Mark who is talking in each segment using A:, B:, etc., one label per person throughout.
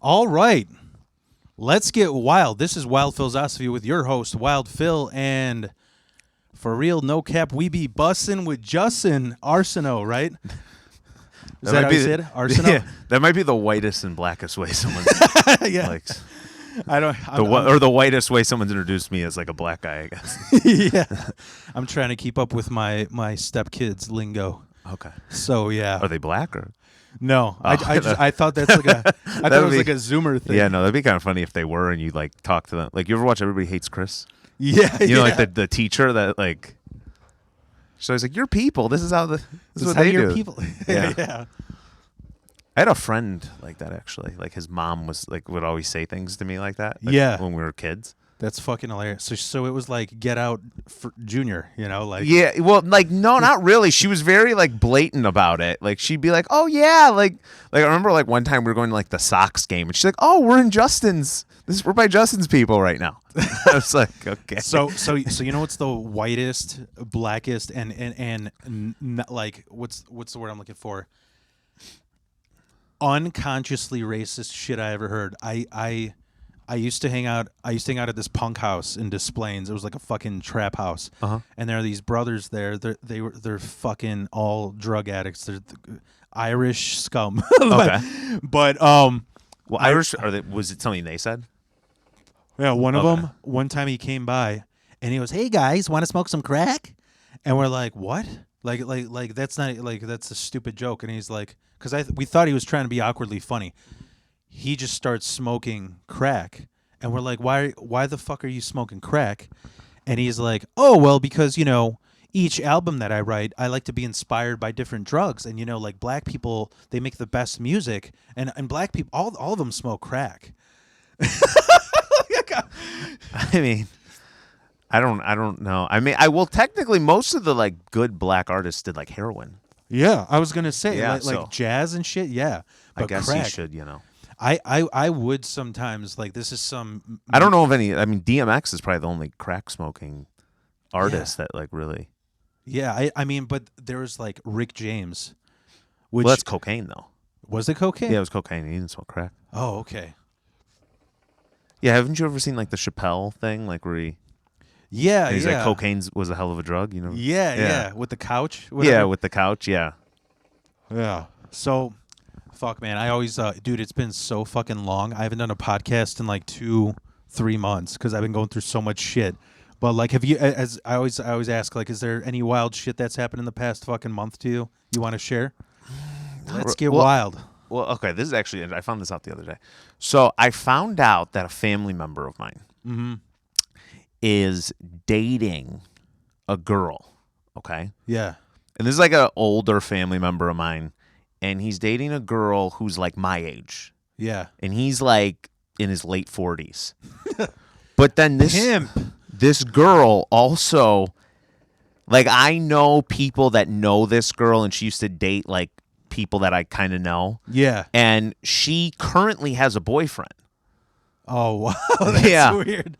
A: All right. Let's get wild. This is Wild Philosophy with your host, Wild Phil, and for real, no cap, we be bussin' with Justin Arceneaux, right? Is that how you said it? Arceneaux?
B: Yeah, that might be the whitest and blackest way someone likes. Or the whitest way someone's introduced me as like a black guy, I guess.
A: Yeah. I'm trying to keep up with my stepkids lingo.
B: Okay.
A: So yeah.
B: Are they black or?
A: No,
B: Oh.
A: I thought that's like a I thought it was like a Zoomer thing.
B: Yeah, no, that'd be kind of funny if they were and you like talk to them. Like you ever watch Everybody Hates Chris?
A: Yeah,
B: you know, like the teacher that like. So he's like, "Your people. This is how this is what
A: how
B: they
A: your
B: do."
A: people.
B: Yeah.
A: Yeah.
B: I had a friend like that actually. Like his mom was like would always say things to me like that. Like,
A: yeah.
B: When we were kids.
A: That's fucking hilarious. So it was like Get Out for Junior, you know, like
B: yeah. Well, like no, not really. She was very like blatant about it. Like she'd be like, "Oh yeah," like I remember like one time we were going to like the Sox game, and she's like, "Oh, we're in Justin's. We're by Justin's people right now." I was like, "Okay."
A: So you know what's the whitest, blackest, and like what's the word I'm looking for? Unconsciously racist shit I ever heard. I used to hang out at this punk house in Des Plaines. It was like a fucking trap house.
B: Uh-huh.
A: And there are these brothers there. They're fucking all drug addicts. They're Irish scum.
B: Okay.
A: But
B: well, Irish was it something they said?
A: yeah, one of them. One time he came by and he goes, "Hey guys, want to smoke some crack?" And we're like, "What?" Like that's not like that's a stupid joke. And he's like, because we thought he was trying to be awkwardly funny. He just starts smoking crack, and we're like, why the fuck are you smoking crack? And he's like, "Oh, well, because, you know, each album that I write, I like to be inspired by different drugs. And, you know, like black people, they make the best music, and black people, all of them smoke crack."
B: I mean, I don't know. I mean, technically most of the like good black artists did like heroin.
A: Yeah, I was going to say,
B: Yeah,
A: like jazz and shit, yeah. But
B: I guess
A: crack,
B: you should, you know.
A: I would sometimes, like, this is some...
B: I don't know of any. I mean, DMX is probably the only crack smoking artist that like really.
A: Yeah, I mean, but there was like Rick James, which
B: Well, that's cocaine though.
A: was it cocaine?
B: Yeah, it was cocaine. He didn't smoke crack.
A: Oh, okay.
B: Yeah, haven't you ever seen like the Chappelle thing, like where he's like cocaine was a hell of a drug, you know?
A: Yeah, with the couch. Whatever.
B: Yeah, with the couch. Yeah.
A: Yeah. So, fuck, man. I always, dude, it's been so fucking long. I haven't done a podcast in like 2-3 months because I've been going through so much shit. But like, have you? As I always ask, like, is there any wild shit that's happened in the past fucking month to you? You want to share? Let's get wild.
B: Well, okay. This is actually, I found this out the other day. So I found out that a family member of mine is dating a girl. Okay.
A: Yeah.
B: And this is like an older family member of mine. And he's dating a girl who's like my age.
A: Yeah.
B: And he's like in his late 40s. But then this girl also, like, I know people that know this girl, and she used to date like people that I kind of know.
A: Yeah.
B: And she currently has a boyfriend.
A: Oh, wow. That's weird.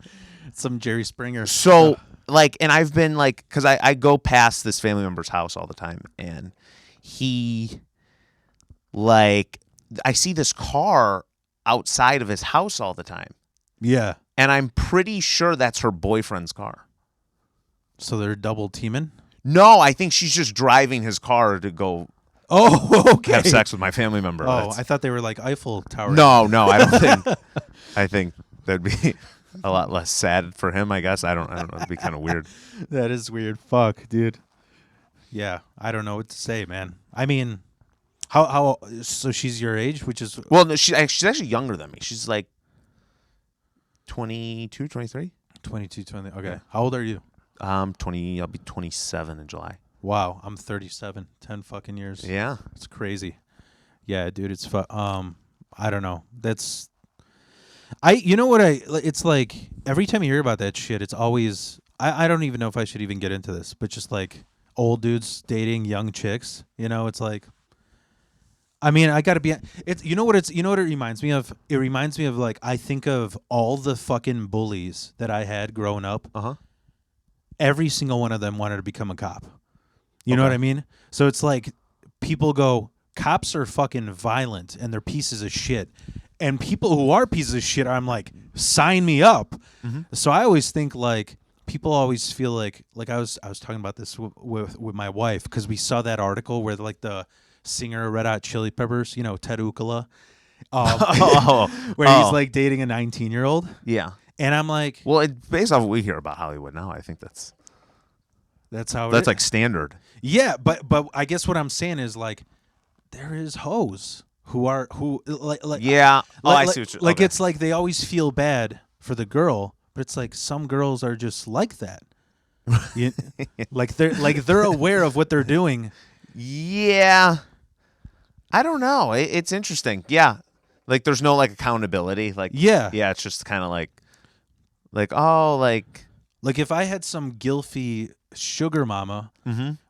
A: Some Jerry Springer.
B: So, like, and I've been like, because I go past this family member's house all the time, and he, like, I see this car outside of his house all the time.
A: Yeah.
B: And I'm pretty sure that's her boyfriend's car.
A: So they're double teaming?
B: No, I think she's just driving his car to go have sex with my family member.
A: Oh, I thought they were like Eiffel Tower.
B: No, I don't think. I think that'd be a lot less sad for him, I guess. I don't know. It'd be kind of weird.
A: That is weird. Fuck, dude. Yeah, I don't know what to say, man. I mean, how so she's your age, which is...
B: Well, no, she's actually younger than me. She's like 22, 23?
A: 22, 20. Okay. Yeah. How old are you?
B: 20. I'll be 27 in July.
A: Wow, I'm 37. 10 fucking years.
B: Yeah.
A: It's crazy. Yeah, dude, it's I don't know. That's you know what it's like every time you hear about that shit, it's always I don't even know if I should even get into this, but just like old dudes dating young chicks, you know, it's like I mean, I got to be you know what it reminds me of? It reminds me of like I think of all the fucking bullies that I had growing up.
B: Uh-huh.
A: Every single one of them wanted to become a cop. You know what I mean? So it's like people go, cops are fucking violent and they're pieces of shit. And people who are pieces of shit, I'm like, sign me up.
B: Mm-hmm.
A: So I always think like people always feel like I was talking about this with my wife because we saw that article where like the singer of Red Hot Chili Peppers, Ted Ukala, where he's like dating a 19-year-old.
B: Yeah.
A: And I'm like,
B: well, based off what we hear about Hollywood now, I think that's
A: how
B: that's like standard.
A: Yeah, but I guess what I'm saying is like there is hoes who
B: yeah. I see what you're
A: like.
B: Okay.
A: It's like they always feel bad for the girl, but it's like some girls are just like that. They're aware of what they're doing.
B: Yeah. I don't know. It's interesting. Yeah. Like there's no like accountability. Like
A: yeah,
B: it's just kind of like oh like
A: if I had some gilfy sugar mama,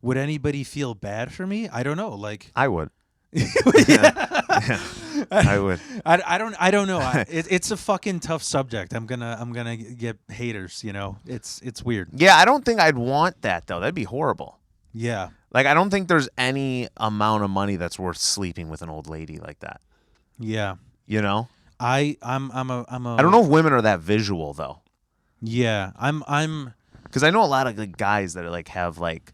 A: would anybody feel bad for me? I don't know. Like
B: I would.
A: yeah.
B: I would.
A: I don't know. It's a fucking tough subject. I'm gonna get haters. It's weird.
B: Yeah, I don't think I'd want that though. That'd be horrible.
A: Yeah.
B: Like I don't think there's any amount of money that's worth sleeping with an old lady like that.
A: Yeah.
B: I'm
A: a.
B: I don't know if women are that visual though.
A: Yeah. I'm.
B: Because I know a lot of like guys that are like have like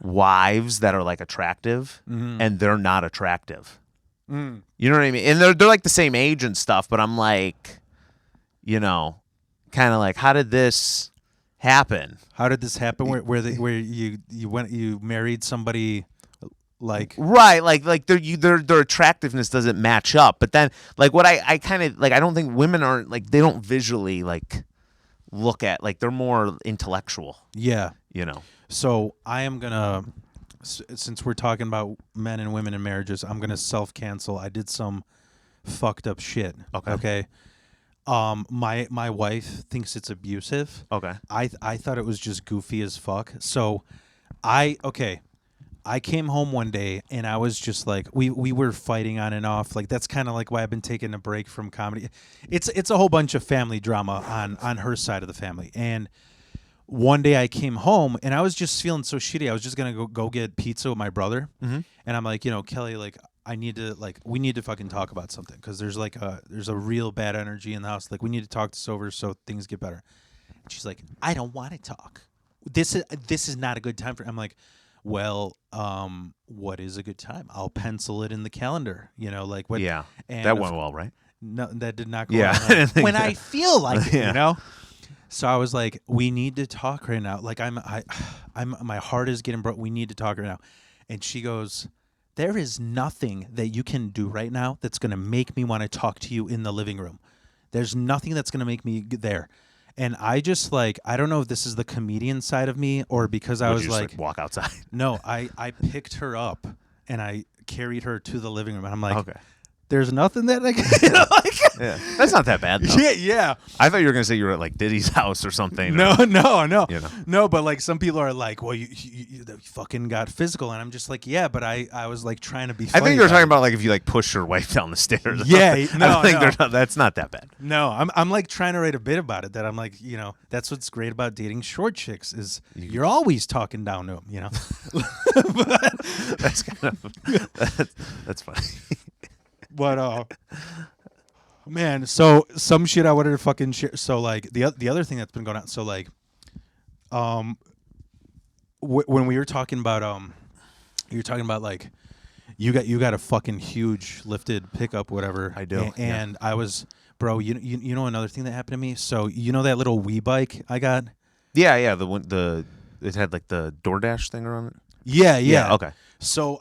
B: wives that are like attractive and they're not attractive. You know what I mean? And they're like the same age and stuff, but I'm like, kind of like, how did this happen?
A: How did this happen? Where you married somebody like
B: right? Like their attractiveness doesn't match up. But then like what I kind of like, I don't think women aren't like they don't visually like look at like they're more intellectual.
A: Yeah. So I am gonna, since we're talking about men and women in marriages, I'm gonna self-cancel. I did some fucked up shit. Okay. My wife thinks it's abusive.
B: Okay.
A: I thought it was just goofy as fuck. So I came home one day and I was just like we were fighting on and off. Like that's kind of like why I've been taking a break from comedy. It's a whole bunch of family drama on her side of the family. And one day I came home and I was just feeling so shitty. I was just gonna go get pizza with my brother, and I'm like, Kelly, like we need to fucking talk about something because there's a real bad energy in the house. Like we need to talk this over so things get better. And she's like, I don't want to talk. This is not a good time for. I'm like, well, what is a good time? I'll pencil it in the calendar. Like what?
B: Yeah,
A: and
B: that went well, right?
A: No, that did not go
B: well.
A: When I feel like it, So I was like, we need to talk right now. Like I'm my heart is getting broke. We need to talk right now. And she goes, there is nothing that you can do right now that's going to make me want to talk to you in the living room. There's nothing that's going to make me there. And I just like, I don't know if this is the comedian side of me or because I was
B: just,
A: like,
B: walk outside.
A: No, I picked her up and I carried her to the living room. And I'm like,
B: okay.
A: There's nothing that I can like.
B: Yeah, that's not that bad though.
A: Yeah.
B: I thought you were gonna say you were at like Diddy's house or something.
A: No. No, but like some people are like, well, you fucking got physical, and I'm just like, yeah, but I was like trying to be.
B: I think you were talking about like if you like push your wife down the stairs.
A: Yeah, no,
B: that's not that bad.
A: No, I'm like trying to write a bit about it that I'm like, that's what's great about dating short chicks is you're always talking down to them, But,
B: that's kind of that's funny.
A: But man, so some shit I wanted to fucking share. So like the other thing that's been going on. So like, when we were talking about you were talking about like you got a fucking huge lifted pickup, whatever.
B: I do.
A: And I was, bro. You know another thing that happened to me. So that little Wii bike I got.
B: Yeah. It had like the DoorDash thing around it.
A: Yeah.
B: Okay.
A: So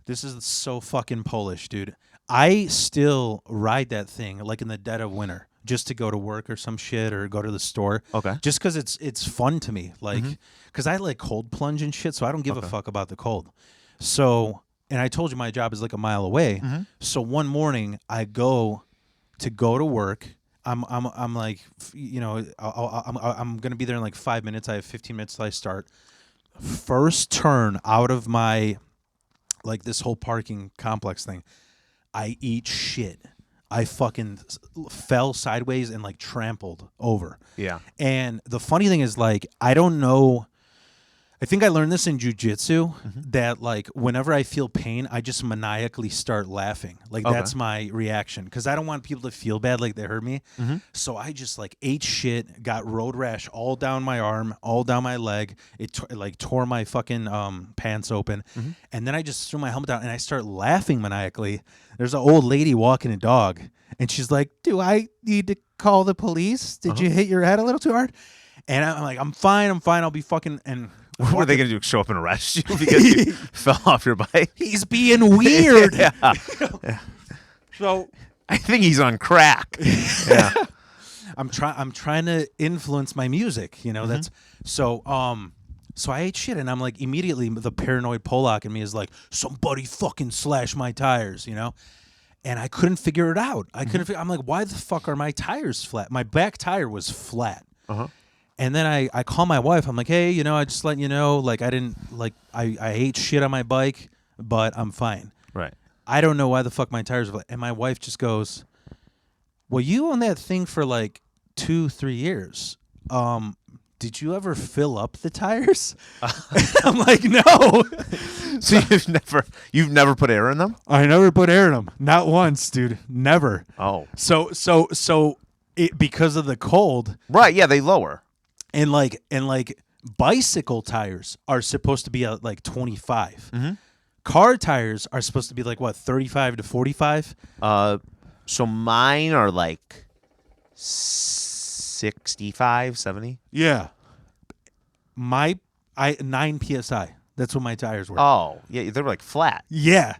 A: this is so fucking Polish, dude. I still ride that thing like in the dead of winter just to go to work or some shit or go to the store.
B: Okay.
A: Just because it's fun to me. Like, because I like cold plunge and shit, so I don't give a fuck about the cold. So, and I told you my job is like a mile away. So one morning I go to work. I'm like, I'm going to be there in like 5 minutes. I have 15 minutes till I start. First turn out of my, like this whole parking complex thing, I eat shit. I fucking fell sideways and like trampled over.
B: Yeah.
A: And the funny thing is like, I don't know. I think I learned this in jujitsu that like whenever I feel pain, I just maniacally start laughing. Like that's my reaction because I don't want people to feel bad like they hurt me. So I just like ate shit, got road rash all down my arm, all down my leg. It like tore my fucking pants open, and then I just threw my helmet down and I start laughing maniacally. There's an old lady walking a dog, and she's like, "Do I need to call the police? Did you hit your head a little too hard?" And I'm like, I'm fine. I'll be fucking and.
B: What are they going to do? Show up and arrest you because you fell off your bike?
A: He's being weird.
B: Yeah.
A: So
B: I think he's on crack. Yeah.
A: I'm trying to influence my music. You know, that's so. So I ate shit, and I'm like immediately the paranoid Polak in me is like, somebody fucking slash my tires. You know, and I couldn't figure it out. I'm like, why the fuck are my tires flat? My back tire was flat. And then I call my wife. I'm like, hey, you know, I just letting you know, like, I didn't, like, I ate shit on my bike, but I'm fine.
B: Right.
A: I don't know why the fuck my tires are flat. And my wife just goes, well, you own that thing for, like, 2-3 years. Did you ever fill up the tires? I'm like, no.
B: So you've never put air in them?
A: I never put air in them. Not once, dude. Never.
B: Oh.
A: So it, because of the cold.
B: Right, yeah, they lower.
A: And like bicycle tires are supposed to be at like 25. Car tires are supposed to be like what, 35 to 45?
B: So mine are like 65, 70.
A: Yeah. 9 PSI. That's what my tires were.
B: Oh, yeah, they're like flat.
A: Yeah.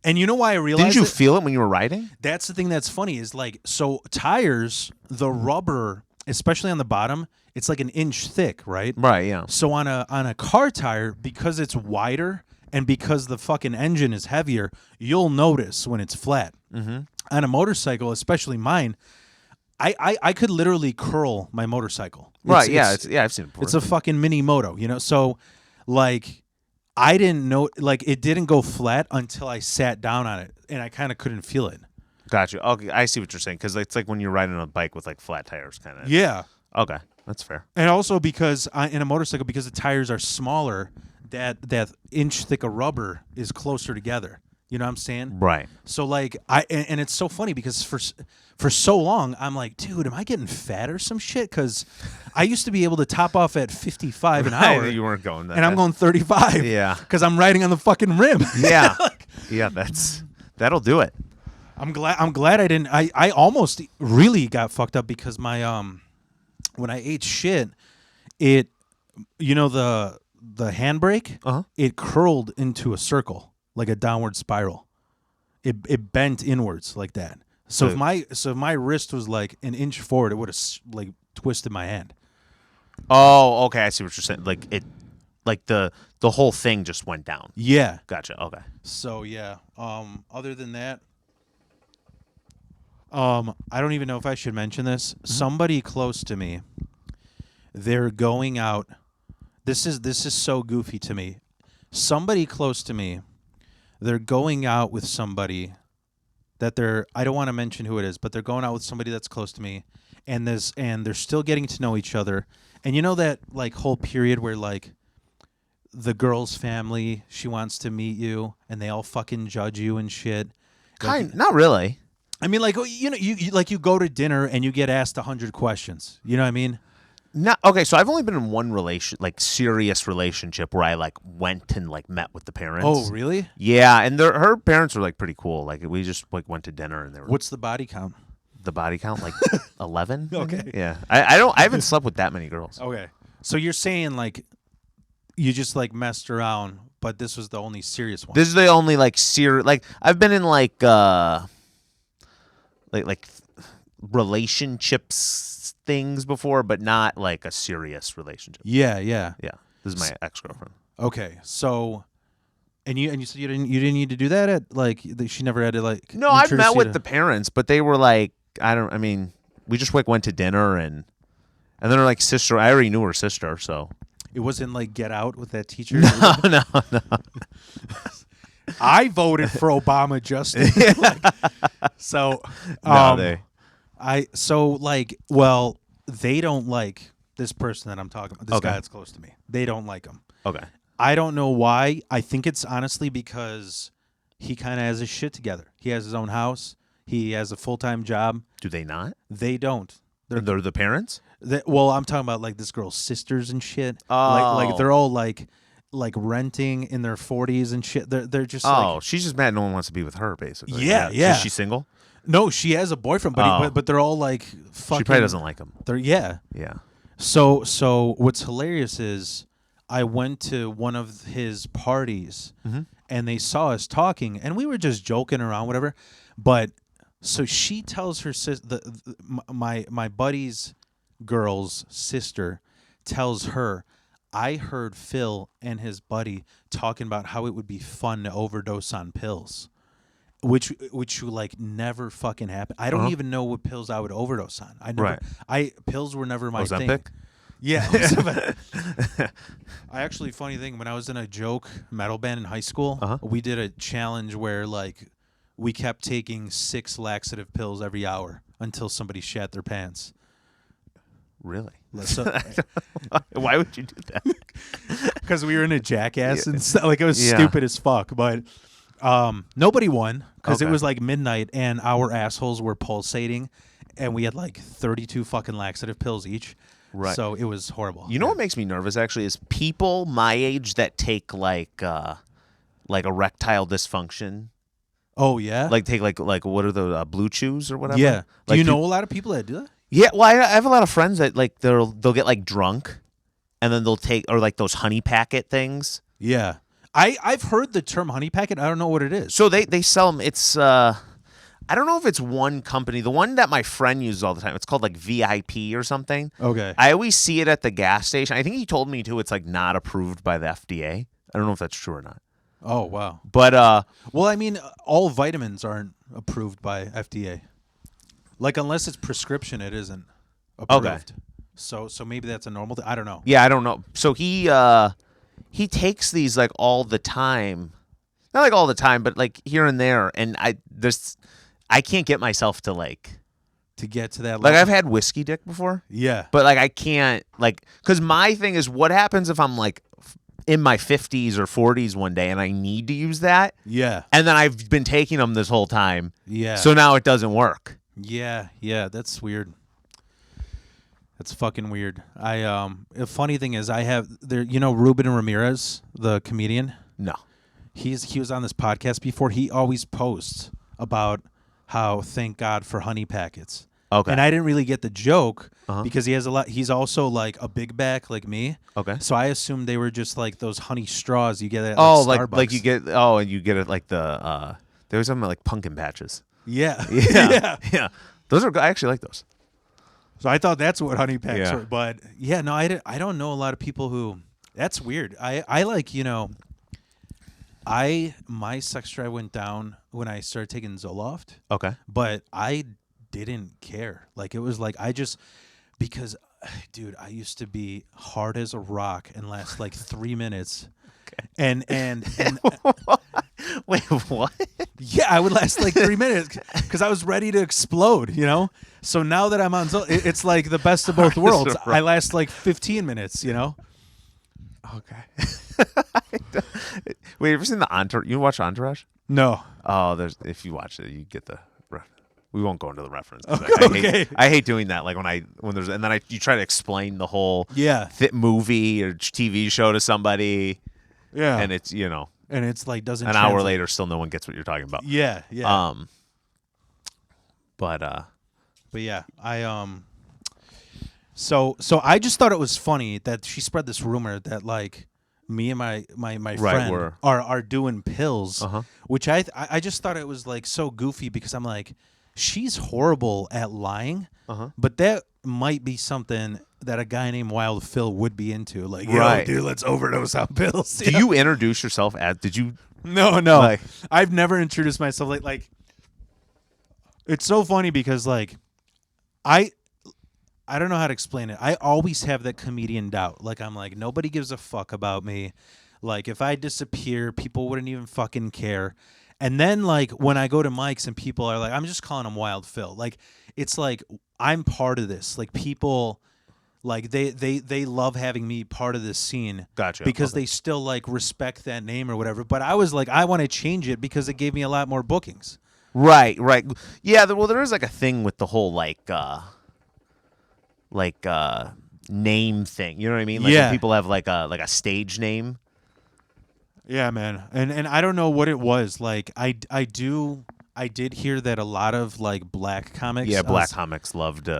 A: And you know why I realized
B: Didn't you feel it when you were riding?
A: That's the thing that's funny is like, so tires, the rubber, especially on the bottom, it's like an inch thick, right?
B: Right, yeah.
A: So on a car tire, because it's wider and because the fucking engine is heavier, you'll notice when it's flat. On a motorcycle, especially mine, I could literally curl my motorcycle.
B: Right, I've seen it before.
A: It's a fucking mini moto, you know? So, like, I didn't know, like, it didn't go flat until I sat down on it, and I kind of couldn't feel it.
B: Gotcha. Okay, I see what you're saying, because it's like when you're riding on a bike with, like, flat tires, kind of.
A: Yeah.
B: Okay, that's fair.
A: And also because in a motorcycle, because the tires are smaller, that inch thick of rubber is closer together. You know what I'm saying?
B: Right.
A: So like and it's so funny because for so long I'm like, dude, am I getting fat or some shit? Because I used to be able to top off at 55 an hour.
B: You weren't going that.
A: And I'm going 35.
B: Yeah.
A: Because I'm riding on the fucking rim.
B: Yeah. Yeah. That'll do it.
A: I'm glad I didn't. I almost really got fucked up because my when I ate shit, it, you know, the handbrake, it curled into a circle, like a downward spiral. It bent inwards like that. So if my wrist was like an inch forward, it would have like twisted my hand.
B: Oh, okay. I see what you're saying. Like the whole thing just went down.
A: Yeah.
B: Gotcha. Okay.
A: So yeah. Other than that, I don't even know if I should mention this. Somebody close to me, they're going out. This is so goofy to me. Somebody close to me, they're going out with somebody that I don't want to mention who it is, but they're going out with somebody that's close to me, and they're still getting to know each other. And you know that like whole period where like the girl's family, she wants to meet you and they all fucking judge you and shit.
B: Not really.
A: I mean, like, you know, you go to dinner and you get asked 100 questions. You know what I mean?
B: No, okay, so I've only been in one serious relationship where I like went and like met with the parents.
A: Oh, really?
B: Yeah, and her parents were like pretty cool. Like we just like went to dinner and they were.
A: What's the body count?
B: The body count, like 11.
A: Okay.
B: Yeah, I haven't slept with that many girls.
A: Okay, so you're saying like you just like messed around, but this was the only serious one.
B: This is the only like serious. Like I've been in like relationships things before, but not like a serious relationship.
A: Yeah.
B: This is my ex-girlfriend.
A: Okay, so and you said you didn't need to do that at like she never had to like.
B: No, I've met with the parents, but they were like we just like went to dinner and then her like sister. I already knew her sister, so
A: it wasn't like Get Out with that teacher.
B: No.
A: I voted for Obama, Justin. So,
B: no, they.
A: They don't like This person that I'm talking about, this guy that's close to me, they don't like him.
B: Okay.
A: I don't know why. I think it's honestly because he kind of has his shit together. He has his own house. He has a full-time job.
B: Do they not?
A: They don't.
B: They're the parents?
A: Well, I'm talking about like this girl's sisters and shit.
B: Oh.
A: Like they're all like renting in their 40s and shit. They're just
B: She's just mad no one wants to be with her, basically.
A: Yeah.
B: Is she single?
A: No, she has a boyfriend, but they're all like fucking.
B: She probably doesn't like him.
A: Yeah. So what's hilarious is I went to one of his parties and they saw us talking and we were just joking around, whatever. But so she tells her sister, my buddy's girl's sister tells her, I heard Phil and his buddy talking about how it would be fun to overdose on pills. Which like never fucking happened. I don't even know what pills I would overdose on. Pills were never my
B: Ozempic?
A: thing. Yeah. I actually, funny thing, when I was in a joke metal band in high school, we did a challenge where like we kept taking 6 laxative pills every hour until somebody shat their pants.
B: Really?
A: So,
B: why would you do that?
A: Because we were in a jackass and stuff. Like it was stupid as fuck, but. Nobody won because it was like midnight and our assholes were pulsating and we had like 32 fucking laxative pills each. Right. So it was horrible.
B: You know what makes me nervous actually is people my age that take like erectile dysfunction.
A: Oh yeah.
B: Like take like what are the blue chews or whatever?
A: Yeah.
B: Like,
A: do you know a lot of people that do that?
B: Yeah. Well, I have a lot of friends that like they'll get like drunk, and then they'll take or like those honey packet things.
A: Yeah. I've heard the term honey packet. I don't know what it is.
B: So they sell them. It's I don't know if it's one company. The one that my friend uses all the time. It's called like VIP or something.
A: Okay.
B: I always see it at the gas station. I think he told me too. It's like not approved by the FDA. I don't know if that's true or not.
A: Oh wow.
B: But
A: well, I mean, all vitamins aren't approved by FDA. Like unless it's prescription, it isn't approved. Okay. So maybe that's a normal thing. I don't know.
B: Yeah, I don't know. So he takes these like all the time, not like all the time, but like here and there. And I can't get myself to
A: get to that level.
B: Like I've had whiskey dick before.
A: Yeah.
B: But like I can't because my thing is what happens if I'm like in my 50s or 40s one day and I need to use that.
A: Yeah.
B: And then I've been taking them this whole time.
A: Yeah.
B: So now it doesn't work.
A: Yeah. That's weird. That's fucking weird. The funny thing is I have there. You know Ruben Ramirez, the comedian.
B: No.
A: He was on this podcast before. He always posts about how thank God for honey packets.
B: Okay.
A: And I didn't really get the joke because he has a lot. He's also like a big back like me.
B: Okay.
A: So I assumed they were just like those honey straws you get at
B: Starbucks.
A: like
B: you get and you get it like the there was something like pumpkin patches.
A: Yeah.
B: Yeah. Those are I actually like those.
A: So I thought that's what honey packs were, but no, I don't know a lot of people who. That's weird. I like my sex drive went down when I started taking Zoloft.
B: Okay,
A: but I didn't care. Like it was like because, dude, I used to be hard as a rock and last like 3 minutes. Okay. And
B: wait, what?
A: Yeah, I would last like 3 minutes because I was ready to explode, you know? So now that I'm on it's like the best of both worlds. I last like 15 minutes, you know?
B: Okay. Wait, have you ever seen the Entourage? You watch Entourage?
A: No.
B: Oh, if you watch it, you get the we won't go into the reference.
A: Okay.
B: I hate doing that. Like when there's and then you try to explain the whole movie or TV show to somebody. Yeah. And it's
A: and it's like doesn't
B: an hour later still no one gets what you're talking about.
A: Yeah.
B: But
A: yeah, so I just thought it was funny that she spread this rumor that like me and my friend are doing pills, which I just thought it was like so goofy because I'm like, she's horrible at lying, but that might be something that a guy named Wild Phil would be into. Like, yo, dude, let's overdose on pills.
B: Do you introduce yourself as? Did you?
A: No. I've never introduced myself like. It's so funny because like, I don't know how to explain it. I always have that comedian doubt. Like I'm like nobody gives a fuck about me. Like if I disappear, people wouldn't even fucking care. And then like when I go to mics and people are like, I'm just calling him Wild Phil. Like it's like I'm part of this. Like people. Like they love having me part of this scene.
B: Gotcha.
A: Because they still like respect that name or whatever. But I was like, I want to change it because it gave me a lot more bookings.
B: Right. Yeah. Well, there is like a thing with the whole name thing. You know what I mean? Like when people have like a stage name.
A: Yeah, man. And I don't know what it was. Like I did hear that a lot of like black comics.
B: Yeah, black comics loved.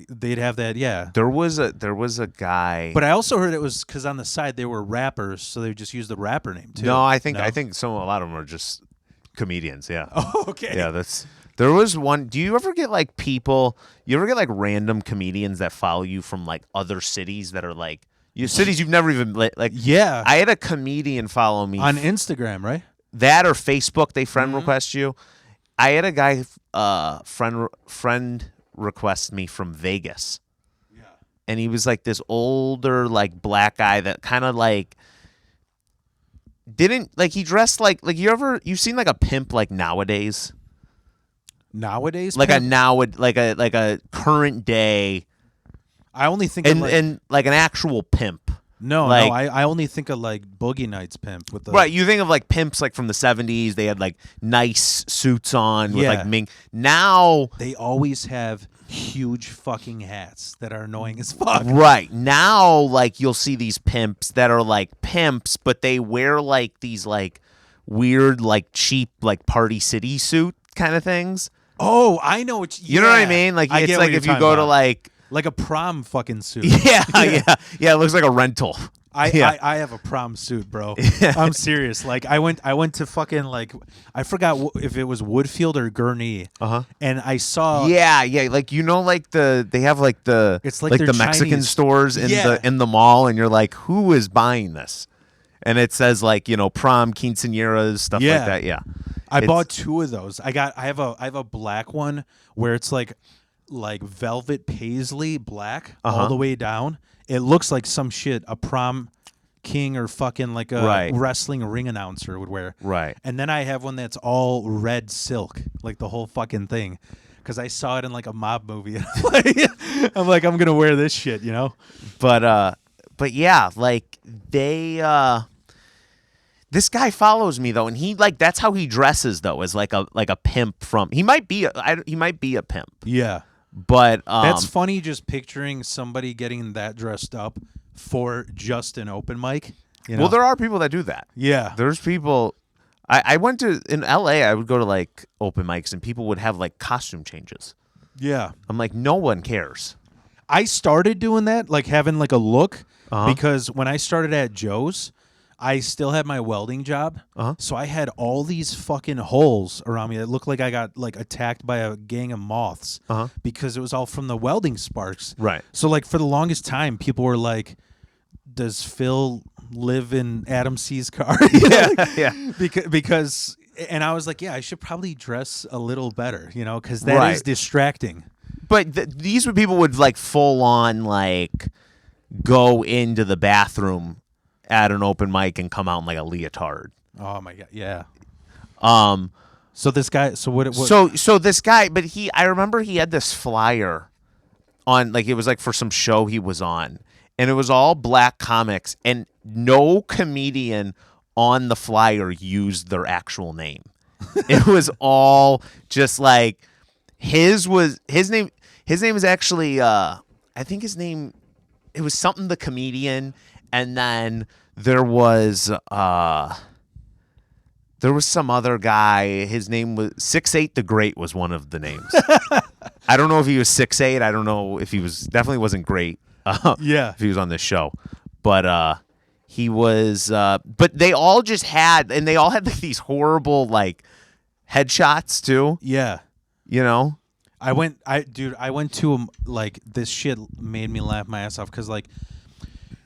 A: They'd have that. Yeah.
B: There was a guy.
A: But I also heard it was because on the side they were rappers, so they would just use the rapper name too.
B: No, I think a lot of them are just comedians. Yeah.
A: Oh, okay.
B: Yeah, there was one. Do you ever get like people? You ever get like random comedians that follow you from like other cities that are like cities you've never even like?
A: Yeah.
B: I had a comedian follow me
A: on Instagram, right?
B: That or Facebook. They friend request you. I had a guy friend request me from Vegas. Yeah. And he was like this older like black guy that kind of like didn't like he dressed like you've seen like a pimp like nowadays?
A: Nowadays?
B: Like
A: pimp?
B: like a current day.
A: I only think
B: and like an actual pimp.
A: No,
B: like,
A: I only think of like Boogie Nights pimp with the
B: right. You think of like pimps like from the 70s. They had like nice suits on with like mink. Now
A: they always have huge fucking hats that are annoying as fuck.
B: Right now, like you'll see these pimps that are like pimps, but they wear like these like weird like cheap like Party City suit kind of things.
A: Oh, I know what
B: you know what I mean. Like it's like if you go to
A: like a prom fucking suit.
B: Yeah. It looks like a rental.
A: I have a prom suit, bro. I'm serious. Like I went to fucking like I forgot if it was Woodfield or Gurnee. And I saw
B: Yeah, like like they have like the
A: it's like
B: the Mexican stores in the mall, and you're like, who is buying this? And it says like prom quinceañeras stuff like that. Yeah,
A: I bought 2 of those. I have a black one where it's like velvet paisley black all the way down. It looks like some shit a prom king or fucking like a wrestling ring announcer would wear.
B: Right.
A: And then I have one that's all red silk, like the whole fucking thing, because I saw it in like a mob movie. I'm like, I'm gonna wear this shit,
B: But yeah, like they. This guy follows me though, and he like that's how he dresses though, as like a pimp from. He might be a pimp.
A: Yeah.
B: But
A: that's funny just picturing somebody getting that dressed up for just an open mic.
B: Well, there are people that do that.
A: Yeah.
B: There's people. I went to in LA. I would go to like open mics, and people would have like costume changes.
A: Yeah.
B: I'm like, no one cares.
A: I started doing that, like having like a look, because when I started at Joe's, I still had my welding job, so I had all these fucking holes around me that looked like I got like attacked by a gang of moths because it was all from the welding sparks.
B: Right.
A: So like for the longest time, people were like, "Does Phil live in Adam C's car?"
B: Yeah.
A: Because, and I was like, "Yeah, I should probably dress a little better, because that is distracting."
B: But these people would like full on like go into the bathroom at an open mic and come out in like a leotard.
A: Oh my god, yeah. So this guy, so what?
B: So this guy, but I remember he had this flyer on, like it was like for some show he was on, and it was all black comics, and no comedian on the flyer used their actual name. It was all just like his name. His name is actually I think his name. It was something the comedian. And then there was some other guy. His name was 6'8" the Great was one of the names. I don't know if he was 6'8". I don't know if he was. Definitely wasn't great. If he was on this show, but he was. But they all just had, and they all had like these horrible like headshots too.
A: Yeah, I went to like this shit made me laugh my ass off because like.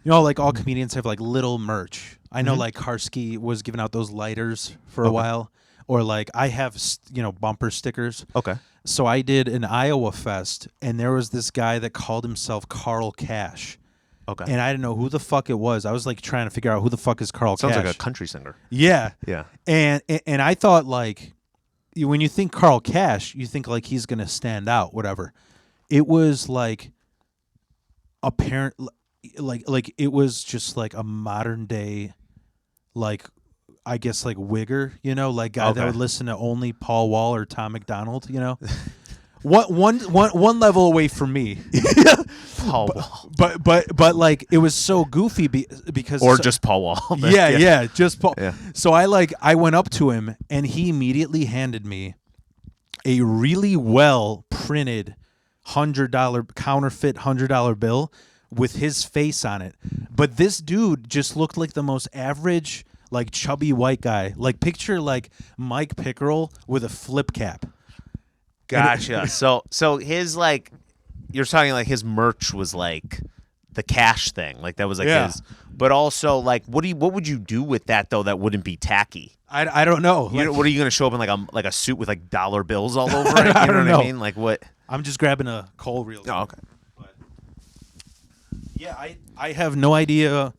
A: Like all comedians have like little merch. I know like Karski was giving out those lighters for a while, or like I have bumper stickers.
B: Okay.
A: So I did an Iowa Fest, and there was this guy that called himself Carl Cash.
B: Okay.
A: And I didn't know who the fuck it was. I was like trying to figure out who the fuck is Carl Cash.
B: Sounds like a country singer.
A: Yeah.
B: Yeah.
A: And I thought like when you think Carl Cash, you think like he's gonna stand out, whatever. It was like apparent, like it was just like a modern day, like I guess like wigger, like guy that would listen to only Paul Wall or Tom McDonald, one level away from me.
B: Paul Wall.
A: But like it was so goofy because
B: just Paul Wall.
A: Yeah, just Paul.
B: Yeah.
A: So I went up to him and he immediately handed me a really well printed counterfeit $100 bill with his face on it. But this dude just looked like the most average, like chubby white guy. Like picture like Mike Pickerel with a flip cap.
B: Gotcha. So his like, you're talking like his merch was like the cash thing, like that was like his. But also like, what would you do with that though? That wouldn't be tacky.
A: I don't know.
B: What are you gonna show up in like a suit with like dollar bills all over it? You know what I mean? Like what?
A: I'm just grabbing a coal reel.
B: Oh, okay.
A: But yeah, I have no idea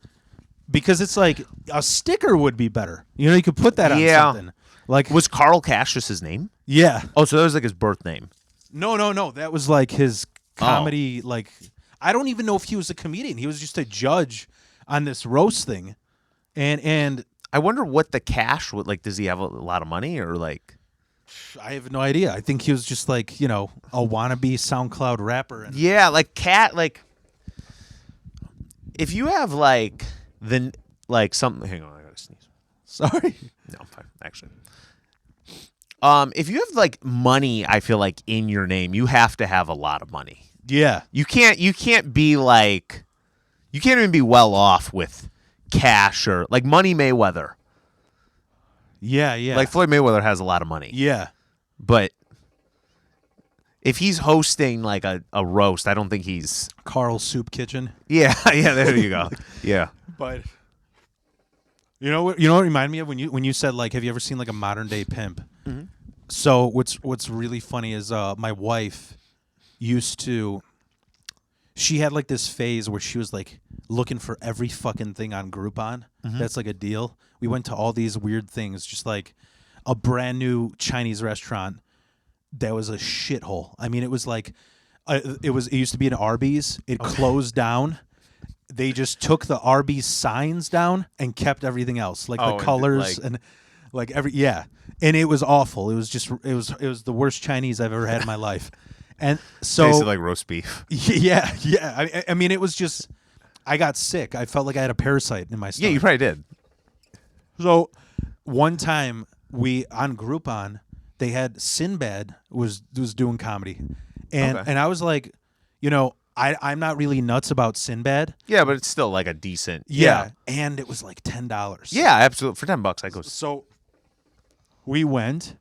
A: because it's like a sticker would be better. You could put that on something. Like
B: was Carl Cassius his name?
A: Yeah.
B: Oh, so that was like his birth name.
A: No. That was like his comedy. Like I don't even know if he was a comedian. He was just a judge on this roast thing, and
B: I wonder what the cash would like. Does he have a lot of money or like?
A: I have no idea. I think he was just like a wannabe SoundCloud rapper.
B: Yeah, like like if you have like something. Hang on, I gotta sneeze.
A: Sorry.
B: No, I'm fine. Actually. If you have like money, I feel like in your name, you have to have a lot of money.
A: Yeah.
B: You can't be like, you can't even be well off with cash or like Money Mayweather.
A: Yeah.
B: Like Floyd Mayweather has a lot of money.
A: Yeah.
B: But if he's hosting like a roast, I don't think he's
A: Carl's Soup Kitchen.
B: Yeah, there you go. Yeah.
A: But you know what reminded me of when you said like, have you ever seen like a modern day pimp?
B: Mm-hmm.
A: So what's really funny is my wife she had like this phase where she was like looking for every fucking thing on Groupon.
B: Mm-hmm.
A: That's like a deal. We went to all these weird things, just like a brand new Chinese restaurant that was a shithole. I mean, it was like it used to be an Arby's. It closed down. They just took the Arby's signs down and kept everything else, like the colors and like and it was awful. It was the worst Chinese I've ever had in my life. And so
B: tasted like roast beef.
A: Yeah. I mean, it was just I got sick. I felt like I had a parasite in my stomach.
B: Yeah, you probably did. So
A: one time on Groupon, they had Sinbad was doing comedy, and I was like, I'm not really nuts about Sinbad.
B: Yeah, but it's still like a decent.
A: Yeah. And it was like $10.
B: Yeah, absolutely. For $10, I go.
A: So we went.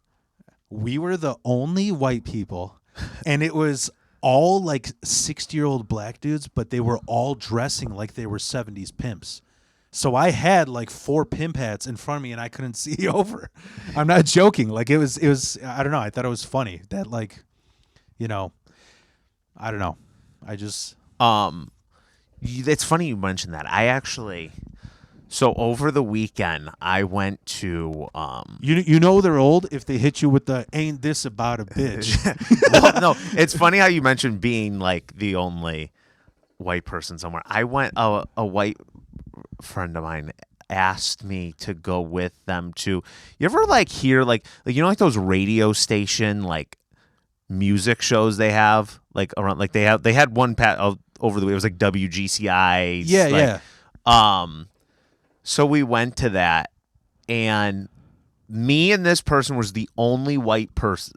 A: We were the only white people, and it was all like 60-year-old black dudes, but they were all dressing like they were 70s pimps. So I had like 4 pimp hats in front of me, and I couldn't see over. I'm not joking. Like it was. I don't know. I thought it was funny that like, I don't know. I just
B: it's funny you mentioned that. I actually, so over the weekend I went to
A: you know they're old if they hit you with the "ain't this about a bitch."
B: Well, no, it's funny how you mentioned being like the only white person somewhere. I went a white friend of mine asked me to go with them to. You ever like hear like like those radio station like music shows they have like around like they had one over the way it was like WGCI.
A: Yeah.
B: So we went to that, and me and this person was the only white person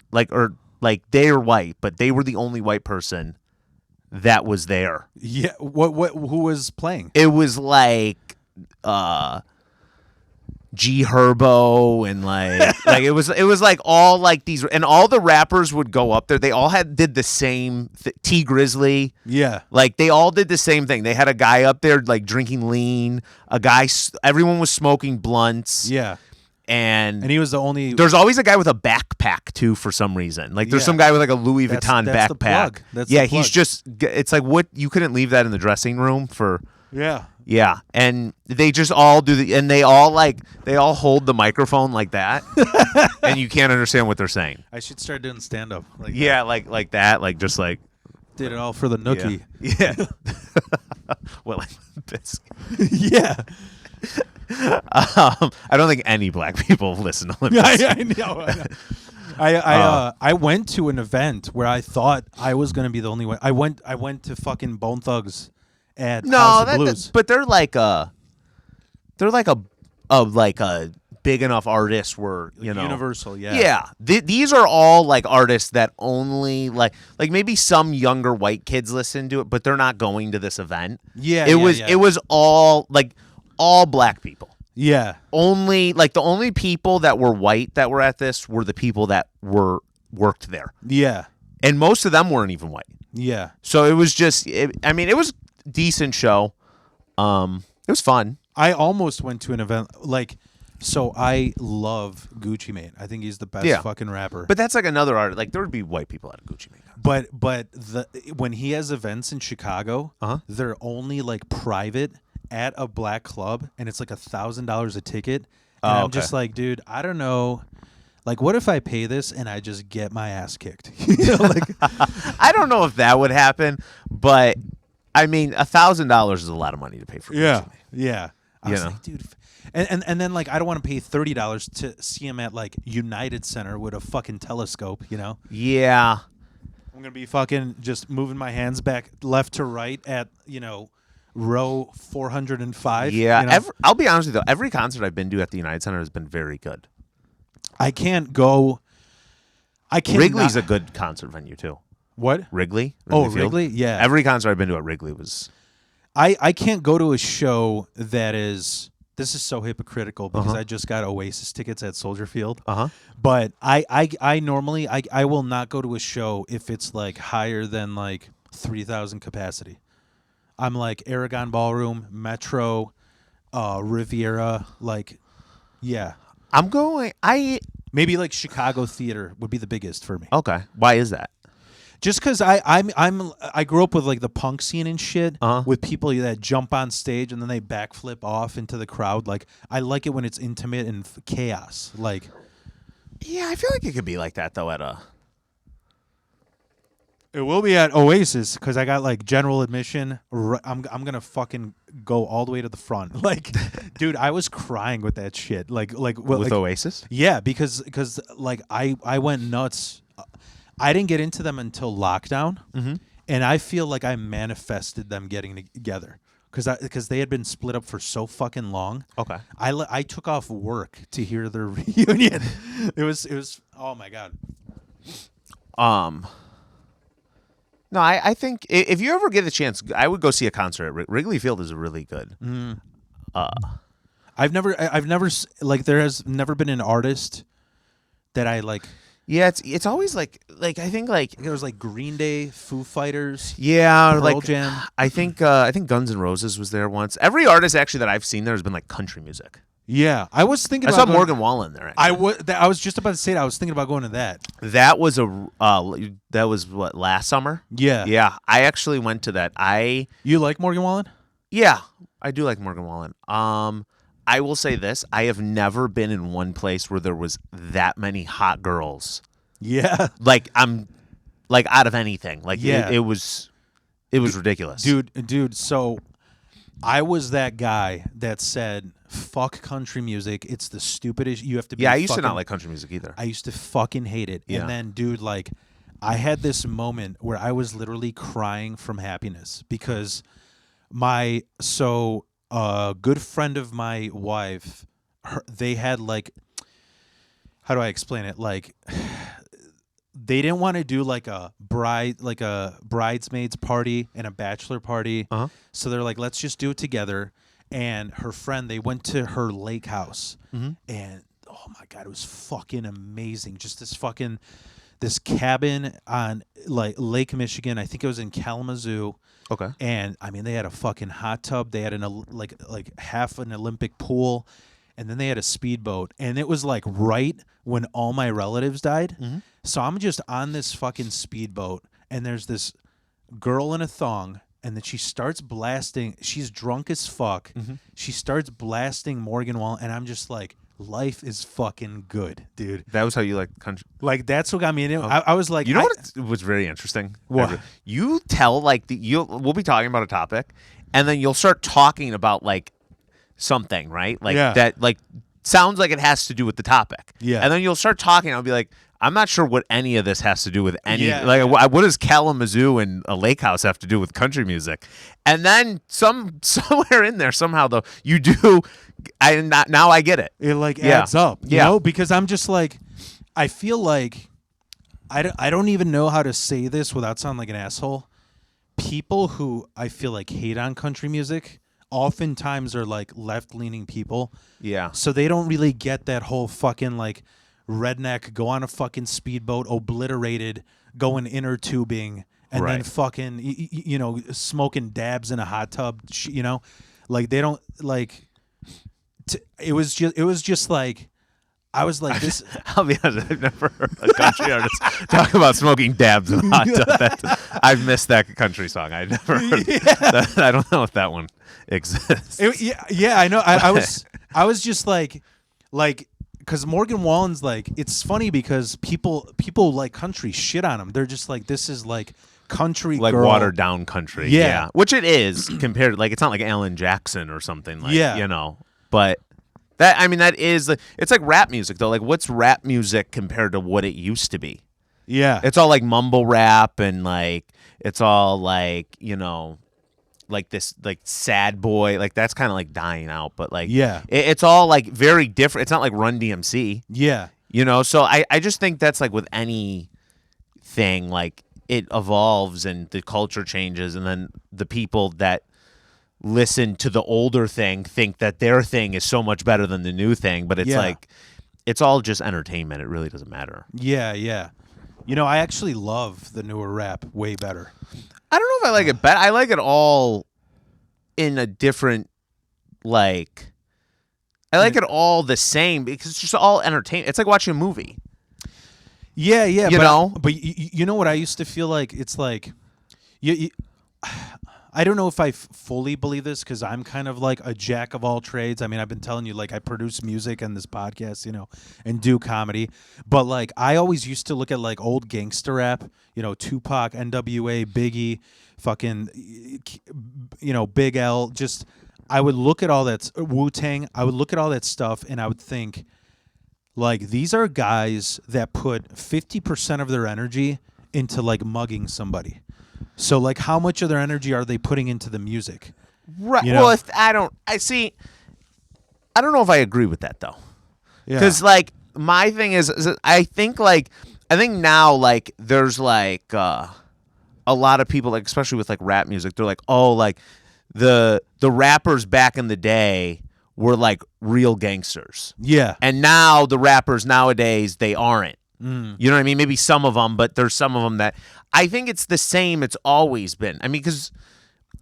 B: they're white, but they were the only white person that was there.
A: Yeah. Who was playing?
B: It was like G Herbo and like it was like all like these, and all the rappers would go up there. They all did the same T Grizzly.
A: Yeah.
B: Like they all did the same thing. They had a guy up there like drinking lean, everyone was smoking blunts.
A: Yeah.
B: And
A: he was the only.
B: There's always a guy with a backpack too for some reason. Like there's some guy with like a Louis Vuitton
A: that's
B: backpack.
A: The plug. That's
B: yeah,
A: the plug.
B: he's just. It's like what you couldn't leave that in the dressing room for.
A: Yeah.
B: Yeah, and they just all do and they all hold the microphone like that, and you can't understand what they're saying.
A: I should start doing stand up.
B: Like that, like just like.
A: Did it all for the nookie.
B: Yeah. Well, like this.
A: Yeah.
B: I don't think any black people listen to Limp Bizkit.
A: I know. I went to an event where I thought I was gonna be the only one. I went to fucking Bone Thugs at House of Blues.
B: But they're like a big enough artist where
A: Universal, yeah.
B: Yeah, these are all like artists that only like maybe some younger white kids listen to it, but they're not going to this event.
A: Yeah,
B: it was all black people.
A: Yeah.
B: Only the only people that were white that were at this were the people that worked there.
A: Yeah.
B: And most of them weren't even white.
A: Yeah.
B: So it was just it was a decent show. It was fun.
A: I almost went to an event so I love Gucci Mane. I think he's the best fucking rapper.
B: But that's like another art. Like there would be white people at a Gucci Mane.
A: But when he has events in Chicago, they're only like private at a black club, and it's like $1,000 a ticket. And I'm just like, dude, I don't know. Like, what if I pay this and I just get my ass kicked?
B: I don't know if that would happen, but I mean, $1,000 is a lot of money to pay for. Gucci Mane.
A: Yeah. I was like, dude, and then like I don't want to pay $30 to see him at like United Center with a fucking telescope.
B: Yeah.
A: I'm gonna be fucking just moving my hands back left to right at row 405.
B: Yeah, I'll be honest with you though. Every concert I've been to at the United Center has been very good.
A: I can't go.
B: Wrigley's a good concert venue too.
A: What?
B: Wrigley
A: Field?
B: Wrigley.
A: Yeah.
B: Every concert I've been to at Wrigley was.
A: I can't go to a show that is. This is so hypocritical because I just got Oasis tickets at Soldier Field. But I normally I will not go to a show if it's like higher than like 3,000 capacity. I'm like Aragon Ballroom, Metro, Riviera, yeah.
B: I'm going.
A: Maybe like Chicago Theater would be the biggest for me.
B: Okay, why is that?
A: Just because I grew up with like the punk scene and shit with people that jump on stage and then they backflip off into the crowd. Like I like it when it's intimate and chaos. Like,
B: yeah, I feel like it could be like that though at a.
A: It will be at Oasis because I got like general admission. I'm gonna fucking go all the way to the front. Like, dude, I was crying with that shit. With
B: Oasis?
A: Yeah, because like I went nuts. I didn't get into them until lockdown, and I feel like I manifested them getting together because they had been split up for so fucking long.
B: Okay,
A: I took off work to hear their reunion. It was oh my god.
B: No, I think if you ever get the chance, I would go see a concert at Wrigley Field. Is really good.
A: I've never there has never been an artist that I like.
B: Yeah, it's always like I think
A: It was like Green Day, Foo Fighters.
B: Yeah,
A: Pearl Jam.
B: I think Guns N' Roses was there once. Every artist actually that I've seen there has been like country music.
A: Yeah, I was thinking.
B: I saw Morgan Wallen there.
A: Actually. I was just about to say that. I was thinking about going to that.
B: That was what, last summer?
A: Yeah.
B: Yeah, I actually went to that.
A: You like Morgan Wallen?
B: Yeah, I do like Morgan Wallen. I will say this: I have never been in one place where there was that many hot girls.
A: Yeah,
B: I'm out of anything. It was ridiculous,
A: dude. So I was that guy that said, "Fuck country music. It's the stupidest. You have to be."
B: Yeah, I used to not like country music either.
A: I used to fucking hate it. Yeah. And then, dude, I had this moment where I was literally crying from happiness because a good friend of my wife, they had how do I explain it? They didn't want to do a bridesmaids party and a bachelor party. So they're like, let's just do it together. And her friend, they went to her lake house, and oh my god, it was fucking amazing. Just this cabin on Lake Michigan. I think it was in Kalamazoo.
B: Okay.
A: And I mean, they had a fucking hot tub. They had half an Olympic pool, and then they had a speedboat. And it was right when all my relatives died. So I'm just on this fucking speedboat, and there's this girl in a thong, and then she starts blasting. She's drunk as fuck. She starts blasting Morgan Wallen, and I'm just like, life is fucking good, dude.
B: That was how you like country.
A: Like that's what got me into it. I was like,
B: you know what was very interesting?
A: What?
B: You tell like we'll be talking about a topic, and then you'll start talking about like something, right? Like that, like sounds like it has to do with the topic.
A: Yeah.
B: And then you'll start talking. I'll be like, I'm not sure what any of this has to do with any. What does Kalamazoo and a lake house have to do with country music? And then somewhere in there somehow though you do. Now I get it.
A: It like adds up, you know, because I'm just like, I feel like I don't even know how to say this without sounding like an asshole. People who I feel like hate on country music oftentimes are like left-leaning people.
B: Yeah.
A: So they don't really get that whole fucking like redneck, go on a fucking speedboat, obliterated, going inner tubing, and then fucking, you know, smoking dabs in a hot tub, you know? Like they don't like... It was just like I was like this.
B: I'll be honest, I've never heard a country artist talk about smoking dabs in a hot tub. I've missed that country song. I never heard that. I don't know if that one exists.
A: I know. I was just like because Morgan Wallen's like, it's funny because people like country shit on him. They're just like, this is like country
B: like
A: girl.
B: Watered down country. Yeah. Which it is compared, like it's not like Alan Jackson or something like, you know. But that is, it's like rap music though. Like what's rap music compared to what it used to be?
A: Yeah.
B: It's all like mumble rap and like, it's all like, you know, like this, like sad boy, like that's kind of like dying out, but like, it's all like very different. It's not like Run DMC.
A: Yeah.
B: You know, so I just think that's like with anything, like it evolves and the culture changes, and then the people that listen to the older thing think that their thing is so much better than the new thing, but it's like it's all just entertainment. It really doesn't matter.
A: Yeah. You know, I actually love the newer rap way better.
B: I don't know if I like it better. I like it all in a different, like, I like it all the same because it's just all entertainment. It's like watching a movie.
A: Yeah.
B: You know?
A: But you know what I used to feel like? It's like, I don't know if I fully believe this because I'm kind of like a jack of all trades. I mean, I've been telling you, like, I produce music and this podcast, you know, and do comedy. But, like, I always used to look at, like, old gangster rap, you know, Tupac, NWA, Biggie, fucking, you know, Big L. Just, I would look at all that, Wu-Tang, I would look at all that stuff and I would think, like, these are guys that put 50% of their energy into, like, mugging somebody. So, like, how much of their energy are they putting into the music?
B: Right.
A: You know?
B: Well, I don't know if I agree with that, though. Yeah. Because, like, my thing is I think now, like, there's, like, a lot of people, like, especially with, like, rap music, they're like, oh, like, the rappers back in the day were, like, real gangsters.
A: Yeah.
B: And now the rappers nowadays, they aren't. You know what I mean? Maybe some of them, but there's some of them that I think it's the same. It's always been. I mean, because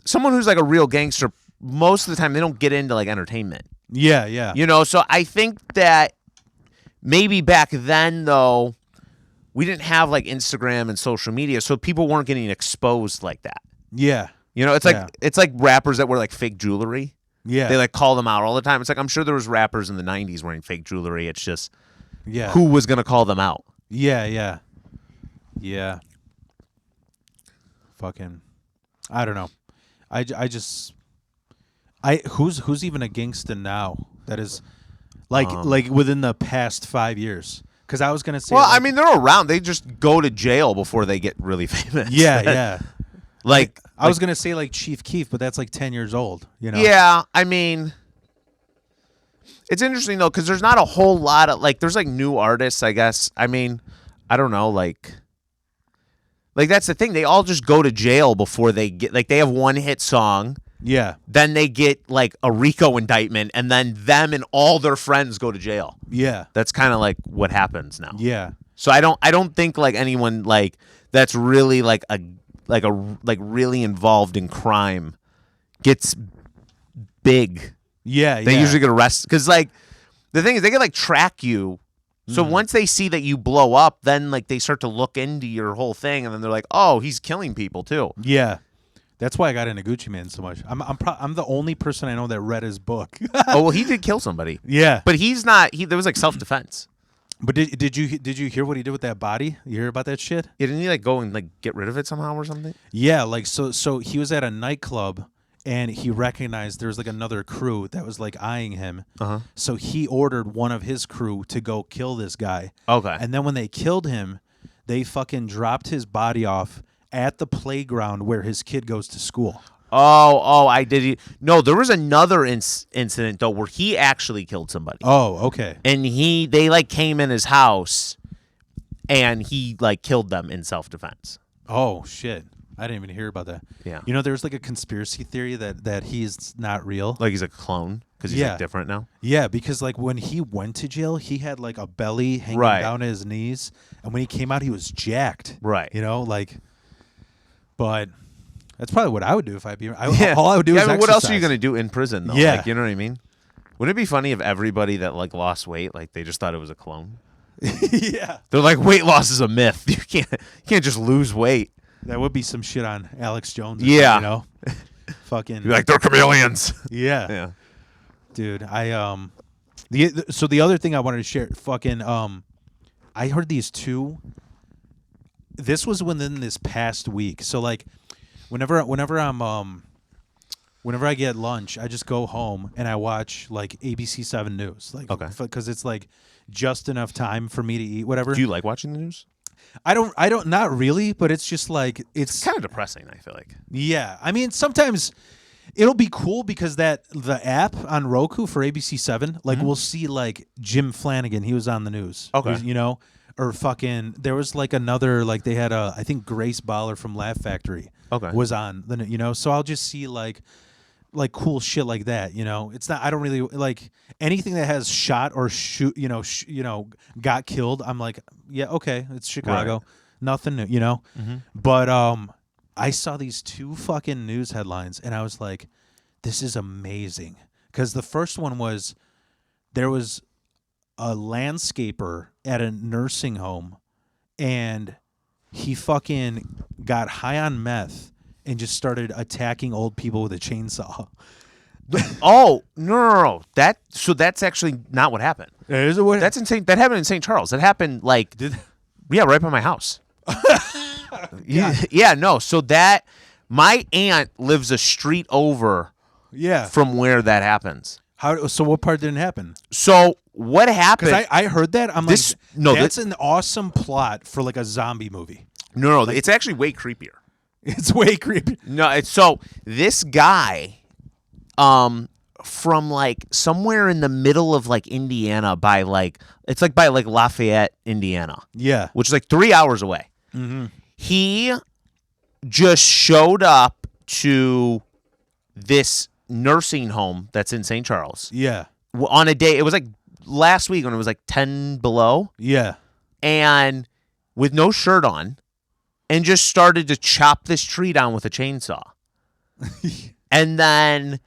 B: someone who's like a real gangster, most of the time they don't get into like entertainment.
A: Yeah.
B: You know, so I think that maybe back then though, we didn't have like Instagram and social media, so people weren't getting exposed like that.
A: Yeah.
B: You know, it's like rappers that wear like fake jewelry.
A: Yeah.
B: They like call them out all the time. It's like I'm sure there was rappers in the 90s wearing fake jewelry. It's just who was going to call them out?
A: Yeah. Fucking, I don't know. Who's even a gangsta now that is like within the past 5 years? Because I was gonna say,
B: well, I mean, they're around. They just go to jail before they get really famous.
A: Yeah.
B: Like
A: I was gonna say like Chief Keef, but that's like 10 years old. You know?
B: Yeah, I mean, it's interesting though because there's not a whole lot of like there's like new artists, I guess. I mean, I don't know, like that's the thing. They all just go to jail before they get like they have one hit song.
A: Yeah.
B: Then they get like a RICO indictment, and then them and all their friends go to jail.
A: Yeah.
B: That's kind of like what happens now.
A: Yeah.
B: So I don't think like anyone like that's really like a really involved in crime gets big.
A: Yeah.
B: They usually get arrested because like the thing is they can like track you. So once they see that you blow up, then like they start to look into your whole thing, and then they're like, "Oh, he's killing people too."
A: Yeah, That's why I got into Gucci Mane so much. I'm the only person I know that read his book.
B: Oh well, he did kill somebody.
A: Yeah,
B: but he's not. There was like self-defense.
A: But did you hear what he did with that body? You hear about that shit?
B: Yeah, didn't he like go and like get rid of it somehow or something?
A: Yeah, like so he was at a nightclub and he recognized there was like another crew that was like eyeing him.
B: Uh-huh.
A: So he ordered one of his crew to go kill this guy.
B: Okay.
A: And then when they killed him, they fucking dropped his body off at the playground where his kid goes to school.
B: Oh, I did. No, there was another incident though where he actually killed somebody.
A: Oh, okay.
B: And they like came in his house, and he like killed them in self-defense.
A: Oh shit! I didn't even hear about that.
B: Yeah.
A: You know, there's like a conspiracy theory that he's not real.
B: Like he's a clone because he's like different now.
A: Yeah, because like when he went to jail, he had like a belly hanging down to his knees, and when he came out, he was jacked.
B: Right.
A: You know, like, but. That's probably what I would do if I'd be. All I would do is exercise.
B: What else are you going to do in prison, though?
A: Yeah.
B: Like, you know what I mean? Wouldn't it be funny if everybody that, like, lost weight, like, they just thought it was a clone?
A: Yeah.
B: They're like, weight loss is a myth. You can't just lose weight.
A: That would be some shit on Alex Jones.
B: Yeah.
A: You know? Fucking.
B: You're like, they're chameleons.
A: Yeah.
B: Yeah.
A: Dude, so the other thing I wanted to share, fucking, I heard these two. This was within this past week. So, like, Whenever I get lunch, I just go home and I watch like ABC 7 News, like because it's like just enough time for me to eat whatever.
B: Do you like watching the news?
A: I don't, not really, but it's just like it's
B: kind of depressing. I feel like.
A: Yeah, I mean sometimes it'll be cool because the app on Roku for ABC 7, like we'll see like Jim Flanagan, he was on the news, you know. Or fucking, there was like another, like they had I think Grace Baller from Laugh Factory was on, you know, so I'll just see like cool shit like that, you know. It's not, I don't really, like anything that has shot or shoot, got killed, I'm like, yeah, okay, it's Chicago. Right. Nothing new, you know. Mm-hmm. But I saw these two fucking news headlines and I was like, this is amazing. Because the first one was, there was a landscaper at a nursing home and he fucking got high on meth and just started attacking old people with a chainsaw.
B: Oh, no. That's actually not what happened.
A: Is it what?
B: That's insane. That happened in St. Charles. That happened right by my house. Yeah, no. So that my aunt lives a street over from where that happens.
A: So what part didn't happen?
B: So what happened?
A: Because I heard that. I'm that's an awesome plot for like a zombie movie.
B: No, it's actually way creepier.
A: It's way creepy.
B: No, so this guy, from like somewhere in the middle of like Indiana by Lafayette, Indiana.
A: Yeah,
B: which is like 3 hours away. Mm-hmm. He just showed up to this nursing home that's in St. Charles.
A: Yeah.
B: On a day, it was like last week when it was like 10 below.
A: Yeah.
B: And with no shirt on, and just started to chop this tree down with a chainsaw. And then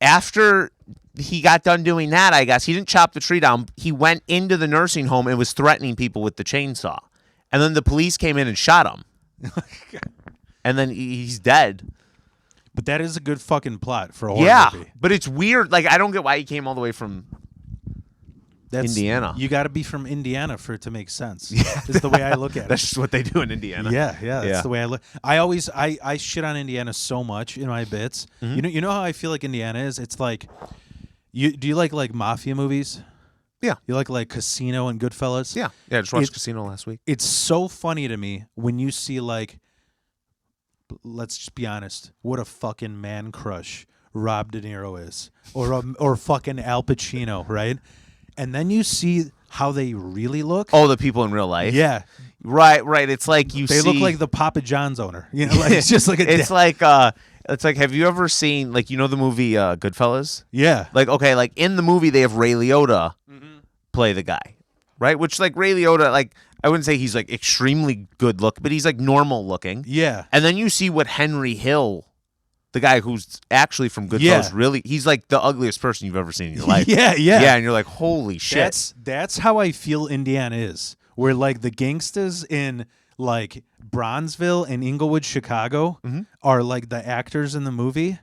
B: after he got done doing that, I guess, he didn't chop the tree down. He went into the nursing home and was threatening people with the chainsaw. And then the police came in and shot him. And then he's dead.
A: But that is a good fucking plot for a horror movie.
B: But it's weird. Like, I don't get why he came all the way from Indiana.
A: You got to be from Indiana for it to make sense. Yeah. Is the way I look at it.
B: That's just what they do in Indiana.
A: Yeah. That's the way I look. I shit on Indiana so much in my bits. Mm-hmm. You know how I feel like Indiana is? It's like, do you like mafia movies?
B: Yeah.
A: You like Casino and Goodfellas?
B: Yeah. Yeah, I just watched Casino last week.
A: It's so funny to me when you see like, let's just be honest, what a fucking man crush Rob De Niro is, or fucking Al Pacino, right? And then you see how they really look.
B: Oh, the people in real life.
A: Yeah,
B: right. It's like they
A: look like the Papa John's owner. You know, like it's just like
B: it's like have you ever seen like the movie Goodfellas?
A: Yeah.
B: Like like in the movie they have Ray Liotta play the guy, right? Which like Ray Liotta, like I wouldn't say he's like extremely good look, but he's like normal looking.
A: Yeah.
B: And then you see what Henry Hill, the guy who's actually from Goodfellas, really, he's like the ugliest person you've ever seen in your life.
A: Yeah.
B: Yeah, and you're like, holy shit.
A: That's how I feel Indiana is. Where like the gangsters in like Bronzeville and Inglewood, Chicago, are like the actors in the movie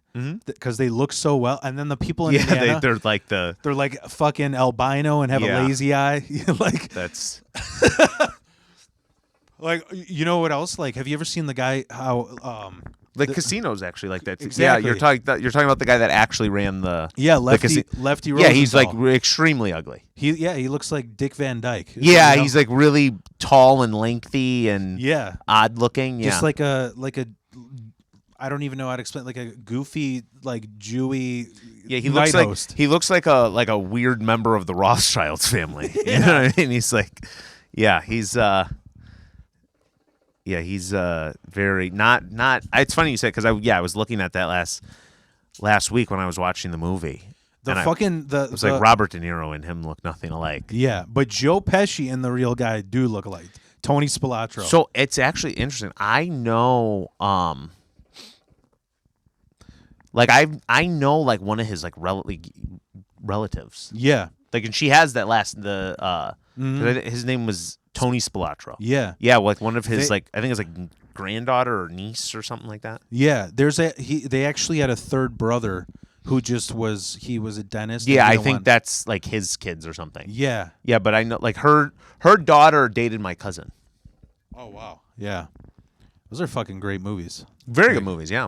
A: because they look so well, and then the people in Indiana,
B: they're like
A: they're like fucking albino and have a lazy eye, like
B: that's.
A: Like, you know what else? Like, have you ever seen the guy
B: Like casinos actually like that.
A: Exactly.
B: Yeah, you're talking about the guy that actually ran the
A: Lefty Rosenthal.
B: Yeah, he's like extremely ugly.
A: He looks like Dick Van Dyke.
B: Yeah, he's like really tall and lengthy and odd looking. Yeah,
A: just like a I don't even know how to explain, like a goofy, like Jewy.
B: Yeah, he
A: night
B: looks like
A: host.
B: he looks like a weird member of the Rothschilds family. You know what I mean? He's like, he's very not. It's funny you said because I was looking at that last week when I was watching the movie. It was like Robert De Niro and him look nothing alike.
A: Yeah, but Joe Pesci and the real guy do look alike. Tony Spilotro.
B: So it's actually interesting. I know, I know like one of his like relatives.
A: Yeah,
B: like, and she has that his name was Tony Spilotro.
A: Yeah.
B: Yeah, like one of his I think it's like granddaughter or niece or something like that.
A: Yeah, they actually had a third brother who he was a dentist.
B: Yeah, I think that's like his kids or something.
A: Yeah.
B: Yeah, but I know like her daughter dated my cousin.
A: Oh wow. Yeah. Those are fucking great movies.
B: Very good movies, yeah.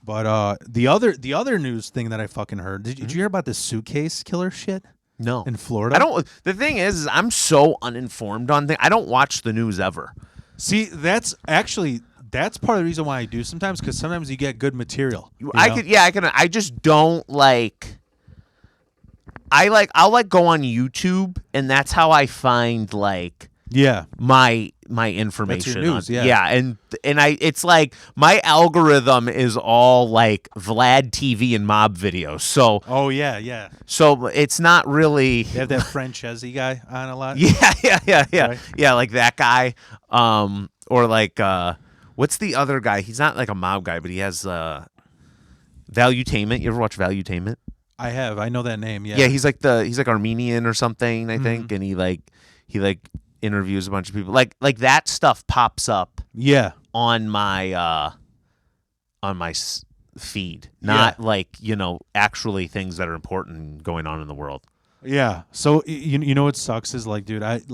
A: But the other news thing that I fucking heard, did you hear about this suitcase killer shit?
B: No.
A: In Florida?
B: I don't. The thing is I'm so uninformed on things. I don't watch the news ever.
A: See, that's part of the reason why I do sometimes, because sometimes you get good material.
B: I just don't like. I'll go on YouTube, and that's how I find my information.
A: That's your news,
B: and it's like my algorithm is all like Vlad TV and mob videos. So So it's not really.
A: You have that Francesi guy on a lot.
B: Yeah,
A: right?
B: Yeah, like that guy. Or like what's the other guy? He's not like a mob guy, but he has Valuetainment. You ever watch Valuetainment?
A: I have. I know that name. Yeah.
B: Yeah, he's like Armenian or something, I think, and he interviews a bunch of people. Like that stuff pops up.
A: Yeah.
B: On my feed, not actually things that are important going on in the world.
A: Yeah. So you know what sucks is like, dude, I'd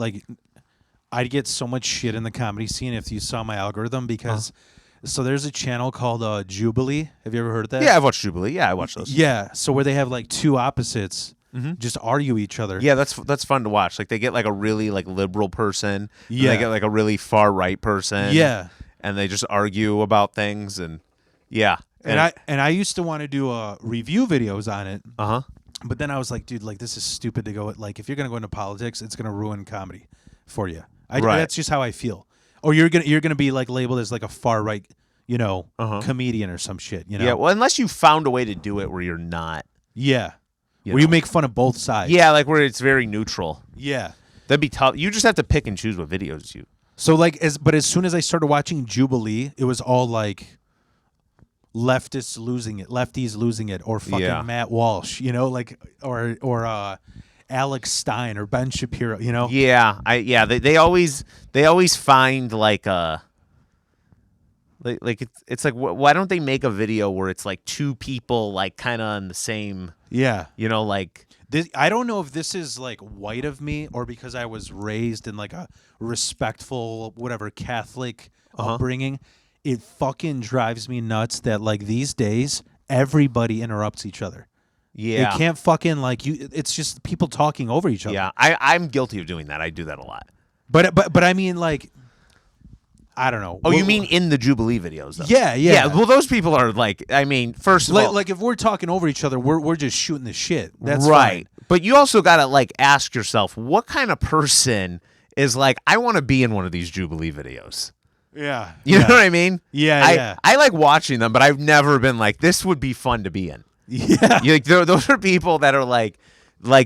A: get so much shit in the comedy scene if you saw my algorithm because. So there's a channel called Jubilee. Have you ever heard of that?
B: Yeah, I've watched Jubilee. Yeah, I watched those.
A: Yeah. So where they have like two opposites. Just argue each other.
B: Yeah, that's fun to watch. Like they get like a really like liberal person. Yeah. And they get like a really far right person.
A: Yeah.
B: And they just argue about things and yeah.
A: And I used to want to do review videos on it. But then I was like, dude, like this is stupid to go like if you're gonna go into politics, it's gonna ruin comedy for you. That's just how I feel. Or you're gonna be like labeled as like a far right, comedian or some shit.
B: Yeah. Well, unless you found a way to do it where you're not.
A: Yeah. Where you make fun of both sides.
B: Yeah, like where it's very neutral.
A: Yeah.
B: That'd be tough. You just have to pick and choose what videos you.
A: So but as soon as I started watching Jubilee, it was all like leftists losing it, or fucking Matt Walsh, or Alex Stein or Ben Shapiro,
B: Yeah, they always find like it's like why don't they make a video where it's like two people like kind of on the same like
A: this, I don't know if this is like white of me or because I was raised in like a respectful whatever Catholic upbringing. It fucking drives me nuts that like these days everybody interrupts each other.
B: Yeah,
A: you can't fucking like you. It's just people talking over each other.
B: Yeah, I'm guilty of doing that. I do that a lot.
A: But I mean like. I don't know.
B: Oh, you mean in the Jubilee videos, though?
A: Yeah.
B: Well, those people are like, I mean, first of all,
A: like if we're talking over each other, we're just shooting the shit. That's
B: right.
A: Fine.
B: But you also got to like ask yourself, what kind of person is like, I want to be in one of these Jubilee videos.
A: Yeah.
B: You know what I mean?
A: Yeah.
B: I like watching them, but I've never been like, this would be fun to be in.
A: Yeah.
B: Those are people that are like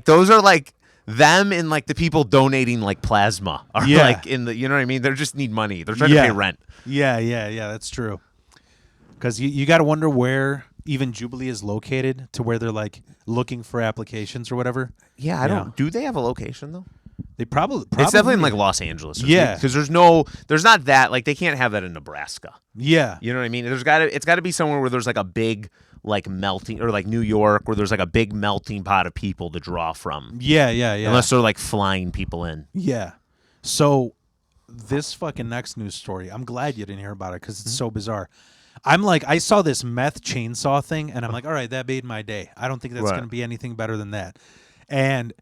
B: those are like. Them and like the people donating like plasma are like in the, you know what I mean? They just need money. They're trying to pay rent.
A: Yeah. That's true. Because you got to wonder where even Jubilee is located to where they're like looking for applications or whatever.
B: Yeah, I don't. Do they have a location though?
A: They probably
B: It's definitely in like Los Angeles.
A: Yeah,
B: because there's not that, like, they can't have that in Nebraska.
A: Yeah,
B: you know what I mean. It's got to be somewhere where there's like a big like melting, or like New York, where there's like a big melting pot of people to draw from.
A: Yeah.
B: Unless they're like flying people in.
A: Yeah. So this fucking next news story, I'm glad you didn't hear about it because it's so bizarre. I'm like, I saw this meth chainsaw thing, and I'm like, all right, that made my day. I don't think that's going to be anything better than that. And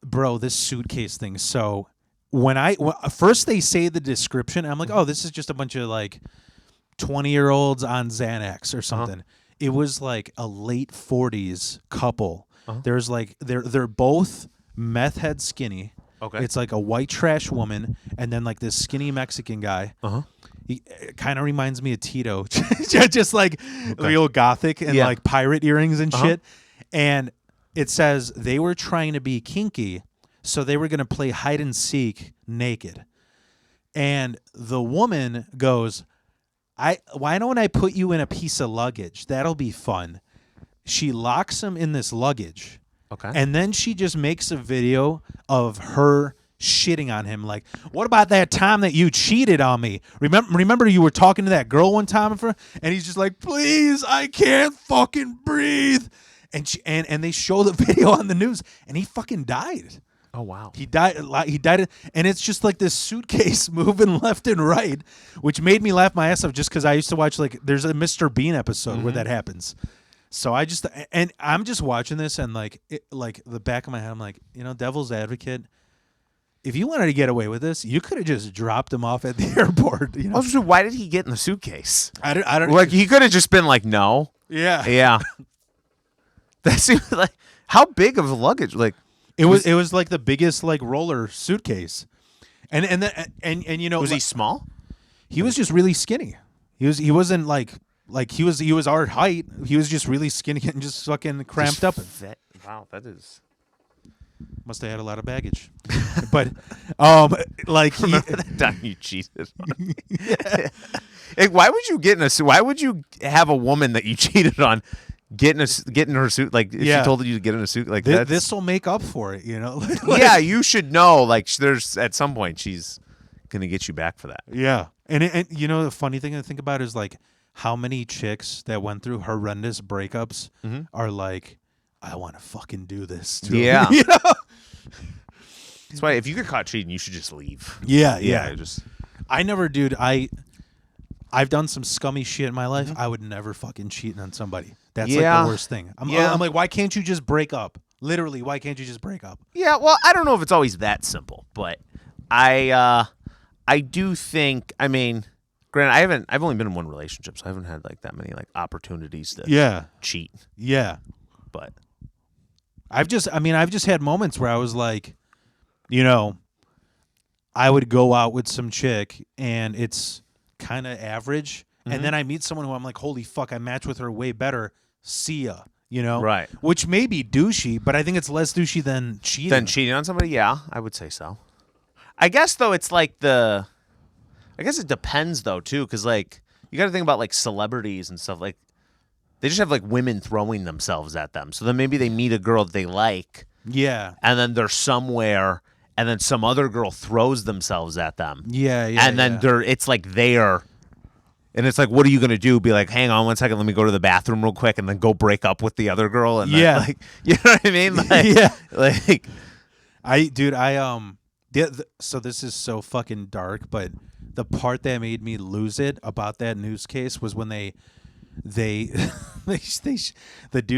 A: bro, this suitcase thing. So first they say the description, I'm like, oh, this is just a bunch of like 20-year-olds on Xanax or something. It was like a late 40s couple. There's like they're both meth head skinny.
B: Okay.
A: It's like a white trash woman and then like this skinny Mexican guy. He kind of reminds me of Tito, just like real gothic and like pirate earrings and shit. And it says they were trying to be kinky, so they were going to play hide and seek naked. And the woman goes, why don't I put you in a piece of luggage? That'll be fun. She locks him in this luggage.
B: Okay.
A: And then she just makes a video of her shitting on him. Like, what about that time that you cheated on me? Remember you were talking to that girl one time? And he's just like, please, I can't fucking breathe. And they show the video on the news, and he fucking died.
B: Oh wow.
A: He died, and it's just like this suitcase moving left and right, which made me laugh my ass off just because I used to watch, like, there's a Mr. Bean episode where that happens. So I'm just watching this, and like the back of my head, I'm like, devil's advocate. If you wanted to get away with this, you could have just dropped him off at the airport.
B: Also, why did he get in the suitcase?
A: I don't
B: like, he could have just been like, no.
A: Yeah.
B: That seems like, how big of a luggage? Like,
A: it was like the biggest like roller suitcase, and
B: was he small?
A: He was just really skinny. He wasn't like he was our height. He was just really skinny and just fucking cramped up.
B: Wow, that is.
A: Must have had a lot of baggage, but like
B: remember that time you cheated on? Like, why would you have a woman that you cheated on get in her suit? Like, if she told you to get in a suit, like
A: this will make up for it, Like,
B: yeah, you should know. Like, there's at some point she's gonna get you back for that.
A: Yeah, and the funny thing to think about is like how many chicks that went through horrendous breakups are like, I want to fucking do this too.
B: Yeah. That's why if you get caught cheating, you should just leave.
A: Yeah. I never, dude. I've done some scummy shit in my life. I would never fucking cheat on somebody. That's like the worst thing. I'm like, why can't you just break up? Literally, why can't you just break up?
B: Yeah, well, I don't know if it's always that simple, but I do think, I mean, granted, I've only been in one relationship, so I haven't had like that many like opportunities to cheat.
A: Yeah.
B: But
A: I've just had moments where I was like, I would go out with some chick and it's kind of average, and then I meet someone who I'm like, holy fuck, I match with her way better. See ya,
B: Right.
A: Which may be douchey, but I think it's less douchey than cheating.
B: Than cheating on somebody, yeah, I would say so. I guess though, it's like I guess it depends though too, because like you got to think about like celebrities and stuff. Like, they just have like women throwing themselves at them. So then maybe they meet a girl that they like.
A: Yeah.
B: And then they're somewhere, and then some other girl throws themselves at them.
A: Yeah.
B: And then it's like and it's like, what are you gonna do? Be like, hang on 1 second, let me go to the bathroom real quick, and then go break up with the other girl. And then, like, you know what I mean? Like,
A: yeah.
B: Like,
A: so this is so fucking dark, but the part that made me lose it about that news case was when the dude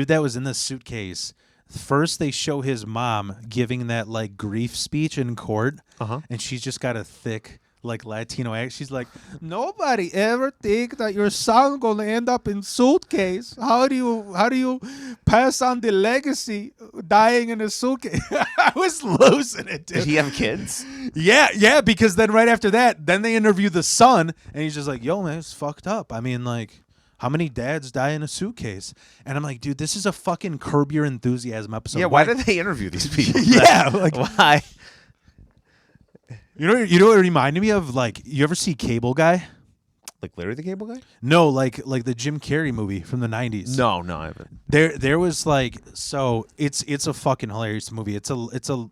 A: that was in the suitcase, first they show his mom giving that like grief speech in court, and she's just got a thick like Latino accent. She's like, nobody ever think that your son gonna end up in suitcase. How do you pass on the legacy dying in a suitcase? I was losing it, dude.
B: Did he have kids?
A: Yeah, because then right after that, then they interview the son, and he's just like, yo, man, it's fucked up. I mean, like, how many dads die in a suitcase? And I'm like, dude, this is a fucking Curb Your Enthusiasm episode.
B: Yeah, why did they interview these people?
A: Yeah, like,
B: why?
A: You know what it reminded me of? Like, you ever see Cable Guy?
B: Like Larry the Cable Guy?
A: No, like the Jim Carrey movie from the 90s.
B: No, I haven't.
A: There was like, so it's a fucking hilarious movie. It's a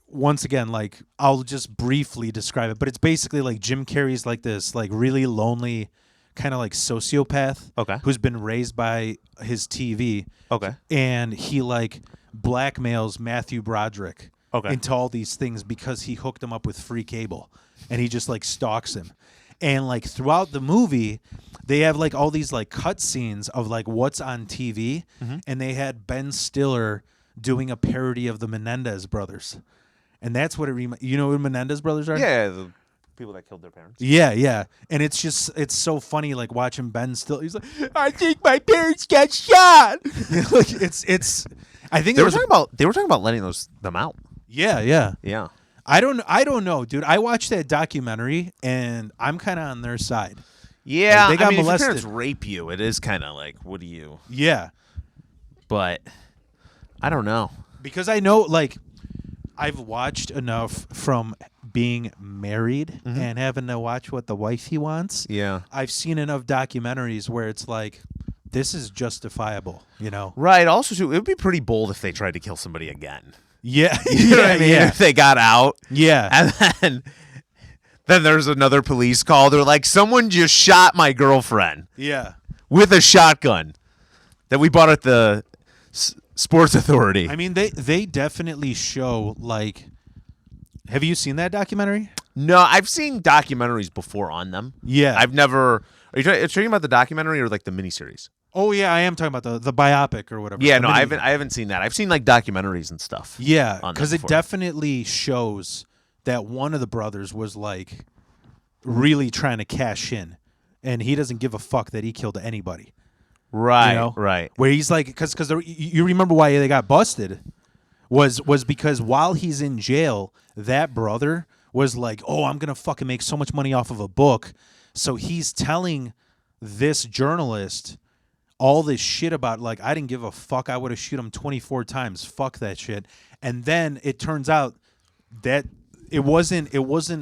A: once again, like I'll just briefly describe it, but it's basically like Jim Carrey's like this like really lonely kind of like sociopath who's been raised by his TV.
B: Okay.
A: And he like blackmails Matthew Broderick into all these things because he hooked him up with free cable, and he just like stalks him. And like throughout the movie, they have like all these like cut scenes of like what's on TV, and they had Ben Stiller doing a parody of the Menendez brothers, and that's what it you know who Menendez brothers are?
B: Yeah, the people that killed their parents.
A: Yeah, and it's so funny like watching Ben Stiller. He's like, I think my parents got shot. Like it's. I think
B: they were talking about letting them out.
A: Yeah. I don't know, dude. I watched that documentary, and I'm kind of on their side.
B: Yeah,
A: like, they got molested.
B: If your parents rape you, it is kind of like, what do you?
A: Yeah,
B: but I don't know,
A: because I know, like, I've watched enough from being married and having to watch what the wifey wants.
B: Yeah,
A: I've seen enough documentaries where it's like, this is justifiable, you know?
B: Right. Also, too, it would be pretty bold if they tried to kill somebody again.
A: Yeah.
B: You know what I mean? If they got out.
A: Yeah.
B: And then there's another police call. They're like, someone just shot my girlfriend.
A: Yeah.
B: With a shotgun that we bought at the Sports Authority.
A: I mean, they definitely show, like, have you seen that documentary?
B: No, I've seen documentaries before on them.
A: Yeah.
B: I've never. Are you talking about the documentary or like the miniseries?
A: Oh yeah, I am talking about the biopic or whatever.
B: Yeah, no, I haven't seen that. I've seen like documentaries and stuff.
A: Yeah, because it definitely shows that one of the brothers was like really trying to cash in, and he doesn't give a fuck that he killed anybody.
B: Right,
A: you know?
B: Right.
A: Where he's like, because you remember why they got busted was because while he's in jail, that brother was like, oh, I'm gonna fucking make so much money off of a book, so he's telling this journalist all this shit about, like, I didn't give a fuck. I would have shoot him 24 times. Fuck that shit. And then it turns out that it wasn't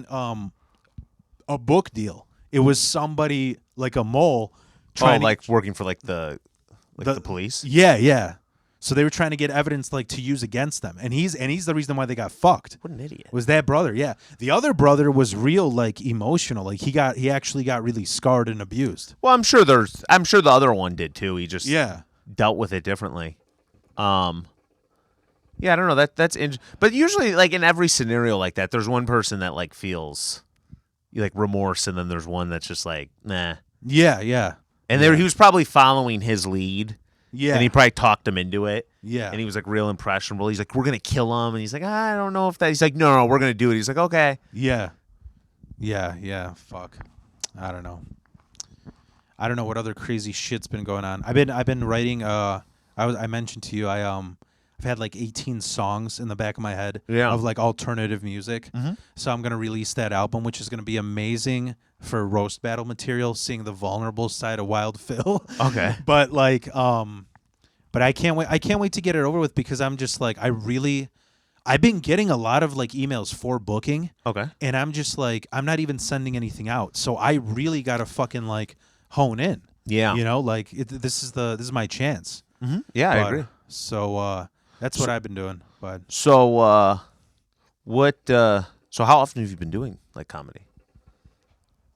A: a book deal. It was somebody like a mole trying
B: working for like the police.
A: Yeah. So they were trying to get evidence like to use against them, and he's the reason why they got fucked.
B: What an idiot.
A: Was that brother? Yeah. The other brother was real like emotional. Like he actually got really scarred and abused.
B: Well, I'm sure the other one did too. He just dealt with it differently. Yeah, I don't know. That's but usually like in every scenario like that, there's one person that like feels like remorse, and then there's one that's just like, nah.
A: Yeah.
B: And he was probably following his lead.
A: Yeah.
B: And he probably talked him into it.
A: Yeah.
B: And he was like real impressionable. He's like, we're going to kill him. And he's like, I don't know if that. He's like, no, we're going to do it. He's like, okay.
A: Yeah. Fuck. I don't know what other crazy shit's been going on. I've been writing. I mentioned to you. I've had like 18 songs in the back of my head of like alternative music. Mm-hmm. So I'm gonna release that album, which is gonna be amazing for roast battle material. Seeing the vulnerable side of Wild Phil.
B: Okay.
A: But like, but I can't wait. I can't wait to get it over with, because I'm just like, I've been getting a lot of like emails for booking.
B: Okay.
A: And I'm just like, I'm not even sending anything out. So I really gotta fucking like hone in.
B: Yeah.
A: You know, like this is my chance.
B: Mm-hmm. Yeah, I agree.
A: So that's what I've been doing. But
B: so so how often have you been doing like comedy?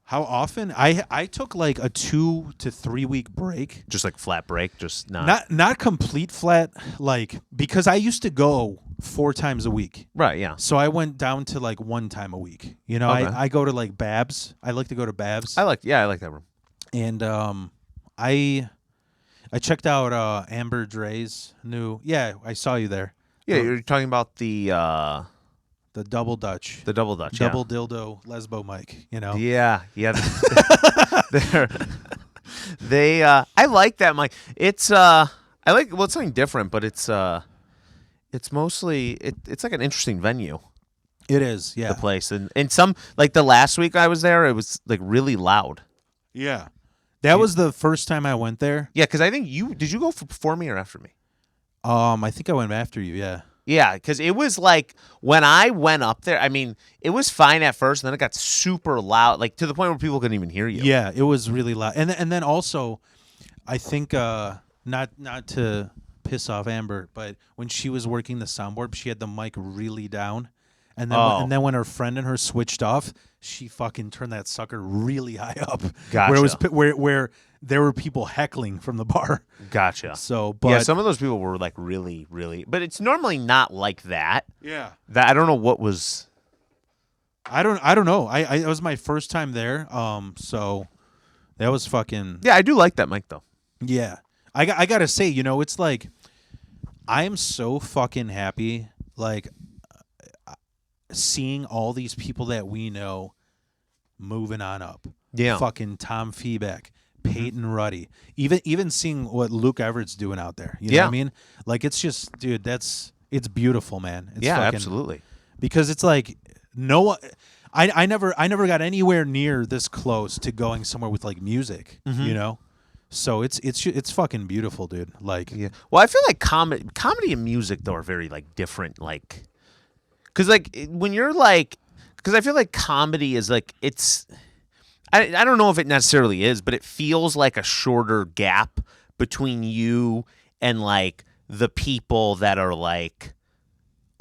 A: How often? I took like a 2 to 3 week break.
B: Just like flat break, just
A: not complete flat, like, because I used to go 4 times a week.
B: Right, yeah.
A: So I went down to like 1 time a week. You know, okay. I go to like Babs. I like to go to Babs.
B: I like that room.
A: And I checked out Amber Dre's new. Yeah, I saw you there.
B: Yeah, you're talking about the
A: Double Dutch.
B: The Double Dutch.
A: Double dildo lesbo mic, you know.
B: Yeah. I like that mic. It's it's something different, but it's mostly it's like an interesting venue.
A: It is, yeah.
B: The place, and some, like the last week I was there, it was like really loud.
A: Yeah. That was the first time I went there.
B: Yeah, because I think did you go before me or after me?
A: I think I went after you, yeah.
B: Yeah, because it was like when I went up there, I mean, it was fine at first, and then it got super loud, like to the point where people couldn't even hear you.
A: Yeah, it was really loud. And then also, I think, not to piss off Amber, but when she was working the soundboard, she had the mic really down. and then when her friend and her switched off, she fucking turned that sucker really high up.
B: Gotcha.
A: Where there were people heckling from the bar.
B: Gotcha.
A: So, but
B: yeah, some of those people were like really, really, but it's normally not like that.
A: Yeah.
B: That I don't know what was.
A: I don't know. It was my first time there. So that was fucking.
B: Yeah, I do like that mic though.
A: Yeah, I gotta say, it's like I am so fucking happy, like seeing all these people that we know moving on up.
B: Yeah.
A: Fucking Tom Feebeck, Peyton Ruddy, even seeing what Luke Everett's doing out there. You know what I mean? Like, it's just, dude, it's beautiful, man. It's fucking,
B: absolutely.
A: Because it's like I never got anywhere near this close to going somewhere with like music. So it's fucking beautiful, dude. Like,
B: yeah. Well, I feel like comedy and music though are very like different. Like, because like when you're like, because I feel like comedy is like I don't know if it necessarily is, but it feels like a shorter gap between you and like the people that are like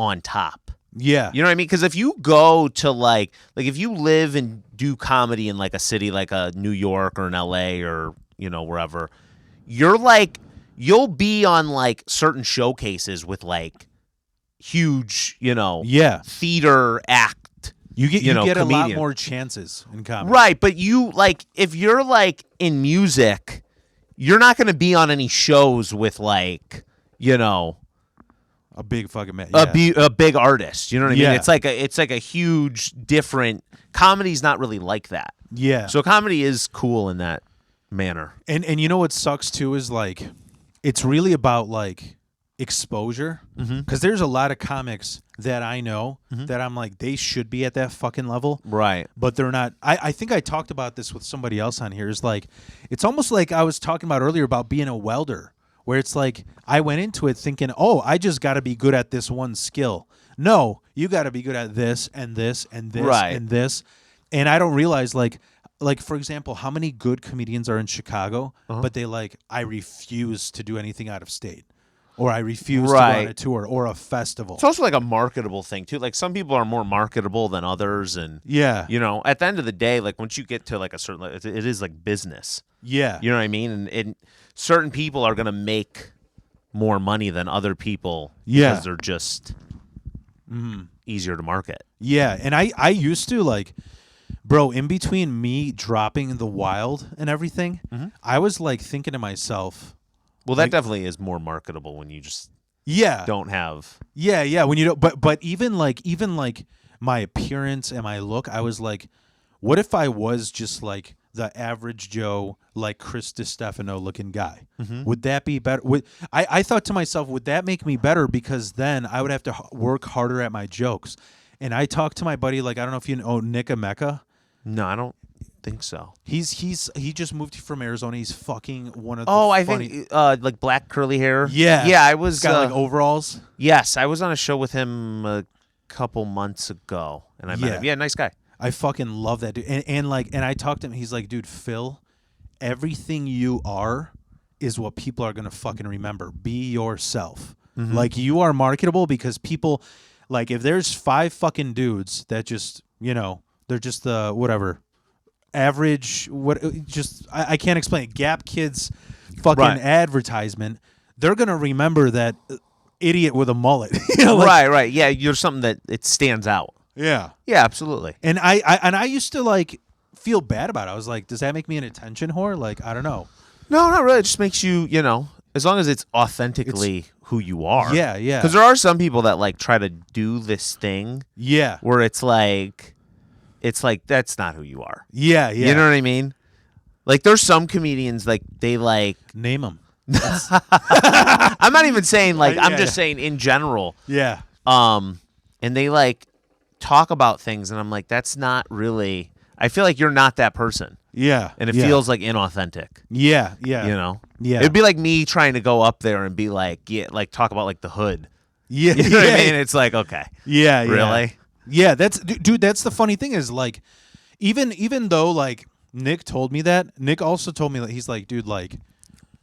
B: on top.
A: Yeah.
B: You know what I mean? Because if you go to like if you live and do comedy in like a city like a New York or an LA or wherever, you're like, you'll be on like certain showcases with like huge, theater act.
A: You get
B: comedian.
A: a lot more chances in comedy.
B: Right, but you like if you're like in music, you're not going to be on any shows with like,
A: a big fucking man. Yeah.
B: A big artist. You know what I mean?
A: Yeah.
B: It's like a huge different. Comedy's not really like that.
A: Yeah.
B: So comedy is cool in that manner.
A: And you know what sucks too is like it's really about like exposure, because there's a lot of comics that I know that I'm like, they should be at that fucking level,
B: right?
A: But they're not. I think I talked about this with somebody else on here. Is like, it's almost like I was talking about earlier about being a welder, where it's like I went into it thinking, oh, I just got to be good at this one skill. No, you got to be good at this and this and this and this, and I don't realize like for example, how many good comedians are in Chicago, but they like, I refuse to do anything out of state. Or I refuse to go on a tour or a festival.
B: It's also like a marketable thing too. Like some people are more marketable than others, and at the end of the day, like once you get to like a certain, it is like business.
A: Yeah,
B: you know what I mean. And certain people are gonna make more money than other people. Because they're just easier to market.
A: Yeah, and I used to like, bro, in between me dropping the Wild and everything, I was like thinking to myself.
B: Well, that definitely is more marketable when you just don't have.
A: Yeah, when you don't. But even like my appearance and my look, I was like, what if I was just like the average Joe, like Chris DiStefano looking guy? Would that be better? I thought to myself, would that make me better? Because then I would have to work harder at my jokes. And I talked to my buddy, like, I don't know if you know Nick Emeka.
B: No, I don't think so.
A: He just moved from Arizona. He's fucking one of the
B: I think like black curly hair.
A: Yeah,
B: I was
A: got like overalls.
B: Yes, I was on a show with him a couple months ago, and I met him. Yeah, nice guy.
A: I fucking love that dude. And I talked to him. He's like, dude, Phil, everything you are is what people are gonna fucking remember. Be yourself. Like, you are marketable because people, like, if there's 5 fucking dudes that just, they're just the whatever. Average, I can't explain it. Gap Kids fucking advertisement, they're gonna remember that idiot with a mullet.
B: Right. Yeah, you're something that it stands out.
A: Yeah,
B: absolutely.
A: And I used to like feel bad about it. I was like, does that make me an attention whore? Like, I don't know.
B: No, not really. It just makes you, as long as it's authentically who you are.
A: Yeah.
B: Because there are some people that like try to do this thing. Yeah. Where it's like that's not who you are.
A: Yeah.
B: You know what I mean? Like, there's some comedians, like, they like
A: name them.
B: I'm not even saying like I'm just saying in general.
A: Yeah.
B: And they like talk about things, and I'm like, that's not really. I feel like you're not that person.
A: Yeah.
B: And it feels like inauthentic.
A: Yeah.
B: Yeah.
A: Yeah.
B: It'd be like me trying to go up there and be like, like talk about like the hood.
A: Yeah.
B: You know what I mean? It's like, okay.
A: Yeah.
B: Really?
A: Yeah. That's dude. That's the funny thing is like, even though like Nick told me that, Nick also told me that he's like, dude, like,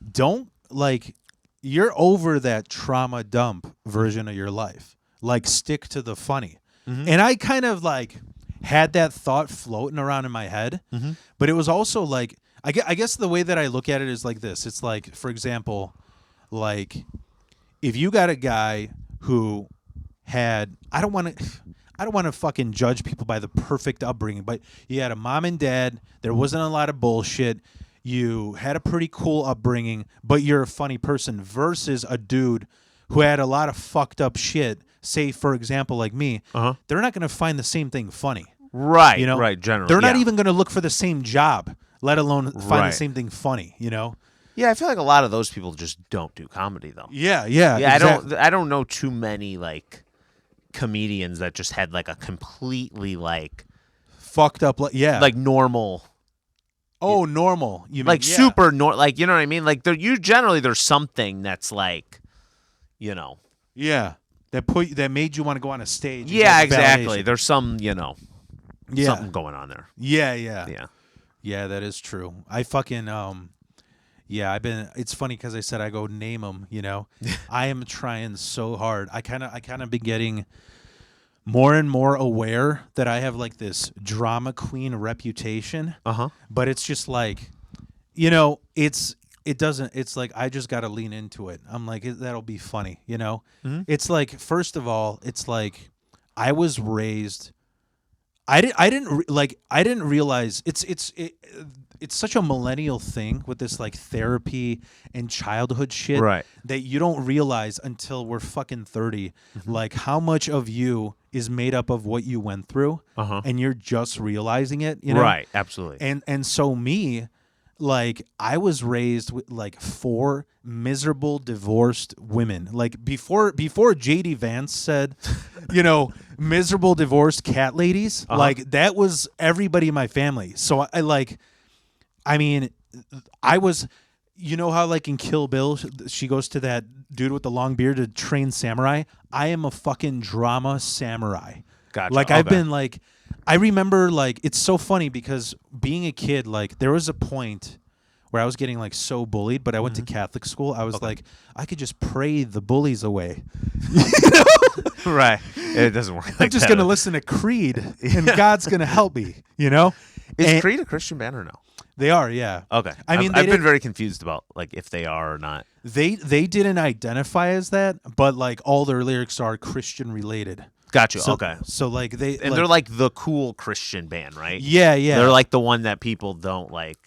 A: don't like, you're over that trauma dump version of your life. Like, stick to the funny. And I kind of like had that thought floating around in my head, but it was also like, I guess the way that I look at it is like this. It's like, for example, like if you got a guy who had, I don't want to fucking judge people by the perfect upbringing, but you had a mom and dad, there wasn't a lot of bullshit, you had a pretty cool upbringing, but you're a funny person, versus a dude who had a lot of fucked up shit, say, for example, like me, they're not going to find the same thing funny.
B: Right,
A: you know?
B: right, generally.
A: They're not even going to look for the same job, let alone find
B: Right.
A: the same thing funny, you know?
B: Yeah, I feel like a lot of those people just don't do comedy, though.
A: Yeah,
B: Yeah, I don't know too many, like, comedians that just had, like, a completely, like...
A: fucked up,
B: like, normal...
A: Oh, normal. You mean,
B: like, super normal, like, you know what I mean? Like, generally there's something that's, like, you know...
A: Yeah, that made you want to go on a stage. And
B: Yeah,
A: get
B: exactly.
A: validation.
B: There's some, you know, something going on there.
A: Yeah, that is true. I fucking it's funny because I said I go name them, you know. I am trying so hard. I kind of been getting more and more aware that I have like this drama queen reputation. But it's just like, you know, it's like I just got to lean into it. I'm like, that'll be funny, you know? It's like, first of all, it's like I was raised, I didn't realize it's such a millennial thing with this like therapy and childhood shit,
B: Right.
A: that you don't realize until we're fucking 30, like how much of you is made up of what you went through, and you're just realizing it, you know?
B: Right, absolutely.
A: And so me, like, I was raised with like 4 miserable divorced women. Like before JD Vance said, you know, miserable divorced cat ladies, like that was everybody in my family. So I mean, I was, you know how like in Kill Bill, she goes to that dude with the long beard to train samurai? I am a fucking drama samurai.
B: Gotcha.
A: Like I've been like, I remember like, it's so funny because being a kid, like there was a point where I was getting like so bullied, but I went to Catholic school. I was like, I could just pray the bullies away.
B: Right. It doesn't work like
A: I'm just going to listen to Creed and God's going to help me, you know?
B: Is Creed a Christian band or no?
A: They are, yeah.
B: Okay.
A: I mean,
B: I've been very confused about like if they are or not.
A: They didn't identify as that, but like all their lyrics are Christian related.
B: Gotcha.
A: So,
B: okay.
A: So like
B: they're like the cool Christian band, right?
A: Yeah.
B: They're like the one that people don't like,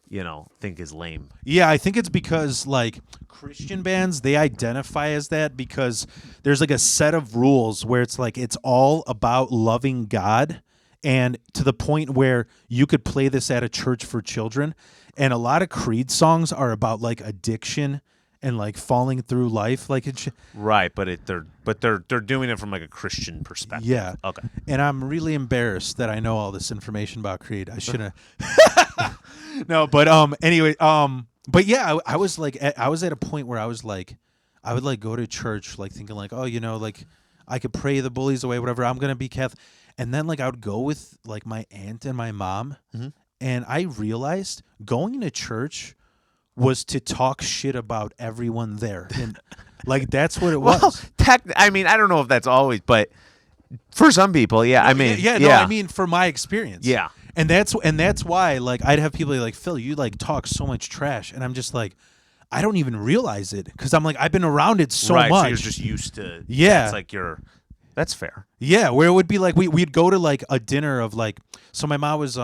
B: you know, think is lame.
A: Yeah, I think it's because like Christian bands, they identify as that because there's like a set of rules where it's like it's all about loving God, and to the point where you could play this at a church for children. And a lot of Creed songs are about like addiction and like falling through life, like it's
B: right. But they're doing it from like a Christian perspective.
A: Yeah.
B: Okay.
A: And I'm really embarrassed that I know all this information about Creed. I shouldn't have. No, but anyway, but yeah, I was like, I was at a point where I was like, I would like go to church, like thinking like, oh, you know, like I could pray the bullies away, whatever. I'm gonna be Catholic, and then like I would go with like my aunt and my mom, and I realized going to church was to talk shit about everyone there, and like that's what it was.
B: Well, I mean, I don't know if that's always, but for some people, yeah. I mean,
A: I mean, for my experience,
B: yeah.
A: And that's why, like, I'd have people like, Phil, you like talk so much trash, and I'm just like, I don't even realize it because I'm like, I've been around it so
B: right,
A: much.
B: So you're just used to.
A: Yeah,
B: it's like that's fair.
A: Yeah, where it would be like we'd go to like a dinner of like, so my mom was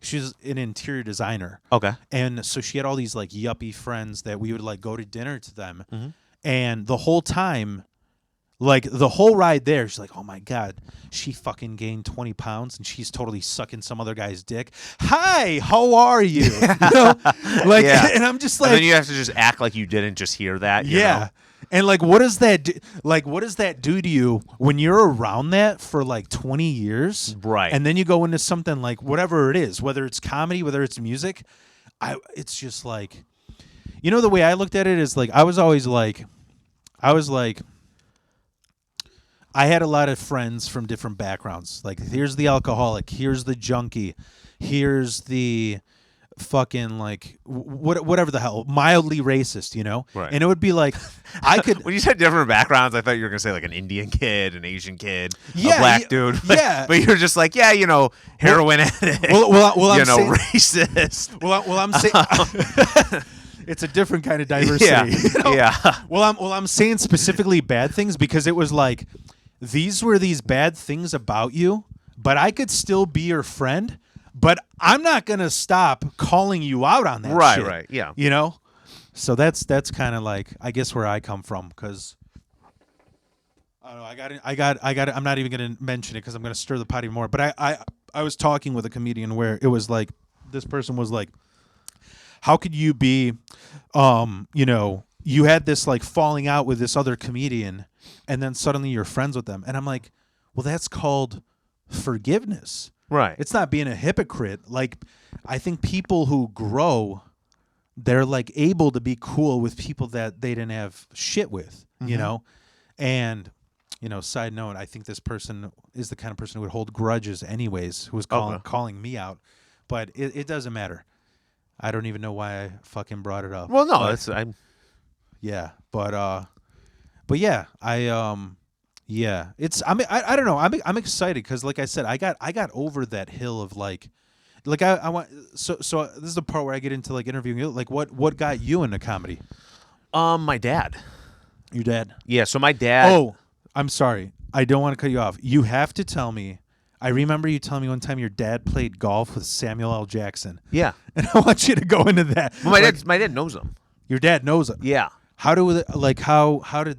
A: she's an interior designer.
B: Okay.
A: And so she had all these like yuppie friends that we would like go to dinner to them, and the whole time. Like, the whole ride there, she's like, oh, my God, she fucking gained 20 pounds, and she's totally sucking some other guy's dick. Hi, how are you? You know? Like, and I'm just like...
B: And then you have to just act like you didn't just hear that, you know?
A: And, like, what does that do? Like, what does that do to you when you're around that for, like, 20 years?
B: Right.
A: And then you go into something like whatever it is, whether it's comedy, whether it's music. It's just like... You know, the way I looked at it is, like, I was like... I had a lot of friends from different backgrounds. Like, here's the alcoholic, here's the junkie, here's the fucking like whatever the hell, mildly racist, you know?
B: Right.
A: And it would be like, I could.
B: When you said different backgrounds, I thought you were gonna say like an Indian kid, an Asian kid,
A: Yeah,
B: a black dude.
A: yeah.
B: But you're just like, yeah, you know, heroin addict.
A: Well,
B: I'm
A: I'm saying,
B: racist.
A: well, I'm saying. It's a different kind of diversity.
B: Yeah.
A: You know?
B: Yeah.
A: Well, I'm saying specifically bad things because it was like these were these bad things about you, but I could still be your friend, but I'm not gonna stop calling you out on that.
B: Right.
A: shit,
B: Right. Yeah.
A: You know. So that's kind of like I guess where I come from because. I don't know. I got. I'm not even gonna mention it because I'm gonna stir the pot even more. But I was talking with a comedian where it was like this person was like, how could you be, you know, you had this like falling out with this other comedian and then suddenly you're friends with them. And I'm like, well, that's called forgiveness.
B: Right.
A: It's not being a hypocrite. Like, I think people who grow, they're like able to be cool with people that they didn't have shit with, you know? And, you know, side note, I think this person is the kind of person who would hold grudges anyways, who was calling me out. But it doesn't matter. I don't even know why I fucking brought it up.
B: Well, no, I'm.
A: Yeah, but yeah, yeah, it's I don't know. I'm excited because like I said, I got over that hill of like I want so this is the part where I get into like interviewing you. Like what got you into comedy?
B: My dad.
A: Your dad?
B: Yeah. So my dad.
A: Oh, I'm sorry. I don't want to cut you off. You have to tell me. I remember you telling me one time your dad played golf with Samuel L. Jackson.
B: Yeah.
A: And I want you to go into that.
B: Well, my dad knows him.
A: Your dad knows him.
B: Yeah.
A: How did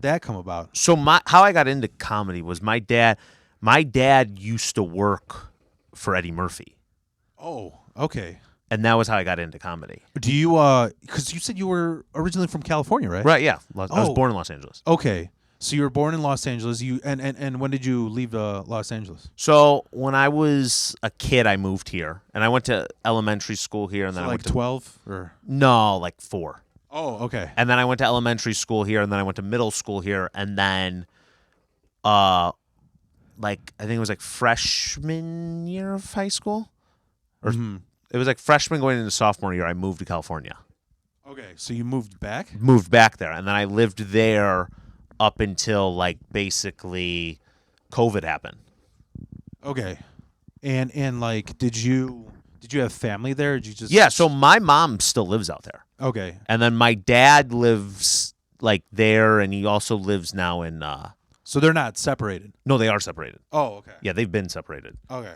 A: that come about?
B: So how I got into comedy was my dad. My dad used to work for Eddie Murphy.
A: Oh, okay.
B: And that was how I got into comedy.
A: Do you because you said you were originally from California, right?
B: Right. Yeah. I was born in Los Angeles.
A: Okay. So you were born in Los Angeles. And when did you leave Los Angeles?
B: So when I was a kid, I moved here, and I went to elementary school here, and then I
A: like
B: went to
A: 12 or
B: no, like 4.
A: Oh, okay.
B: And then I went to elementary school here, and then I went to middle school here, and then, like I think it was like freshman year of high school, or it was like freshman going into sophomore year. I moved to California.
A: Okay, so you moved back?
B: Moved back there, and then I lived there up until like basically COVID happened.
A: Okay, and like, did you have family there? Or did you just
B: Yeah, so my mom still lives out there.
A: Okay,
B: And then my dad lives like there, and he also lives now in.
A: so they're not separated.
B: No, they are separated.
A: Oh, okay.
B: Yeah, they've been separated.
A: Okay.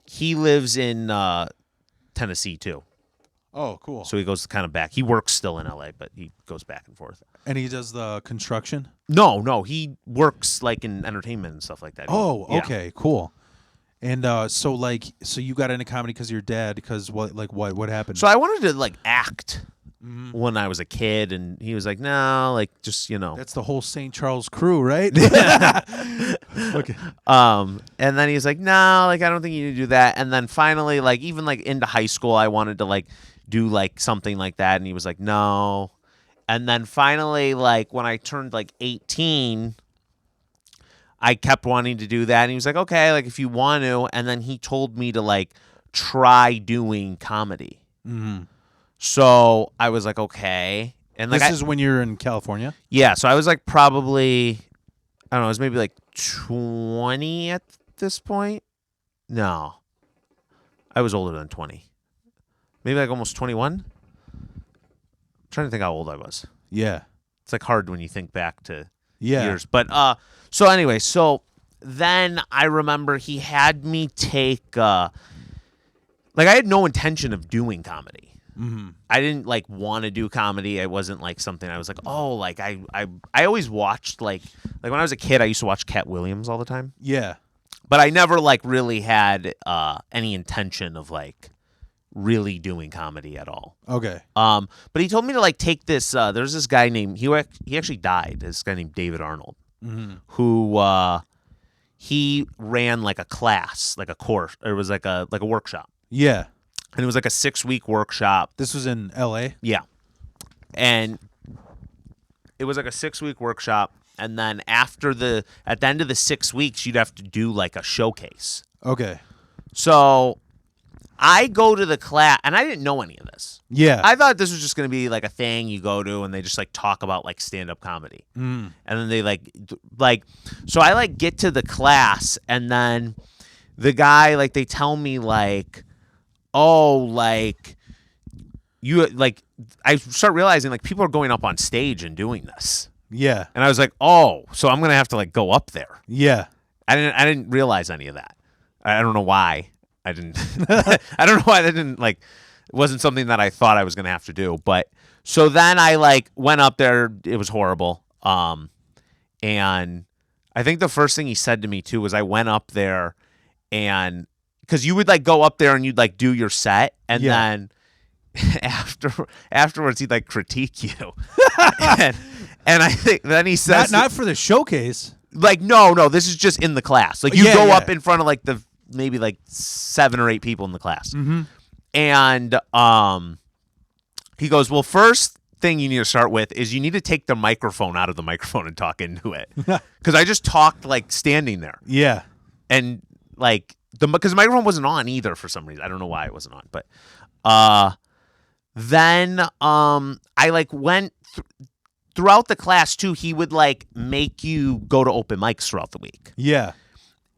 B: He lives in Tennessee too,
A: Oh, cool.
B: so he goes kind of back. He works still in LA, but he goes back and forth.
A: And he does the construction?
B: No, he works like in entertainment and stuff like that.
A: Oh,
B: Yeah.
A: okay, cool. And so you got into comedy because of your dad? Because what happened?
B: So I wanted to like act when I was a kid, and he was like, "No, like just
A: That's the whole St. Charles crew, right? Okay.
B: And then he was like, "No, like I don't think you need to do that." And then finally, like even like into high school, I wanted to like do like something like that, and he was like, "No." And then finally, like when I turned like 18, I kept wanting to do that, and he was like, "Okay, like if you want to." And then he told me to like try doing comedy.
A: Mm-hmm.
B: So I was like, "Okay." And like
A: This is when you're in California?
B: yeah, so I was like probably, I don't know, I was maybe like 20 at this point. No, I was older than 20. Maybe like almost 21. Trying to think how old I was.
A: Yeah.
B: It's like hard when you think back to
A: Yeah.
B: years. But so anyway, so then I remember he had me take like I had no intention of doing comedy.
A: Mm-hmm.
B: I didn't like want to do comedy. It wasn't like something I was like, oh, like I always watched like when I was a kid, I used to watch Cat Williams all the time.
A: Yeah.
B: But I never like really had any intention of like really doing comedy at all.
A: Okay.
B: But he told me to like take this. There's this guy named he actually died. This guy named David Arnold, who he ran like a class, like a course. Or it was like a workshop.
A: Yeah.
B: And it was like a 6-week workshop.
A: This was in L.A.?
B: Yeah. And it was like a 6-week workshop. And then at the end of the 6 weeks, you'd have to do like a showcase.
A: Okay.
B: So I go to the class, and I didn't know any of this.
A: Yeah.
B: I thought this was just going to be like a thing you go to, and they just like talk about like stand-up comedy. And then they so I like get to the class, and then the guy, like, they tell me like, oh, like, you, like, I start realizing like people are going up on stage and doing this.
A: Yeah.
B: And I was like, oh, so I'm going to have to like go up there.
A: Yeah.
B: I didn't realize any of that. I don't know why I didn't. I don't know why that didn't like. It wasn't something that I thought I was gonna have to do. But so then I like went up there. It was horrible. And I think the first thing he said to me too was I went up there, and because you would like go up there and you'd like do your set, and then afterwards he'd like critique you. and I think then he says
A: not for the showcase.
B: Like, no, this is just in the class. Like, you go up in front of, like, the maybe, like, 7 or 8 people in the class.
A: Mm-hmm.
B: And he goes, well, first thing you need to start with is you need to take the microphone out of the microphone and talk into it. Because I just talked, like, standing there.
A: Yeah.
B: And, like, because the microphone wasn't on either for some reason. I don't know why it wasn't on. But then I, like, went throughout the class, too, he would, like, make you go to open mics throughout the week.
A: Yeah.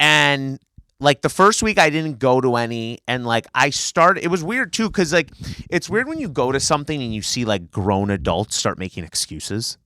B: And, like, the first week I didn't go to any, and, like, it was weird, too, because, like, it's weird when you go to something and you see, like, grown adults start making excuses.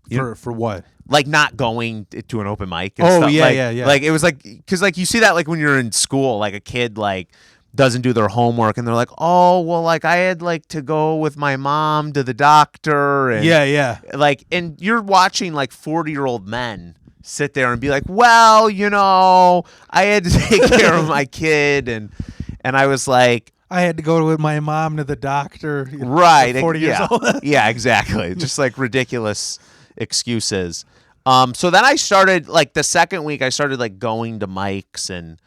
A: For what?
B: Like, not going to an open mic and stuff.
A: Yeah.
B: Like, it was, like, because, like, you see that, like, when you're in school, like, a kid, like, doesn't do their homework, and they're like, oh, well, like, I had, like, to go with my mom to the doctor. And,
A: yeah.
B: Like, and you're watching, like, 40-year-old men sit there and be like, well, you know, I had to take care of my kid, and I was like,
A: I had to go with my mom to the doctor.
B: Right.
A: 40 years old.
B: Yeah, exactly. Just, like, ridiculous excuses. So then I started, like, the second week, I started, like, going to mics and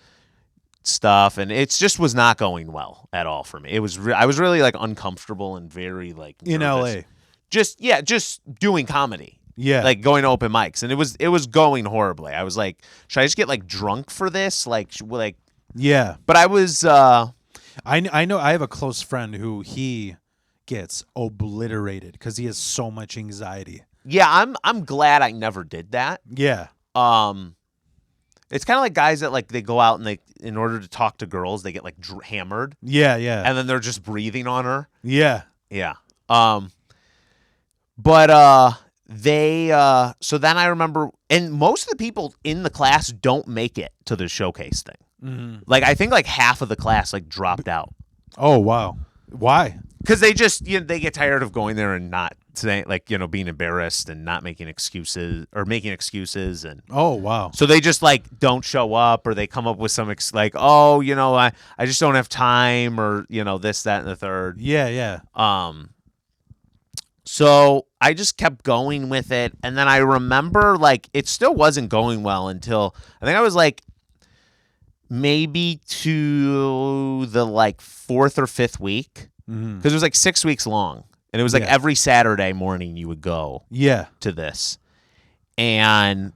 B: stuff, and it just was not going well at all for me. It was I was really like uncomfortable and very like nervous.
A: In LA.
B: Just doing comedy.
A: Yeah.
B: Like going to open mics, and it was going horribly. I was like, should I just get like drunk for this? Like
A: yeah.
B: But I was
A: I know I have a close friend who he gets obliterated because he has so much anxiety.
B: Yeah, I'm glad I never did that.
A: Yeah.
B: It's kind of like guys that like they go out and they, in order to talk to girls, they get like hammered.
A: Yeah.
B: And then they're just breathing on her.
A: Yeah.
B: But they so then I remember, and most of the people in the class don't make it to the showcase thing.
A: Mm-hmm.
B: Like I think like half of the class like dropped out.
A: Oh wow. Why?
B: Because they just they get tired of going there and not saying, like, being embarrassed and not making excuses and
A: oh wow.
B: So they just like don't show up, or they come up with some like, oh, I just don't have time, or this, that, and the third.
A: Yeah.
B: So I just kept going with it, and then I remember like it still wasn't going well until I think I was like maybe to the like 4th or 5th week, because it was like 6 weeks long, and it was like every Saturday morning you would go to this, and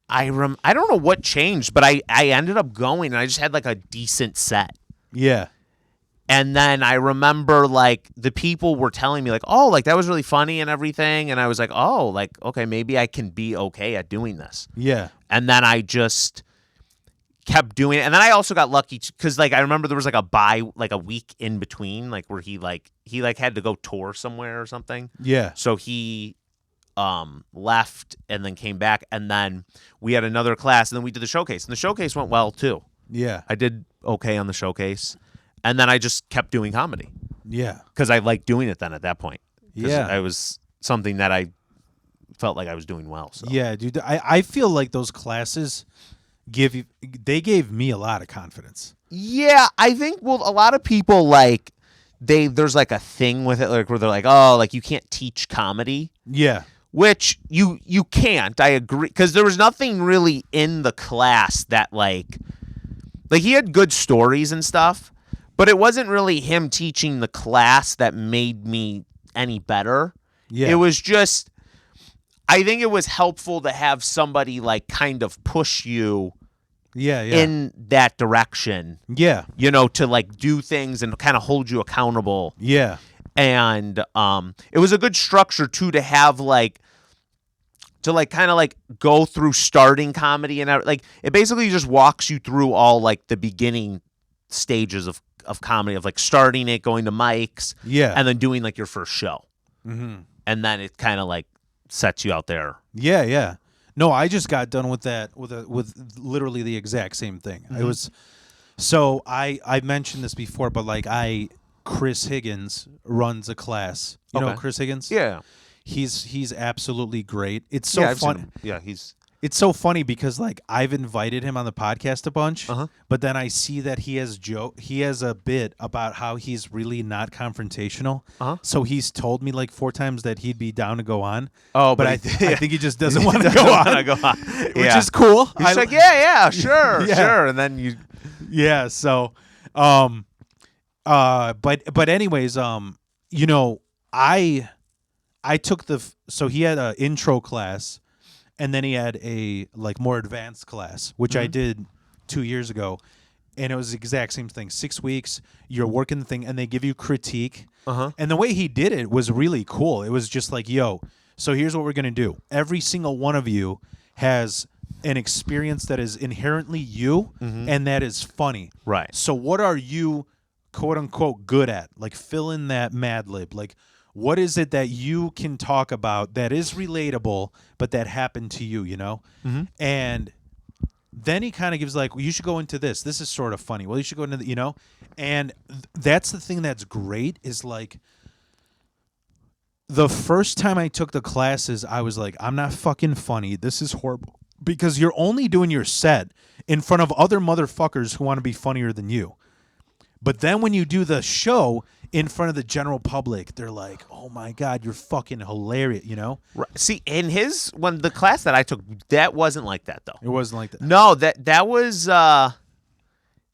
B: I don't know what changed, but I ended up going, and I just had like a decent set.
A: Yeah.
B: And then I remember, like, the people were telling me, like, oh, like, that was really funny and everything. And I was like, oh, like, okay, maybe I can be okay at doing this.
A: Yeah.
B: And then I just kept doing it. And then I also got lucky because, like, I remember there was, like, a week in between, like, where he had to go tour somewhere or something.
A: Yeah.
B: So he left and then came back. And then we had another class, and then we did the showcase. And the showcase went well, too.
A: Yeah.
B: I did okay on the showcase. And then I just kept doing comedy.
A: Yeah.
B: Because I liked doing it then at that point.
A: Yeah.
B: It was something that I felt like I was doing well. So.
A: Yeah, dude. I feel like those classes gave me a lot of confidence.
B: Yeah, I think, well, a lot of people, like, there's like a thing with it, like, where they're like, oh, like, you can't teach comedy.
A: Yeah.
B: Which you can't. I agree. Because there was nothing really in the class that, like he had good stories and stuff. But it wasn't really him teaching the class that made me any better. Yeah. It was just, I think it was helpful to have somebody like kind of push you
A: Yeah, yeah.
B: in that direction.
A: Yeah.
B: You know, to like do things and kind of hold you accountable.
A: Yeah.
B: And it was a good structure too to have like to like kind of like go through starting comedy and like it basically just walks you through all like the beginning stages of comedy of like starting it, going to mics, and then doing like your first show.
A: Mm-hmm.
B: And then it kind of like sets you out there.
A: Yeah, yeah. No, I just got done with that with literally the exact same thing.
B: Mm-hmm.
A: It was so I mentioned this before, but like Chris Higgins runs a class. You know Chris Higgins?
B: Yeah.
A: He's absolutely great. It's so funny.
B: Yeah,
A: It's so funny because like I've invited him on the podcast a bunch, but then I see that he has a bit about how he's really not confrontational. So he's told me like 4 times that he'd be down to go on.
B: Oh,
A: but I think he just doesn't want to go on. Which is cool.
B: He's like, yeah, sure, sure, and then you,
A: So, but anyways, you know, I took so he had an intro class. And then he had a like more advanced class, which I did 2 years ago, and it was the exact same thing. 6 weeks, you're working the thing, and they give you critique. And the way he did it was really cool. It was just like, yo, so here's what we're gonna do. Every single one of you has an experience that is inherently you, and that is funny.
B: Right.
A: So what are you, quote unquote, good at? Like fill in that Mad Lib. Like, what is it that you can talk about that is relatable, but that happened to you, you know? And then he kind of gives like, well, you should go into this. This is sort of funny. Well, you should go into you know? And that's the thing that's great is like, the first time I took the classes, I was like, I'm not fucking funny. This is horrible. Because you're only doing your set in front of other motherfuckers who want to be funnier than you. But then when you do the show in front of the general public, they're like, "Oh my God, you're fucking hilarious," you know?
B: Right. See, in the class that I took, that wasn't like that though.
A: It wasn't like that.
B: No, that was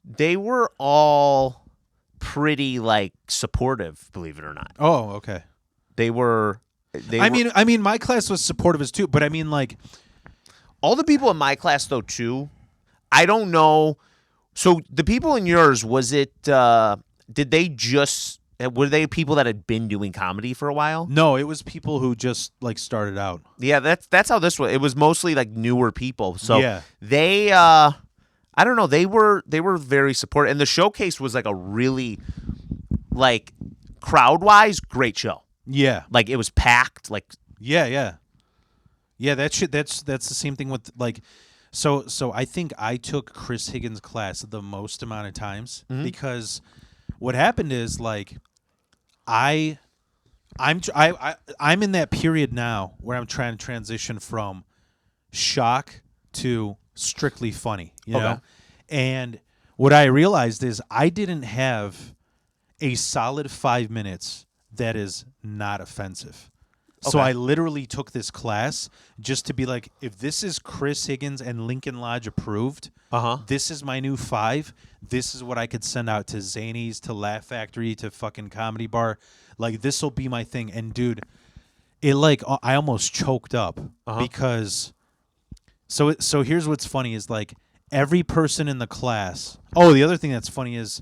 B: they were all pretty like supportive, believe it or not.
A: Oh, okay.
B: They were
A: I mean my class was supportive as too, but I mean like
B: all the people in my class though too, I don't know. So the people in yours, was it did they just were they people that had been doing comedy for a while?
A: No, it was people who just like started out.
B: Yeah, that's how this was. It was mostly like newer people. So
A: yeah.
B: They I don't know, they were very supportive, and the showcase was like a really like crowd-wise great show.
A: Yeah.
B: Like it was packed, like
A: yeah, that's the same thing with like so I think I took Chris Higgins' class the most amount of times because what happened is like I'm in that period now where I'm trying to transition from shock to strictly funny, you know? And what I realized is I didn't have a solid 5 minutes that is not offensive. So I literally took this class just to be like, if this is Chris Higgins and Lincoln Lodge approved, this is my new 5. This is what I could send out to Zanies, to Laugh Factory, to fucking Comedy Bar. Like, this will be my thing. And, dude, it like, I almost choked up because, so here's what's funny is like, every person in the class, the other thing that's funny is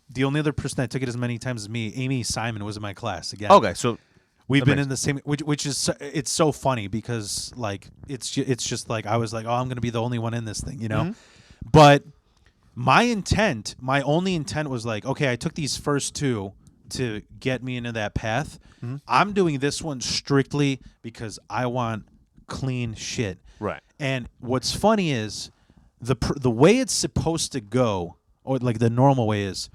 A: the only other person that took it as many times as me, Amy Simon, was in my class again.
B: Okay, so
A: we've been in the same, which is, it's so funny because like it's just like I was like, I'm gonna be the only one in this thing, you know. But my only intent was like, okay, I took these first 2 to get me into that path. I'm doing this one strictly because I want clean shit.
B: Right.
A: And what's funny is the way it's supposed to go, or like the normal way is,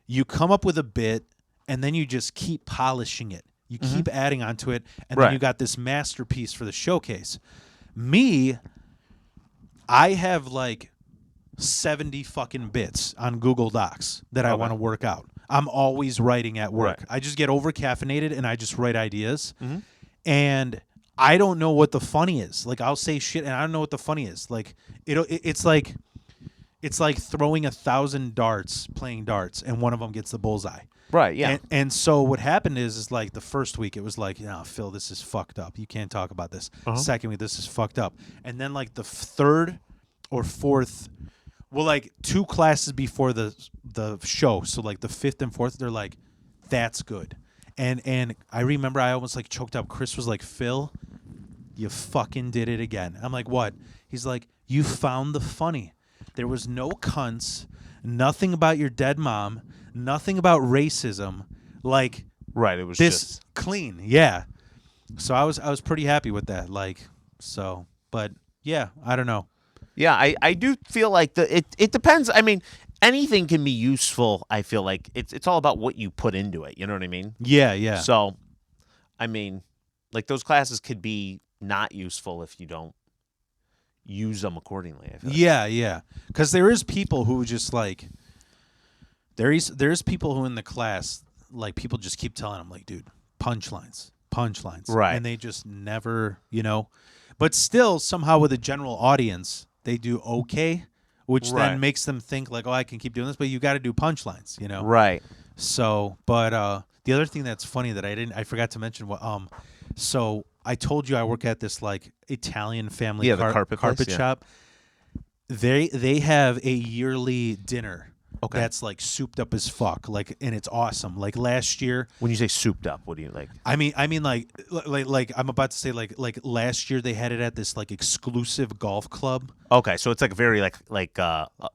A: you come up with a bit and then you just keep polishing it. You keep adding onto it, and then you got this masterpiece for the showcase. Me, I have like 70 fucking bits on Google Docs that I want to work out. I'm always writing at work. Right. I just get over caffeinated and I just write ideas. And I don't know what the funny is. Like, I'll say shit and I don't know what the funny is. Like, it's like throwing 1,000 darts, playing darts, and one of them gets the bullseye.
B: Right, yeah.
A: And so what happened is like the first week it was like, Phil, this is fucked up. You can't talk about this. Second week, this is fucked up. And then like the third or fourth, Well, like 2 classes before the show, so like the 5th and 4th, they're like, "That's good." And I remember I almost like choked up. Chris was like, "Phil, you fucking did it again." I'm like, "What?" He's like, "You found the funny. There was no cunts, nothing about your dead mom, nothing about racism. Like,
B: right, it was
A: this
B: just
A: clean." Yeah. So I was pretty happy with that. Like, so, but yeah, I don't know.
B: Yeah, I do feel like it depends. I mean, anything can be useful. I feel like it's all about what you put into it. You know what I mean?
A: Yeah, yeah.
B: So, I mean, like those classes could be not useful if you don't use them accordingly. I feel like.
A: Yeah, yeah. Because there is people who just like there's people who in the class, like, people just keep telling them, like, dude, punchlines,
B: right?
A: And they just never, But still, somehow with a general audience, they do okay, which
B: Right.
A: then makes them think like, oh, I can keep doing this. But you got to do punchlines,
B: Right.
A: So, but the other thing that's funny that I forgot to mention, so I told you I work at this like Italian family
B: the carpet place, yeah.
A: shop. They have a yearly dinner.
B: Okay.
A: That's like souped up as fuck, like, and it's awesome. Like last year,
B: When you say souped up, what do you like?
A: I mean like I'm about to say like last year they had it at this like exclusive golf club.
B: Okay, so it's like very like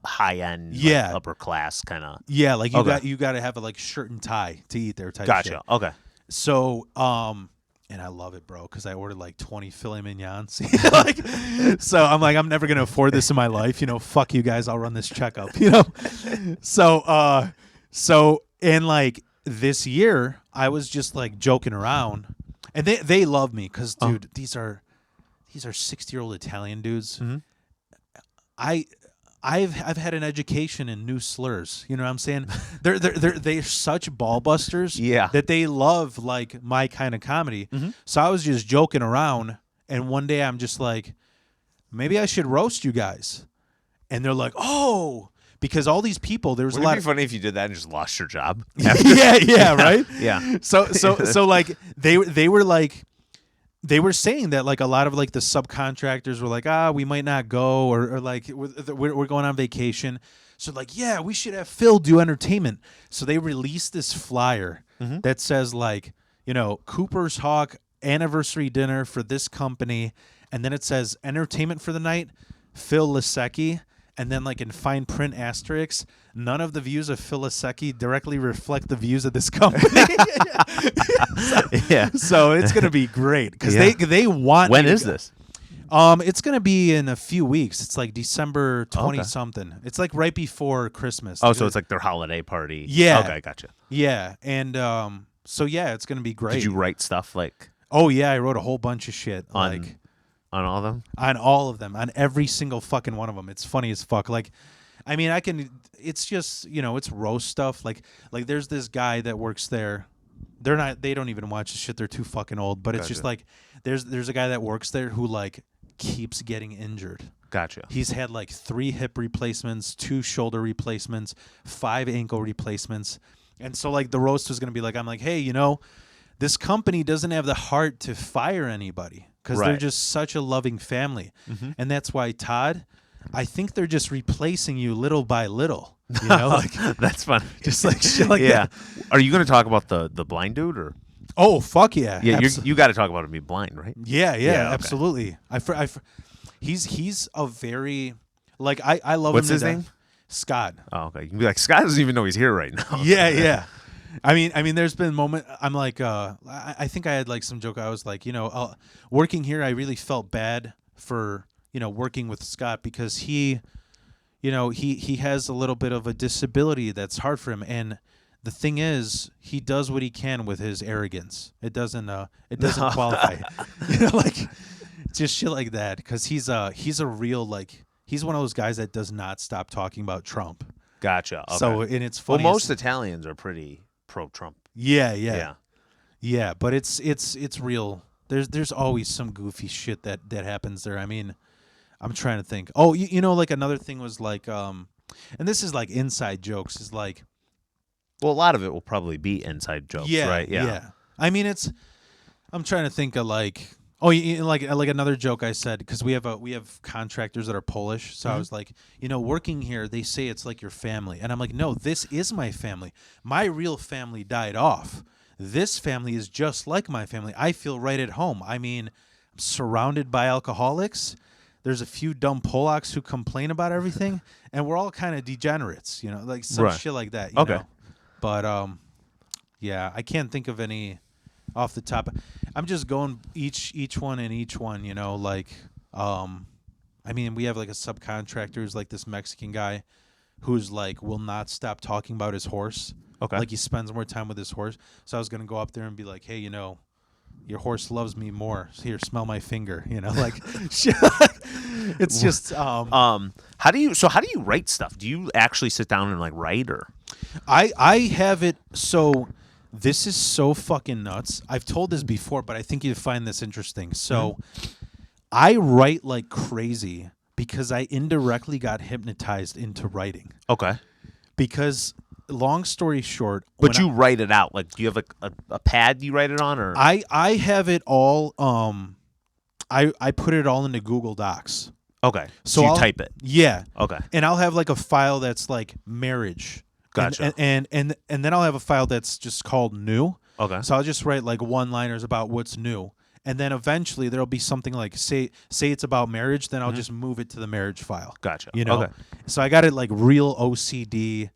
B: high end,
A: Yeah.
B: like upper class kind of.
A: Yeah, like
B: Okay.
A: you got to have a like shirt and tie to eat there type
B: Gotcha.
A: shit.
B: Okay.
A: So, and I love it, bro, because I ordered like 20 filet mignons. Like, so I'm like, I'm never gonna afford this in my life. Fuck you guys. I'll run this checkup. So and like this year, I was just like joking around, and they love me because, dude, these are 60-year-old Italian dudes.
B: Mm-hmm.
A: I've had an education in new slurs. You know what I'm saying? They're such ball busters.
B: Yeah.
A: That they love like my kind of comedy.
B: Mhm.
A: So I was just joking around, and one day I'm just like, maybe I should roast you guys, and they're like, oh, because all these people, there was
B: Would
A: a lot.
B: it be funny if you did that and just lost your job?
A: Yeah, right.
B: Yeah.
A: So like they were like. They were saying that like a lot of like the subcontractors were like, we might not go, or like we're going on vacation. So like, yeah, we should have Phil do entertainment. So they released this flyer that says like, Cooper's Hawk anniversary dinner for this company, and then it says entertainment for the night, Phil Lasecki. And then, like, in fine print asterisks, none of the views of Phil Lasecki directly reflect the views of this company.
B: Yeah.
A: So it's gonna be great because
B: Yeah.
A: they want.
B: When
A: me to
B: is
A: go.
B: this?
A: It's gonna be in a few weeks. It's like December 20 something. It's like right before Christmas.
B: Oh, so it's like their holiday party.
A: Yeah.
B: Okay, gotcha.
A: Yeah, and so yeah, it's gonna be great.
B: Did you write stuff like
A: Oh yeah, I wrote a whole bunch of shit
B: on all of them?
A: on all of them, on every single fucking one of them. It's funny as fuck. Like, I mean, it's just, it's roast stuff. Like there's this guy that works there. They don't even watch the shit. They're too fucking old. But it's just like, there's a guy that works there who like keeps getting injured.
B: Gotcha.
A: He's had like 3 hip replacements, 2 shoulder replacements, 5 ankle replacements. And so like the roast was going to be like, I'm like, hey, this company doesn't have the heart to fire anybody. Because they're just such a loving family. Mm-hmm. And that's why, Todd, I think they're just replacing you little by little. Like
B: That's funny.
A: just like shit like that.
B: Are you going to talk about the blind dude or?
A: Oh, fuck yeah.
B: Yeah, you got to talk about him being blind, right?
A: Yeah,
B: okay.
A: absolutely. He's a very, like, I love
B: What's
A: him.
B: his name?
A: Scott.
B: Oh, okay. You can be like, Scott doesn't even know he's here right now.
A: Yeah. I mean, there's been moment. I'm like, I think I had like some joke. I was like, working here, I really felt bad for working with Scott because he has a little bit of a disability that's hard for him, and the thing is, he does what he can with his arrogance. It doesn't qualify. Like just shit like that because he's a real like he's one of those guys that does not stop talking about Trump.
B: Gotcha. Okay.
A: So and it's funny.
B: Well, most Italians are pretty pro-Trump.
A: Yeah. But it's real. There's always some goofy shit that happens there. I mean, I'm trying to think. Oh, like another thing was like, and this is like inside jokes. Is like,
B: well, a lot of it will probably be inside jokes, right?
A: Yeah. I mean, I'm trying to think of like, Oh, like another joke I said, because we have contractors that are Polish, so I was like, working here, they say it's like your family, and I'm like, no, this is my family. My real family died off. This family is just like my family. I feel right at home. I mean, I'm surrounded by alcoholics. There's a few dumb Polacks who complain about everything, and we're all kind of degenerates, like some shit like that. You know? But yeah, I can't think of any off the top. I'm just going each one, like I mean, we have like a subcontractor who's like this Mexican guy who's like will not stop talking about his horse.
B: Okay.
A: Like he spends more time with his horse. So I was going to go up there and be like, "Hey, your horse loves me more. Here, smell my finger." Like shit. It's just
B: how do you write stuff? Do you actually sit down and like write, or
A: I have it so this is so fucking nuts. I've told this before, but I think you'd find this interesting. So I write like crazy because I indirectly got hypnotized into writing.
B: Okay.
A: Because long story short,
B: but you write it out. Like, do you have a pad you write it on, or
A: I have it all I put it all into Google Docs.
B: Okay. So you type it.
A: Yeah.
B: Okay.
A: And I'll have like a file that's like marriage.
B: Gotcha.
A: And then I'll have a file that's just called new.
B: Okay.
A: So I'll just write like one-liners about what's new. And then eventually there'll be something like say it's about marriage, then I'll just move it to the marriage file.
B: Gotcha.
A: Okay. So I got it like real OCD,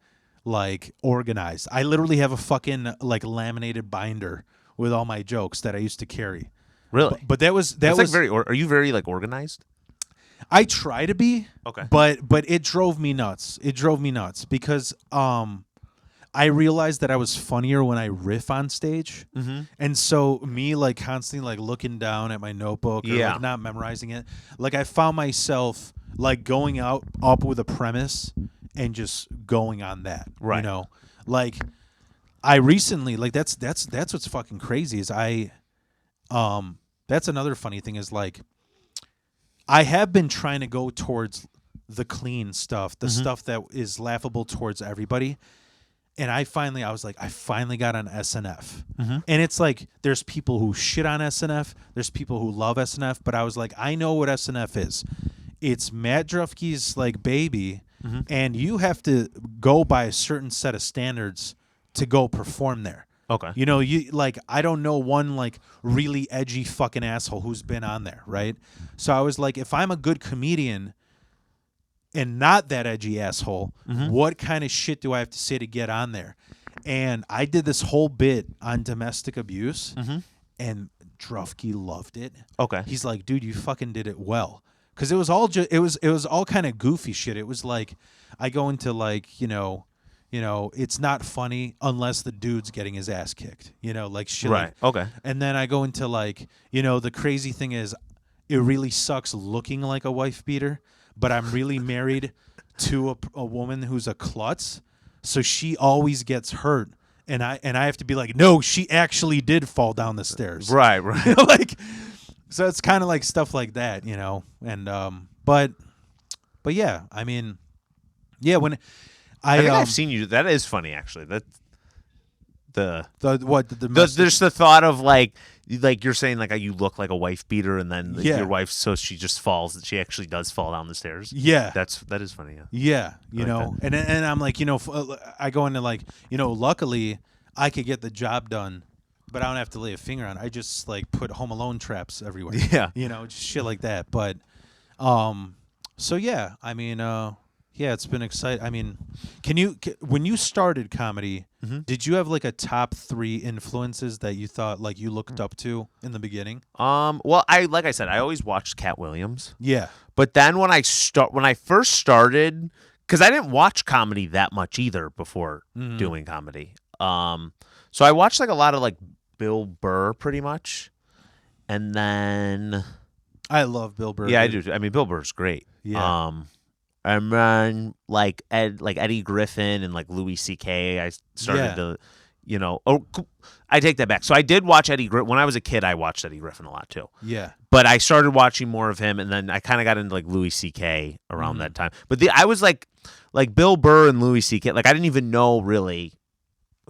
A: like organized. I literally have a fucking like laminated binder with all my jokes that I used to carry.
B: Really?
A: But that was
B: like very. Are you very like organized?
A: I try to be.
B: Okay.
A: But it drove me nuts. It drove me nuts because I realized that I was funnier when I riff on stage. Mm-hmm. And so me like constantly like looking down at my notebook or like not memorizing it. Like I found myself like going up with a premise and just going on that.
B: Right.
A: Like I recently like that's what's fucking crazy is that's another funny thing is like I have been trying to go towards the clean stuff, the stuff that is laughable towards everybody. And I finally got on SNF. Mm-hmm. And it's like there's people who shit on SNF, there's people who love SNF, but I was like, I know what SNF is. It's Matt Drufke's like baby, and you have to go by a certain set of standards to go perform there.
B: Okay.
A: You like I don't know one like really edgy fucking asshole who's been on there, right? So I was like, if I'm a good comedian and not that edgy asshole, what kind of shit do I have to say to get on there? And I did this whole bit on domestic abuse, and Drufke loved it. Okay. He's like, dude, you fucking did it well. Because it was all it was all kind of goofy shit. It was like I go into like, it's not funny unless the dude's getting his ass kicked, like shit.
B: Right. Okay.
A: And then I go into like, the crazy thing is it really sucks looking like a wife beater, but I'm really married to a woman who's a klutz. So she always gets hurt. And I have to be like, no, she actually did fall down the stairs.
B: Right.
A: Like, so it's kind of like stuff like that, and, but yeah, I mean, yeah, when
B: I think I've seen you. That is funny, actually. That there's the thought of like you're saying like you look like a wife beater, and then your wife, so she just falls. She actually does fall down the stairs.
A: Yeah,
B: that is funny.
A: Yeah, and I'm like, I go into like, luckily I could get the job done, but I don't have to lay a finger on it. I just like put Home Alone traps everywhere.
B: Yeah,
A: just shit like that. But, so yeah, I mean, yeah, it's been exciting. I mean, when you started comedy, did you have like a top 3 influences that you thought like you looked up to in the beginning?
B: Well, like I said, I always watched Cat Williams.
A: Yeah.
B: But then when I first started, because I didn't watch comedy that much either before doing comedy. So I watched like a lot of like Bill Burr pretty much. And then
A: I love Bill Burr.
B: Yeah, I do. I mean, Bill Burr's great.
A: Yeah.
B: And then like Eddie Griffin and like Louis C.K. I started to, I take that back. So I did watch Eddie Griffin when I was a kid. I watched Eddie Griffin a lot too.
A: Yeah.
B: But I started watching more of him, and then I kind of got into like Louis C.K. around that time. But I was like Bill Burr and Louis C.K. Like I didn't even know really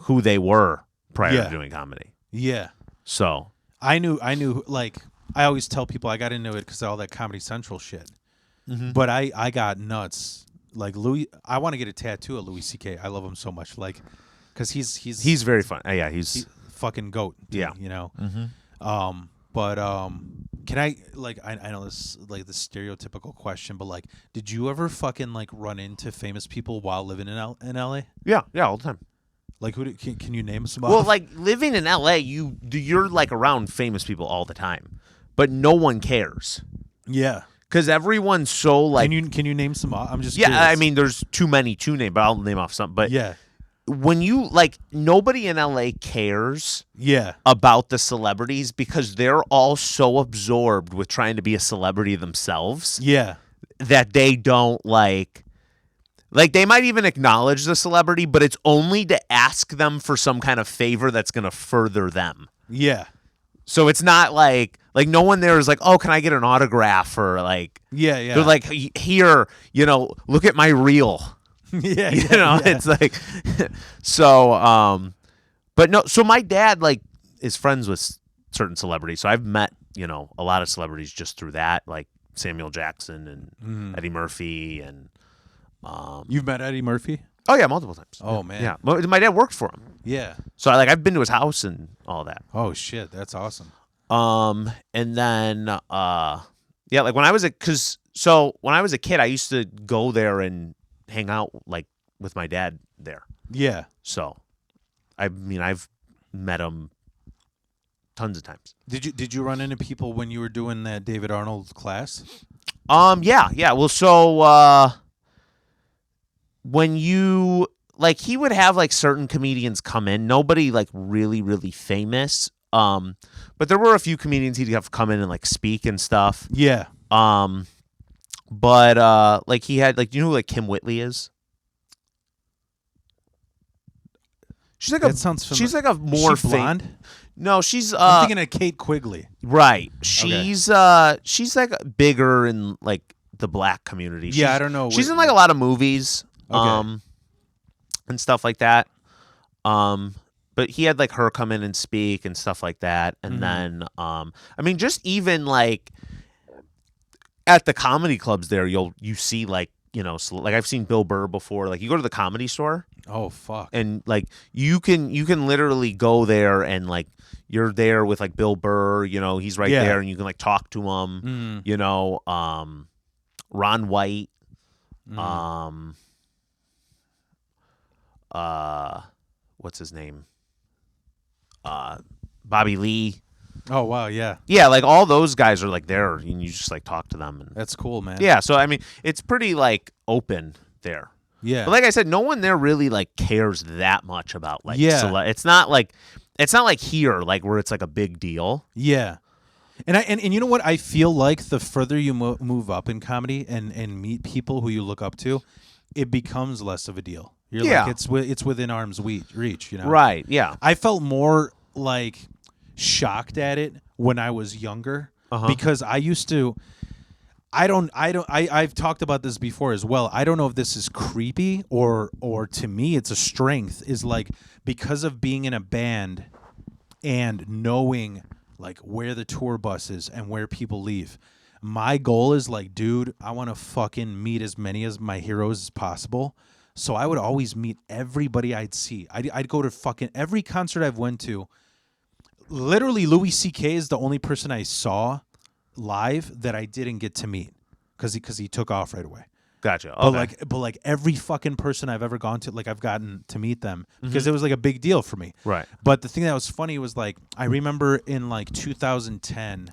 B: who they were prior to doing comedy.
A: Yeah.
B: So
A: I knew like I always tell people I got into it because of all that Comedy Central shit.
B: Mm-hmm.
A: But I got nuts. Like Louis, I want to get a tattoo of Louis C.K. I love him so much. Like, because he's
B: very fun. Yeah, he's
A: fucking goat. Dude,
B: yeah.
A: You know.
B: Mm-hmm.
A: But can I like I know this is like the stereotypical question, but like, did you ever fucking like run into famous people while living in L.A.?
B: Yeah, all the time.
A: Like can you name some?
B: Well, like living in L.A., you're like around famous people all the time, but no one cares.
A: Yeah.
B: Because everyone's so like.
A: Can you name some? I'm just
B: curious. I
A: curious.
B: mean, there's too many to name, but I'll name off some. But
A: yeah.
B: When you like, nobody in LA cares about the celebrities because they're all so absorbed with trying to be a celebrity themselves that they don't like they might even acknowledge the celebrity, but it's only to ask them for some kind of favor that's going to further them.
A: Yeah.
B: So it's not like no one there is like, oh, can I get an autograph or like
A: yeah.
B: They're like, here, look at my reel. It's like so but no, so my dad like is friends with certain celebrities, so I've met a lot of celebrities just through that, like Samuel Jackson and Eddie Murphy and
A: You've met Eddie Murphy?
B: Oh yeah, multiple times.
A: Oh man.
B: Yeah, my dad worked for him.
A: Yeah.
B: So I've been to his house and all that.
A: Oh shit, that's awesome.
B: And then like when I was a kid, I used to go there and hang out like with my dad there.
A: Yeah.
B: So, I mean, I've met him tons of times.
A: Did you run into people when you were doing that David Arnold class?
B: Yeah. Well, so when you like, he would have like certain comedians come in. Nobody like really, really famous. But there were a few comedians he'd have come in and like speak and stuff.
A: Yeah.
B: But like he had like, who like Kim Whitley is? She's like she's like a more
A: blonde.
B: No, she's
A: I'm thinking of Kate Quigley.
B: Right. She's she's like bigger in like the black community.
A: I don't know.
B: She's in like a lot of movies.
A: Okay.
B: And stuff like that. But he had like her come in and speak and stuff like that. And then I mean, just even like at the comedy clubs there, you see like, like I've seen Bill Burr before. Like you go to the Comedy Store.
A: Oh fuck.
B: And like you can literally go there and like you're there with like Bill Burr, he's right there and you can like talk to him. Ron White. What's his name? Bobby Lee.
A: Oh wow, yeah.
B: Yeah, like all those guys are like there and you just like talk to them and
A: that's cool, man.
B: Yeah, so I mean, it's pretty like open there.
A: Yeah.
B: But like I said, no one there really like cares that much about like it's not like here like where it's like a big deal.
A: Yeah. And you know what? I feel like the further you move up in comedy and meet people who you look up to, it becomes less of a deal. You're like it's within arm's reach,
B: Right, yeah.
A: I felt more like shocked at it when I was younger because I used to I've talked about this before as well. I don't know if this is creepy or to me it's a strength, is like because of being in a band and knowing like where the tour bus is and where people leave. My goal is like, dude, I want to fucking meet as many of my heroes as possible. So I would always meet everybody I'd see. I'd go to fucking every concert I've went to. Literally, Louis C.K. is the only person I saw live that I didn't get to meet because he took off right away.
B: Gotcha. Okay.
A: But like every fucking person I've ever gone to, like I've gotten to meet them because it was like a big deal for me.
B: Right.
A: But the thing that was funny was like I remember in like 2010,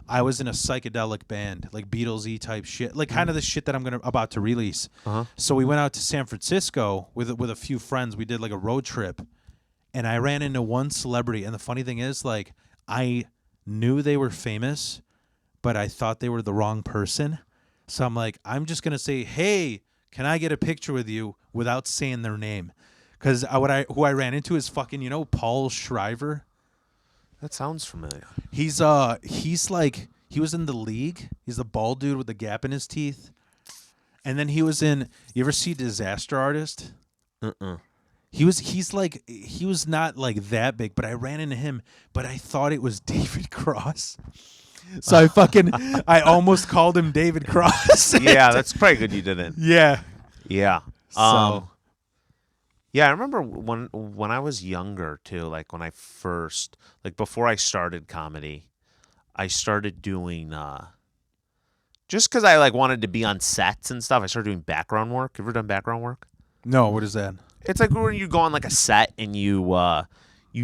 A: I was in a psychedelic band, like Beatles-y type shit, like kind of the shit that I'm about to release. So we went out to San Francisco with a few friends. We did like a road trip, and I ran into one celebrity. And the funny thing is, like, I knew they were famous, but I thought they were the wrong person. So I'm like, I'm just gonna say, hey, can I get a picture with you without saying their name? Because who I ran into is fucking Paul Shriver.
B: That sounds familiar.
A: He's like he was in The League. He's the bald dude with the gap in his teeth. And then he was in. You ever see Disaster Artist? He was not like that big, but I ran into him. But I thought it was David Cross. So I almost called him David Cross.
B: Yeah, that's probably good you didn't.
A: Yeah.
B: Yeah.
A: So.
B: Yeah, I remember when I was younger too, like when I first, like before I started comedy, I started doing just because I like wanted to be on sets and stuff. I started doing background work. Ever done background work?
A: No, what is that?
B: It's like when you go on like a set and you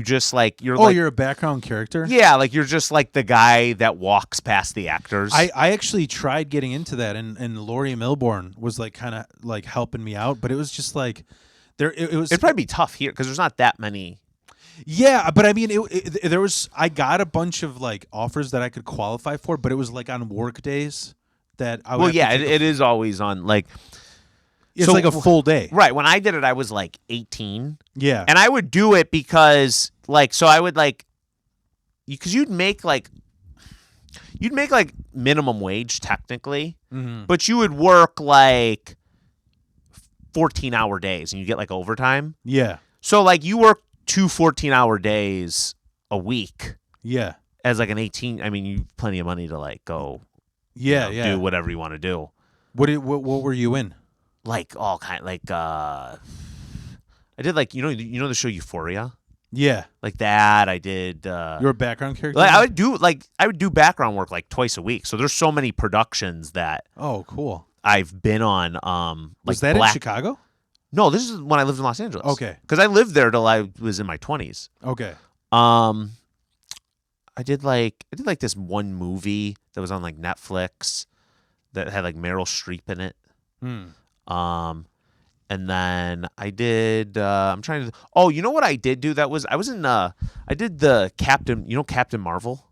B: just like
A: you're a background character?
B: Yeah, like you're just like the guy that walks past the actors.
A: I actually tried getting into that, and Laurie Milbourne was like kind of like helping me out, but it was just like it was.
B: It'd probably be tough here because there's not that many.
A: Yeah, but I mean, there was. I got a bunch of like offers that I could qualify for, but it was like on work days that I would.
B: Well, yeah, it is always on like.
A: It's like a full day.
B: Right. When I did it, I was like 18.
A: Yeah.
B: And I would do it because like, so I would like, because you'd make like minimum wage technically, but you would work like 14-hour days and you get like overtime.
A: Yeah.
B: So like you work 2 14-hour days a week.
A: Yeah.
B: As like an 18, I mean, you have plenty of money to like go.
A: Yeah.
B: Do whatever you want to do.
A: What were you in?
B: Like all kind, like I did like you know the show Euphoria.
A: Yeah,
B: like that. I did.
A: You're a background character.
B: Like I would do background work like twice a week. So there's so many productions that.
A: Oh, cool.
B: I've been on.
A: Was that in Chicago?
B: No, this is when I lived in Los Angeles.
A: Okay.
B: Because I lived there till I was in my 20s.
A: Okay.
B: I did like this one movie that was on like Netflix that had like Meryl Streep in it. And then I did. I'm trying to. Oh, you know what I did do? I was in. I did the Captain. You know Captain Marvel.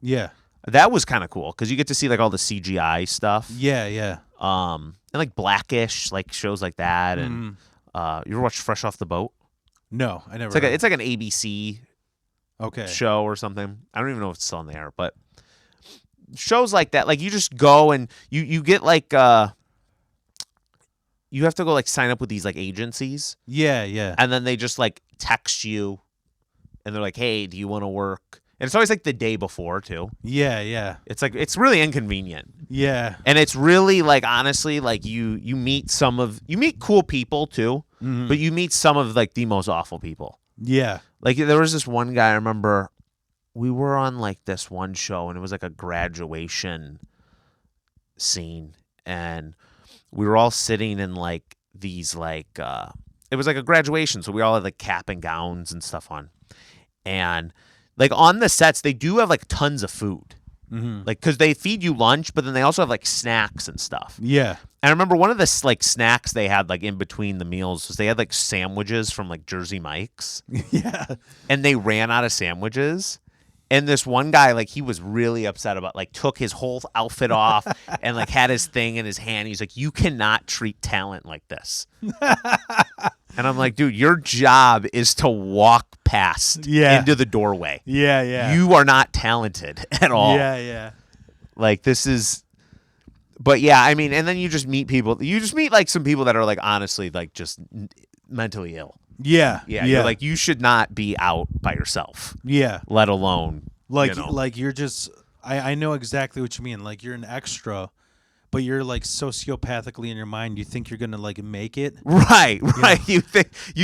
A: Yeah.
B: That was kind of cool because you get to see like all the CGI stuff.
A: Yeah, yeah.
B: And like Blackish, like shows like that, and you ever watch Fresh Off the Boat?
A: No, I never.
B: It's like an ABC show or something. I don't even know if it's still on the air, but shows like that, like you just go and you get like you have to go like sign up with these like agencies.
A: Yeah, yeah.
B: And then they just like text you, and they're like, "Hey, do you want to work?" And it's always like the day before too.
A: Yeah, yeah.
B: It's like it's really inconvenient.
A: Yeah.
B: And it's really like honestly like you meet cool people too, but you meet some of like the most awful people.
A: Yeah.
B: Like there was this one guy I remember we were on like this one show and it was like a graduation scene and we were all sitting in like these like it was like a graduation, so we all had like cap and gowns and stuff on. And like on the sets, they do have like tons of food, like because they feed you lunch, but then they also have like snacks and stuff.
A: Yeah.
B: And I remember one of the like snacks they had like in between the meals was they had like sandwiches from like Jersey Mike's.
A: Yeah.
B: And they ran out of sandwiches. And this one guy, like, he was really upset about, like, took his whole outfit off and, like, had his thing in his hand. He's like, you cannot treat talent like this. And I'm like, dude, your job is to walk past into the doorway.
A: Yeah, yeah.
B: You are not talented at all.
A: Yeah, yeah.
B: Like, this is... But, yeah, I mean, and then you just meet people. You just meet, like, some people that are, like, honestly, like, just mentally ill.
A: Yeah.
B: Yeah. You're like, you should not be out by yourself.
A: Yeah.
B: Let alone,
A: like, like you're just, I know exactly what you mean. Like, you're an extra, but you're like sociopathically in your mind. You think you're going to like make it.
B: Right. Right. You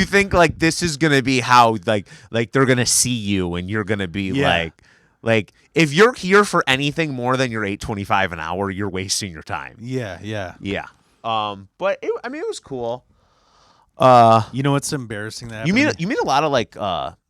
B: think like this is going to be how like they're going to see you and you're going to be like, if you're here for anything more than your $8.25 an hour, you're wasting your time.
A: Yeah. Yeah.
B: Yeah. But it was cool.
A: You know what's embarrassing that
B: you meet a lot of like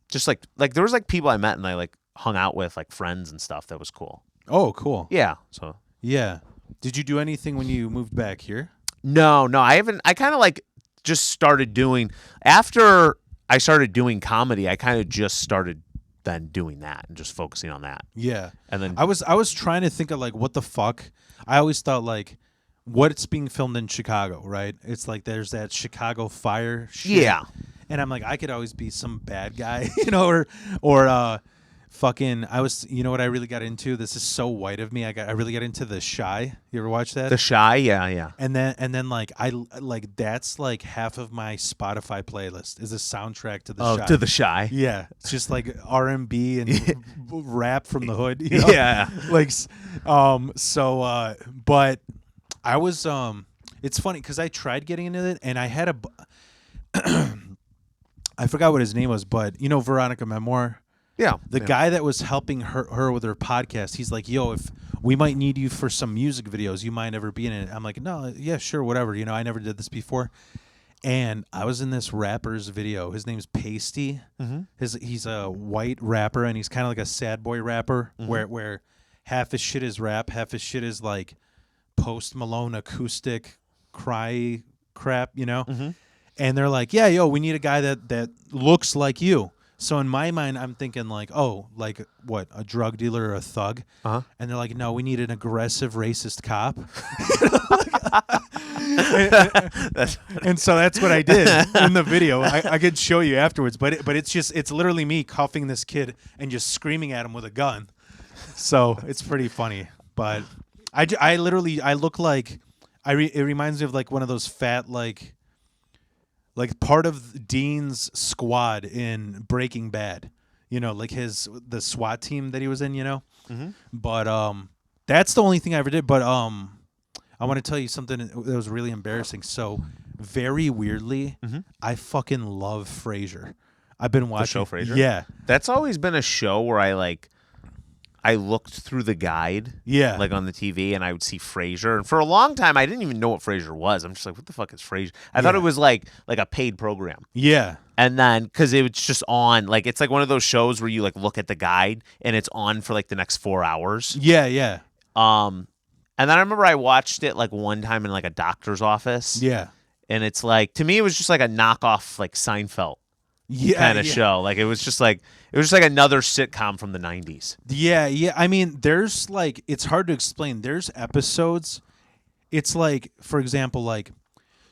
B: just like there was like people I met and I like hung out with like friends and stuff. That was cool.
A: Oh, cool.
B: Yeah. So
A: yeah. Did you do anything when you moved back here?
B: No, I haven't. I kind of like just started doing after I started doing comedy. I kind of just started then doing that and just focusing on that.
A: Yeah.
B: And then
A: I was trying to think of like what the fuck. I always thought like what's being filmed in Chicago, right? It's like there's that Chicago fire shit.
B: Yeah.
A: And I'm like, I could always be some bad guy, you know, or Fucking, you know what I really got into? This is so white of me. I really got into The Shy. You ever watch that?
B: The Shy, yeah.
A: And then like that's like half of my Spotify playlist is a soundtrack to The Shy.
B: To The Shy.
A: Yeah, it's just like R&B and rap from the hood. You know?
B: Yeah.
A: Like, but I was it's funny because I tried getting into it and I had I forgot what his name was, but you know Veronica Memoir.
B: Yeah.
A: The guy that was helping her with her podcast, he's like, yo, if we might need you for some music videos, you mind ever being in it? I'm like, no, yeah, sure, whatever. You know, I never did this before. And I was in this rapper's video. His name's Pasty. Mm-hmm. He's a white rapper, and he's kind of like a sad boy rapper, where half his shit is rap, half his shit is like Post Malone acoustic cry crap, you know? Mm-hmm. And they're like, yeah, yo, we need a guy that looks like you. So in my mind, I'm thinking like, oh, like what, a drug dealer or a thug? Uh-huh. And they're like, no, we need an aggressive, racist cop. and so that's what I did in the video. I could show you afterwards, but it's literally me cuffing this kid and just screaming at him with a gun. So it's pretty funny. But I look like it reminds me of like one of those fat like part of Dean's squad in Breaking Bad, you know, like the SWAT team that he was in, you know. Mm-hmm. But that's the only thing I ever did. But I want to tell you something that was really embarrassing. So very weirdly, I fucking love Frasier. I've been watching
B: the show Frasier.
A: Yeah,
B: that's always been a show where I looked through the guide, like on the TV, and I would see Frasier. And for a long time, I didn't even know what Frasier was. I'm just like, what the fuck is Frasier? I thought it was like a paid program. Yeah. And then, because it was just on, like, it's like one of those shows where you like look at the guide and it's on for like the next 4 hours.
A: Yeah, yeah.
B: And then I remember I watched it like one time in like a doctor's office. Yeah. And it's like, to me, it was just like a knockoff like Seinfeld. Kind of show. Like it was just like another sitcom from the 90s.
A: Yeah. I mean, there's like, it's hard to explain. There's episodes. It's like, for example, like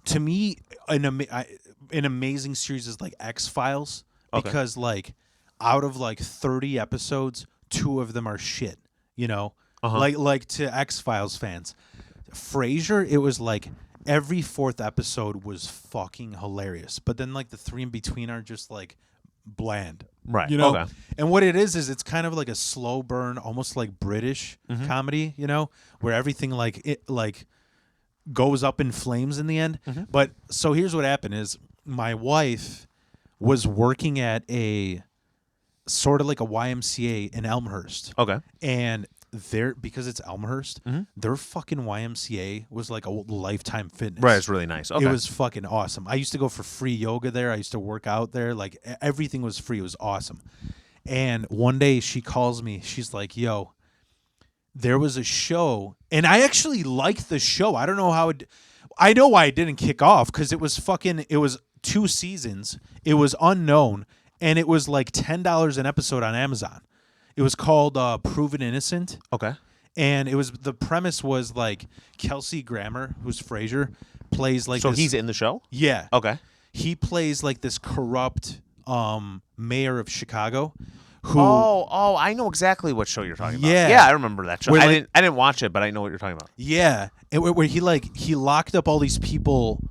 A: to me, an amazing series is like X-Files because like out of like 30 episodes, 2 of them are shit. You know, like to X-Files fans. Frasier, it was like every 4th episode was fucking hilarious, but then like the 3 in between are just like bland,
B: right?
A: You know, and what it is it's kind of like a slow burn, almost like British comedy, you know, where everything like goes up in flames in the end. But so here's what happened: is my wife was working at a sort of like a YMCA in Elmhurst, and because it's Elmhurst, their fucking YMCA was like a Lifetime Fitness.
B: Right, it's really nice.
A: It was fucking awesome. I used to go for free yoga there. I used to work out there. Like everything was free. It was awesome. And one day she calls me. She's like, "Yo, there was a show, and I actually liked the show. I don't know how it. I know why it didn't kick off because it was 2 seasons. It was unknown, and it was like $10 an episode on Amazon." It was called Proven Innocent. Okay. And the premise was like Kelsey Grammer, who's Frasier, plays like
B: he's in the show?
A: Yeah.
B: Okay.
A: He plays like this corrupt mayor of Chicago who
B: I know exactly what show you're talking about. Yeah, I remember that show. I didn't watch it, but I know what you're talking about.
A: Yeah. And where he locked up all these people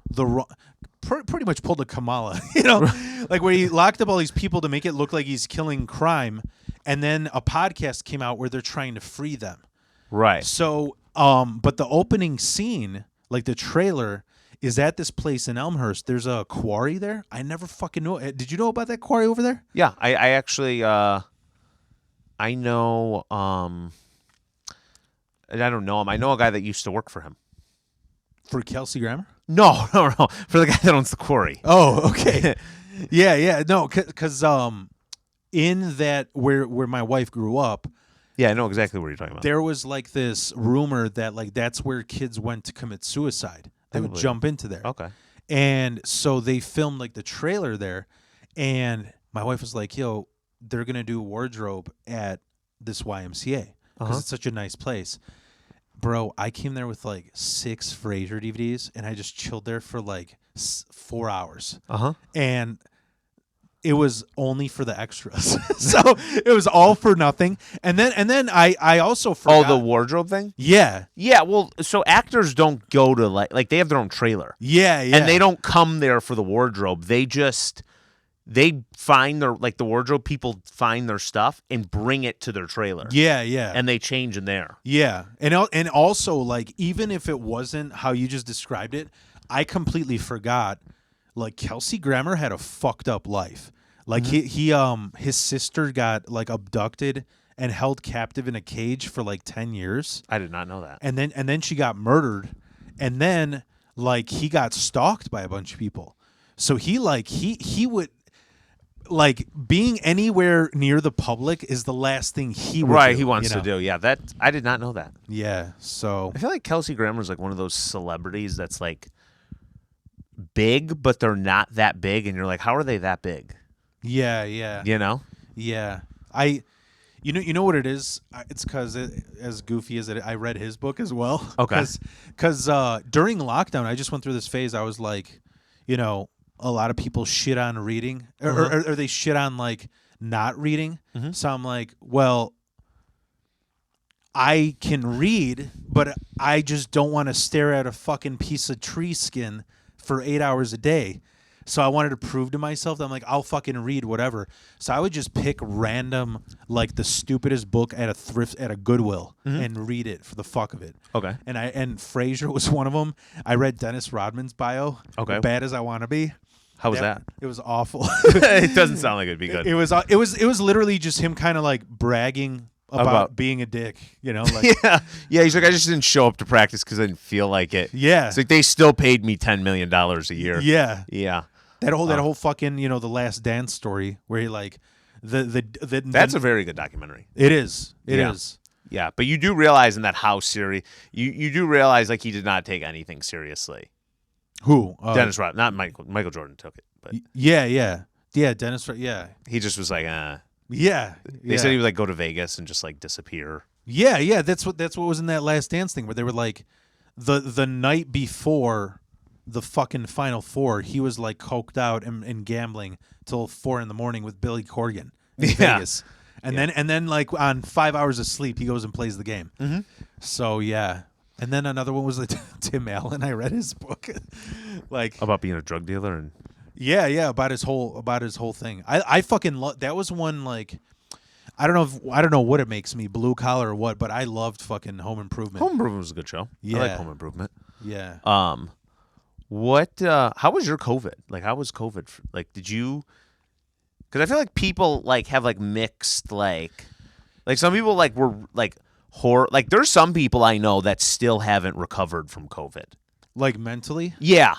A: pretty much pulled a Kamala, you know? Like where he locked up all these people to make it look like he's killing crime. And then a podcast came out where they're trying to free them. Right. So, but the opening scene, like the trailer, is at this place in Elmhurst. There's a quarry there. I never fucking know. Did you know about that quarry over there?
B: Yeah, I actually, I know, I don't know him. I know a guy that used to work for him.
A: For Kelsey Grammer?
B: No. For the guy that owns the quarry.
A: Oh, okay. Yeah. No, because, in that where my wife grew up,
B: yeah, I know exactly what you're talking about.
A: There was like this rumor that like that's where kids went to commit suicide. They would jump into there. Okay. And so they filmed like the trailer there, and my wife was like, "Yo, they're gonna do wardrobe at this YMCA because it's such a nice place." Bro, I came there with like 6 Frasier DVDs, and I just chilled there for like 4 hours. And it was only for the extras. So it was all for nothing. And then I also forgot.
B: Oh, the wardrobe thing?
A: Yeah.
B: Yeah, well, so actors don't go to like they have their own trailer.
A: Yeah.
B: And they don't come there for the wardrobe. They find their the wardrobe people find their stuff and bring it to their trailer.
A: Yeah.
B: And they change in there.
A: Yeah. And also like even if it wasn't how you just described it, I completely forgot. Like Kelsey Grammer had a fucked up life. Like he his sister got like abducted and held captive in a cage for like 10 years.
B: I did not know that.
A: And then she got murdered. And then like he got stalked by a bunch of people. So he would like being anywhere near the public is the last thing he would do,
B: he wants to do. Yeah, that I did not know that.
A: Yeah. So
B: I feel like Kelsey Grammer's like one of those celebrities that's like big, but they're not that big, and you're like, how are they that big?
A: Yeah.
B: You know?
A: Yeah. You know what it is? It's because as goofy as it, I read his book as well.
B: Okay.
A: Because during lockdown, I just went through this phase. I was like, a lot of people shit on reading, or they shit on like not reading. So I'm like, well, I can read, but I just don't want to stare at a fucking piece of tree skin for 8 hours a day. So I wanted to prove to myself that I'm like, I'll fucking read whatever. So I would just pick random, like the stupidest book at a Goodwill and read it for the fuck of it.
B: Okay.
A: And Frasier was one of them. I read Dennis Rodman's bio.
B: Okay.
A: Bad as I Want to Be.
B: How was that?
A: It was awful.
B: It doesn't sound like it'd be good.
A: It was literally just him kind of like bragging about being a dick, like
B: yeah. He's like, I just didn't show up to practice because I didn't feel like it.
A: Yeah.
B: It's like they still paid me $10 million a year.
A: Yeah. That whole fucking The Last Dance story where he like
B: that's a very good documentary.
A: It is. It is.
B: Yeah, but you do realize in that how serious you do realize like he did not take anything seriously.
A: Who?
B: Dennis Rodman, not Michael. Michael Jordan took it, but
A: yeah. Dennis. Yeah.
B: He just was like,
A: Yeah.
B: They said he would like go to Vegas and just like disappear.
A: Yeah. That's what was in that Last Dance thing where they were like the night before the fucking Final Four, he was like coked out and gambling till 4 a.m. with Billy Corgan in Vegas. And then like on 5 hours of sleep, he goes and plays the game. So yeah. And then another one was like Tim Allen. I read his book, like
B: about being a drug dealer and
A: yeah, about his whole thing. I fucking love that. Was one like I don't know what it makes me, blue collar or what, but I loved fucking Home Improvement.
B: Home Improvement was a good show.
A: Yeah.
B: I like Home Improvement.
A: Yeah.
B: How was your COVID? Like, how was COVID? Like, did you? Because I feel like people like have like mixed like some people like were like horror. Like, there's some people I know that still haven't recovered from COVID.
A: Like mentally?
B: Yeah.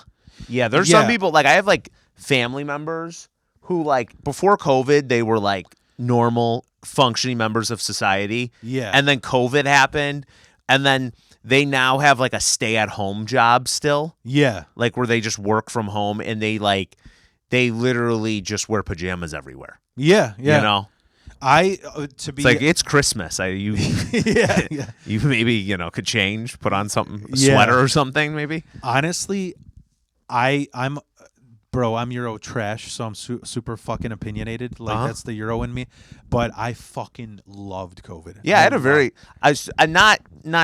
B: There's some people like I have like family members who like before COVID they were like normal functioning members of society.
A: Yeah.
B: And then COVID happened, and then they now have like a stay-at-home job still.
A: Yeah.
B: Like where they just work from home and they literally just wear pajamas everywhere.
A: Yeah.
B: You know?
A: It's
B: like it's Christmas. You you maybe, could change, put on something, a sweater or something maybe.
A: Honestly, I'm Euro trash, so I'm super fucking opinionated. Like that's the Euro in me. But I fucking loved COVID.
B: Yeah, I had a very not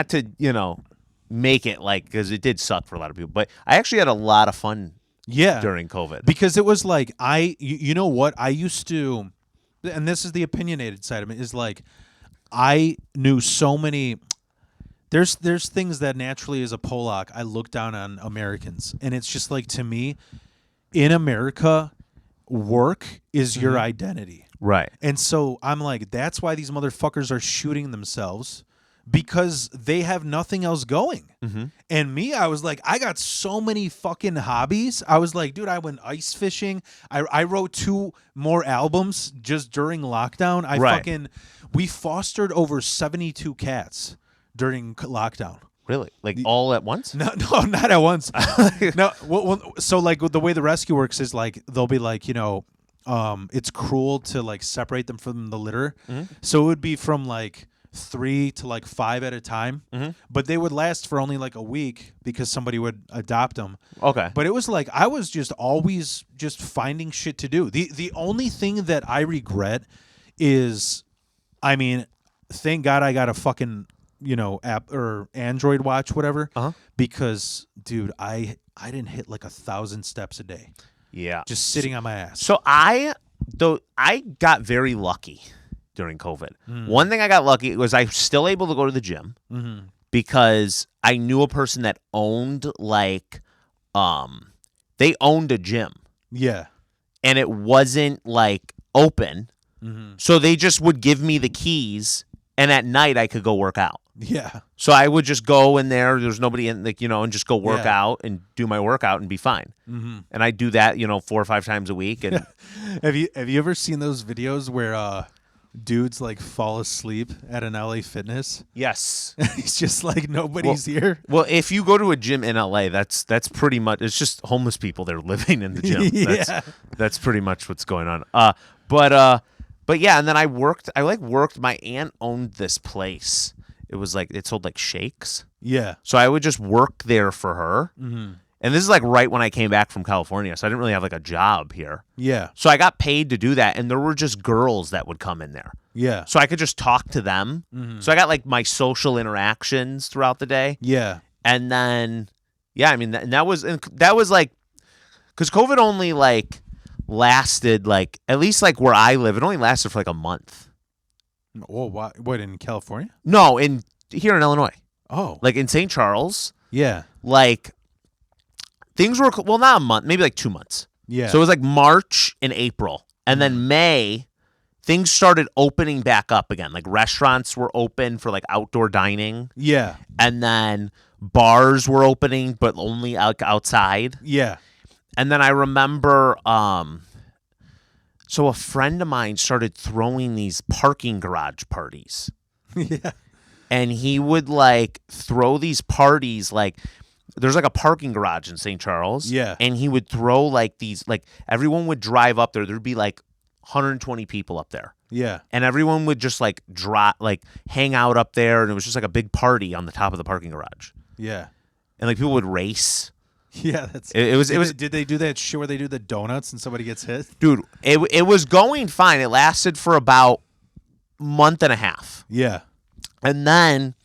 B: to make it like because it did suck for a lot of people, but I actually had a lot of fun.
A: Yeah,
B: during COVID
A: because it was like you know what I used to, and this is the opinionated side of it is like I knew so many. There's things that naturally as a Polak I look down on Americans, and it's just like to me. In America, work is your identity.
B: Right.
A: And so I'm like, that's why these motherfuckers are shooting themselves because they have nothing else going. And me, I was like, I got so many fucking hobbies. I was like, dude, I went ice fishing. I wrote 2 more albums just during lockdown. We fostered over 72 cats during lockdown.
B: Really? Like all at once?
A: No, not at once. No. So like the way the rescue works is like they'll be like it's cruel to like separate them from the litter. So it would be from like 3 to like 5 at a time, but they would last for only like a week because somebody would adopt them.
B: Okay.
A: But it was like I was just always just finding shit to do. The only thing that I regret is, I mean, thank God I got a fucking, app or Android watch, whatever, because dude, I didn't hit like 1,000 steps a day.
B: Yeah.
A: Just sitting on my ass.
B: So I got very lucky during COVID. One thing I got lucky was I was still able to go to the gym because I knew a person that owned they owned a gym.
A: Yeah.
B: And it wasn't like open. So they just would give me the keys, and at night I could go work out.
A: Yeah.
B: So I would just go in there's nobody in, and just go work out and do my workout and be fine. And I do that, 4 or 5 times a week. And
A: Have you ever seen those videos where dudes like fall asleep at an LA Fitness?
B: Yes.
A: He's just like, nobody's here.
B: Well, if you go to a gym in LA, that's pretty much, it's just homeless people that are living in the gym. That's pretty much what's going on. But yeah, and then I worked, my aunt owned this place. It was like, it sold like shakes.
A: Yeah.
B: So I would just work there for her. And this is like right when I came back from California, so I didn't really have like a job here.
A: Yeah.
B: So I got paid to do that, and there were just girls that would come in there.
A: Yeah.
B: So I could just talk to them. So I got like my social interactions throughout the day.
A: Yeah.
B: And then, yeah, I mean, that was like, because COVID only like lasted like, at least like where I live, it only lasted for like a month.
A: Oh, what, in California?
B: No, here in Illinois.
A: Oh.
B: Like in St. Charles.
A: Yeah.
B: Like things were, well, not a month, maybe like 2 months.
A: Yeah.
B: So it was like March and April. And then May, things started opening back up again. Like restaurants were open for like outdoor dining.
A: Yeah.
B: And then bars were opening, but only outside.
A: Yeah.
B: And then I remember, so a friend of mine started throwing these parking garage parties.
A: Yeah.
B: And he would like throw these parties, like there's like a parking garage in St. Charles.
A: Yeah.
B: And he would throw like these, like everyone would drive up there. There'd be like 120 people up there.
A: Yeah.
B: And everyone would just like hang out up there. And it was just like a big party on the top of the parking garage.
A: Yeah.
B: And like people would race.
A: Yeah, that's
B: it was.
A: Did they do that shit where they do the donuts and somebody gets hit?
B: Dude, it was going fine. It lasted for about a month and a half.
A: Yeah.
B: And then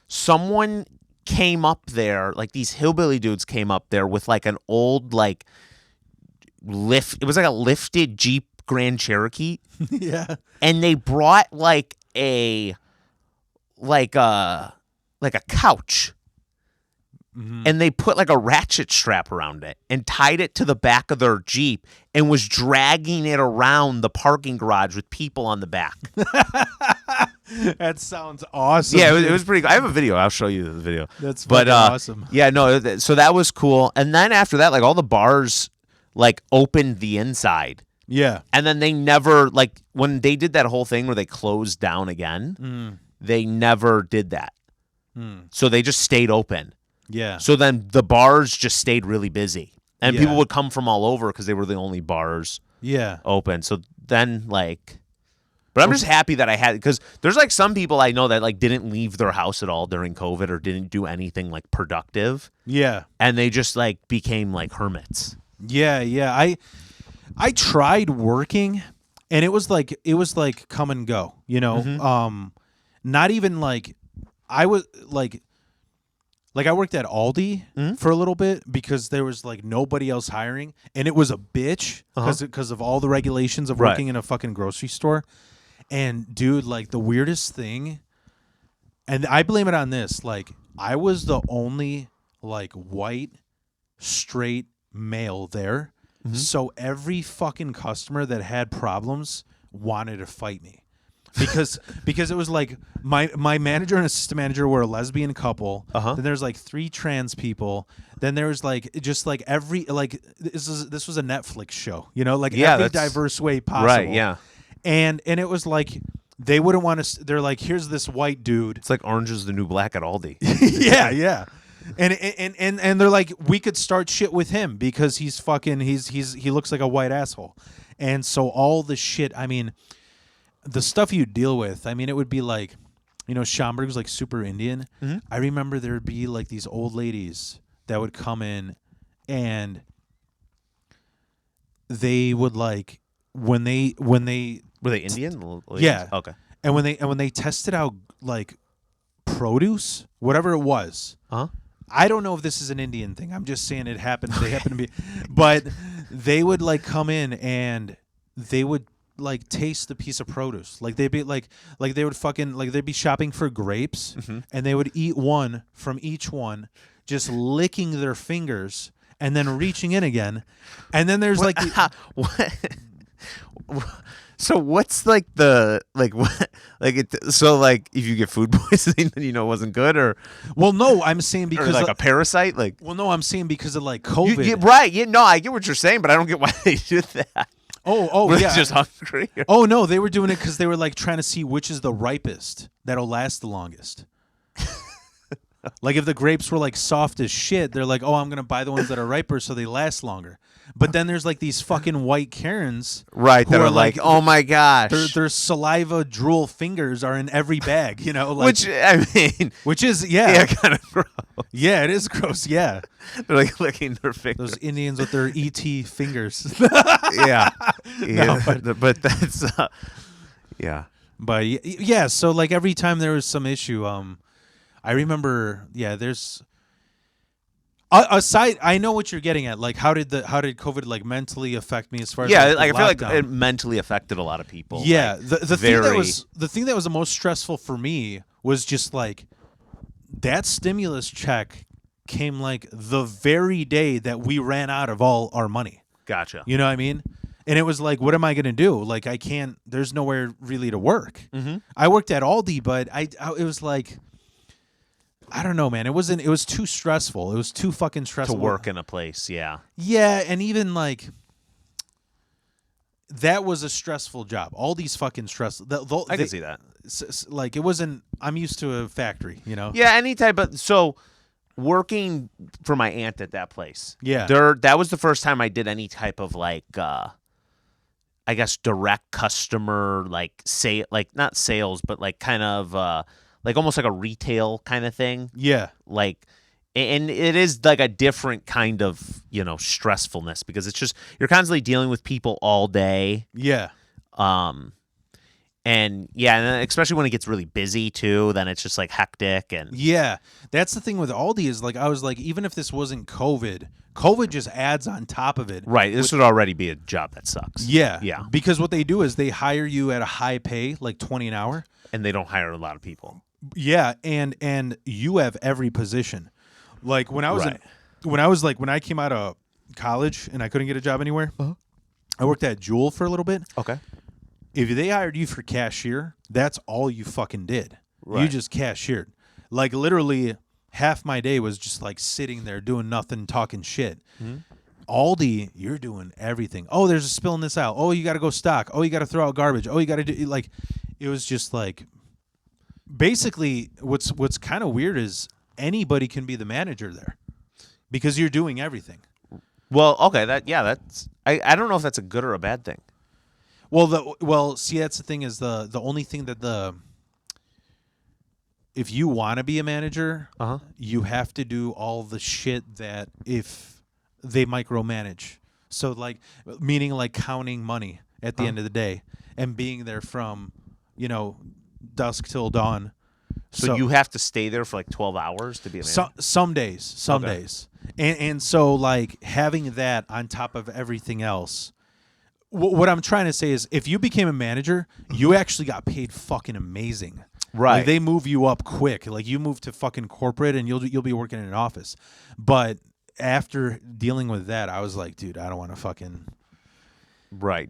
B: someone came up there, like these hillbilly dudes came up there with like an old like lift. It was like a lifted Jeep Grand Cherokee.
A: Yeah.
B: And they brought like a couch. And they put like a ratchet strap around it and tied it to the back of their Jeep and was dragging it around the parking garage with people on the back.
A: That sounds awesome.
B: Yeah, it was pretty cool. I have a video. I'll show you the video.
A: That's fucking awesome.
B: Yeah, no, so that was cool. And then after that, like all the bars like opened the inside.
A: Yeah.
B: And then they never, like when they did that whole thing where they closed down again, they never did that. So they just stayed open.
A: Yeah.
B: So then the bars just stayed really busy. And people would come from all over because they were the only bars open. So then like, but I'm just happy that I had, because there's like some people I know that like didn't leave their house at all during COVID or didn't do anything like productive.
A: Yeah.
B: And they just like became like hermits.
A: Yeah. Yeah. I tried working and it was like come and go, not even like I was like I worked at Aldi for a little bit because there was like nobody else hiring, and it was a bitch because of all the regulations of working in a fucking grocery store. And dude, like the weirdest thing, and I blame it on this, like I was the only like white straight male there. So every fucking customer that had problems wanted to fight me. Because it was like my manager and assistant manager were a lesbian couple. Then there's like 3 trans people. Then there's like just like every like this was a Netflix show, like every diverse way possible.
B: Right, yeah.
A: And it was like they wouldn't want to. They're like, here's this white dude.
B: It's like Orange is the New Black at Aldi.
A: Yeah, yeah. And they're like, we could start shit with him because he's fucking he looks like a white asshole. And so all the shit, I mean, the stuff you deal with, I mean, it would be like you know, Schaumburg's like super Indian.
B: Mm-hmm.
A: I remember there would be like these old ladies that would come in, and they would like when they
B: were they Indian?
A: Yeah.
B: Okay.
A: And when they tested out like produce, whatever it was.
B: Uh-huh.
A: I don't know if this is an Indian thing. I'm just saying it happened. They happen to be, but they would like come in and they would like taste the piece of produce. Like they'd be like they would fucking like they'd be shopping for grapes, and they would eat one from each one, just licking their fingers and then reaching in again. And then there's like
B: what? So what's like the like what like it so like if you get food poisoning then you know it wasn't good or
A: well no I'm saying because
B: like a parasite like
A: well no I'm saying because of like COVID
B: right no I get what you're saying but I don't get why they did that.
A: Oh
B: were
A: yeah,
B: they just hungry.
A: Oh no, they were doing it because they were like trying to see which is the ripest that'll last the longest. Like if the grapes were like soft as shit, they're like, oh, I'm gonna buy the ones that are riper so they last longer. But then there's like these fucking white Karens,
B: right? That are like, oh my gosh,
A: their saliva drool fingers are in every bag, you know. Like,
B: which I mean,
A: which is yeah
B: kind of gross.
A: Yeah, it is gross. Yeah,
B: they're like licking their fingers.
A: Those Indians with their ET fingers.
B: yeah,
A: No,
B: but that's yeah.
A: But yeah, so like every time there was some issue, I remember, there's aside. I know what you're getting at. Like, how did COVID like mentally affect me as far as
B: like,
A: I
B: feel like it mentally affected a lot of people.
A: Yeah,
B: like,
A: the thing that was the most stressful for me was just like that stimulus check came like the very day that we ran out of all our money.
B: Gotcha.
A: You know what I mean? And it was like, what am I going to do? Like, I can't. There's nowhere really to work.
B: Mm-hmm.
A: I worked at Aldi, but it was like. I don't know, man. It was too stressful. It was too fucking stressful
B: to work in a place. Yeah.
A: Yeah, and even like that was a stressful job. All these fucking stress.
B: I can see that.
A: Like it wasn't. I'm used to a factory, you know.
B: Yeah, any type of so working for my aunt at that place.
A: Yeah,
B: that was the first time I did any type of like, I guess direct customer like not sales, but like kind of. Like almost like a retail kind of thing.
A: Yeah.
B: Like, and it is like a different kind of, you know, stressfulness because it's just, you're constantly dealing with people all day.
A: Yeah.
B: And especially when it gets really busy too, then it's just like hectic and.
A: Yeah. That's the thing with Aldi is like, I was like, even if this wasn't COVID just adds on top of it.
B: Right. This would already be a job that sucks.
A: Yeah.
B: Yeah.
A: Because what they do is they hire you at a high pay, like $20 an hour.
B: And they don't hire a lot of people.
A: Yeah, and you have every position. Like when I was when I came out of college and I couldn't get a job anywhere, I worked at Jewel for a little bit.
B: Okay.
A: If they hired you for cashier, that's all you fucking did. Right. You just cashiered. Like literally half my day was just like sitting there doing nothing, talking shit. Mm-hmm. Aldi, you're doing everything. Oh, there's a spill in this aisle. Oh, you got to go stock. Oh, you got to throw out garbage. Oh, you got to do like it was just like basically what's kind of weird is anybody can be the manager there because you're doing everything.
B: Well, okay, that's I don't know if that's a good or a bad thing.
A: Well, see, that's the thing is the only thing that if you want to be a manager, you have to do all the shit that if they micromanage. So like meaning like counting money at the end of the day and being there from, you know, dusk till dawn.
B: So you have to stay there for like 12 hours to be a manager?
A: Some days. And so like having that on top of everything else, what I'm trying to say is if you became a manager, you actually got paid fucking amazing.
B: Right.
A: Like they move you up quick. Like you move to fucking corporate and you'll be working in an office. But after dealing with that, I was like, dude, I don't want to fucking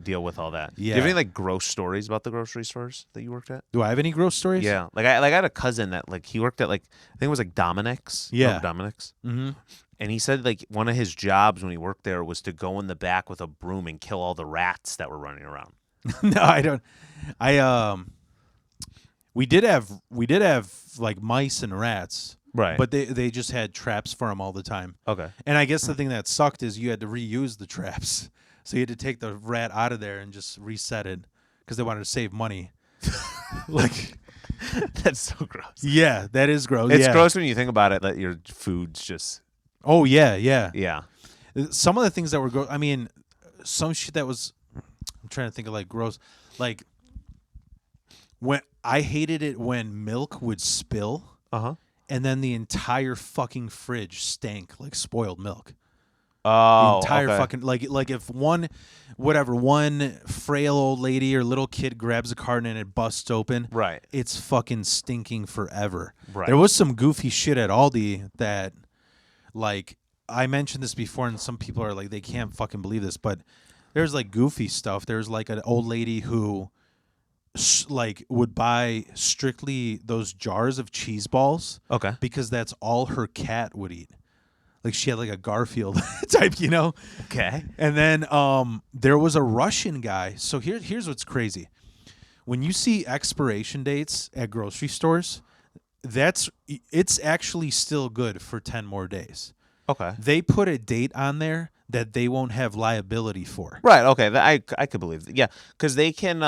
B: deal with all that.
A: Yeah.
B: Do you have any like gross stories about the grocery stores that you worked at?
A: Do I have any gross stories?
B: Yeah. Like I had a cousin that like he worked at like I think it was like Dominic's.
A: Yeah.
B: Dominic's.
A: Mm-hmm.
B: And he said like one of his jobs when he worked there was to go in the back with a broom and kill all the rats that were running around.
A: No, I don't. We did have like mice and rats.
B: Right.
A: But they just had traps for them all the time.
B: Okay.
A: And I guess the thing that sucked is you had to reuse the traps. So you had to take the rat out of there and just reset it because they wanted to save money. Like,
B: That's so gross.
A: Yeah, that is gross.
B: It's
A: yeah.
B: gross when you think about it, that your food's just...
A: Oh, yeah.
B: Yeah.
A: Some of the things that were gross, I mean, some shit that was, I'm trying to think of like gross. Like, when I hated it when milk would spill.
B: Uh-huh.
A: And then the entire fucking fridge stank like spoiled milk.
B: Oh,
A: the entire
B: okay.
A: fucking like if one frail old lady or little kid grabs a carton and it busts open,
B: Right.
A: it's fucking stinking forever.
B: Right.
A: There was some goofy shit at Aldi that, like, I mentioned this before, and some people are like, they can't fucking believe this, but there's like goofy stuff. There's like an old lady who like would buy strictly those jars of cheese balls.
B: Okay.
A: Because that's all her cat would eat. Like she had like a Garfield type, you know?
B: Okay.
A: And then there was a Russian guy. So here's what's crazy. When you see expiration dates at grocery stores, it's actually still good for 10 more days.
B: Okay.
A: They put a date on there that they won't have liability for.
B: Right. Okay. I could believe that. Yeah, because they can.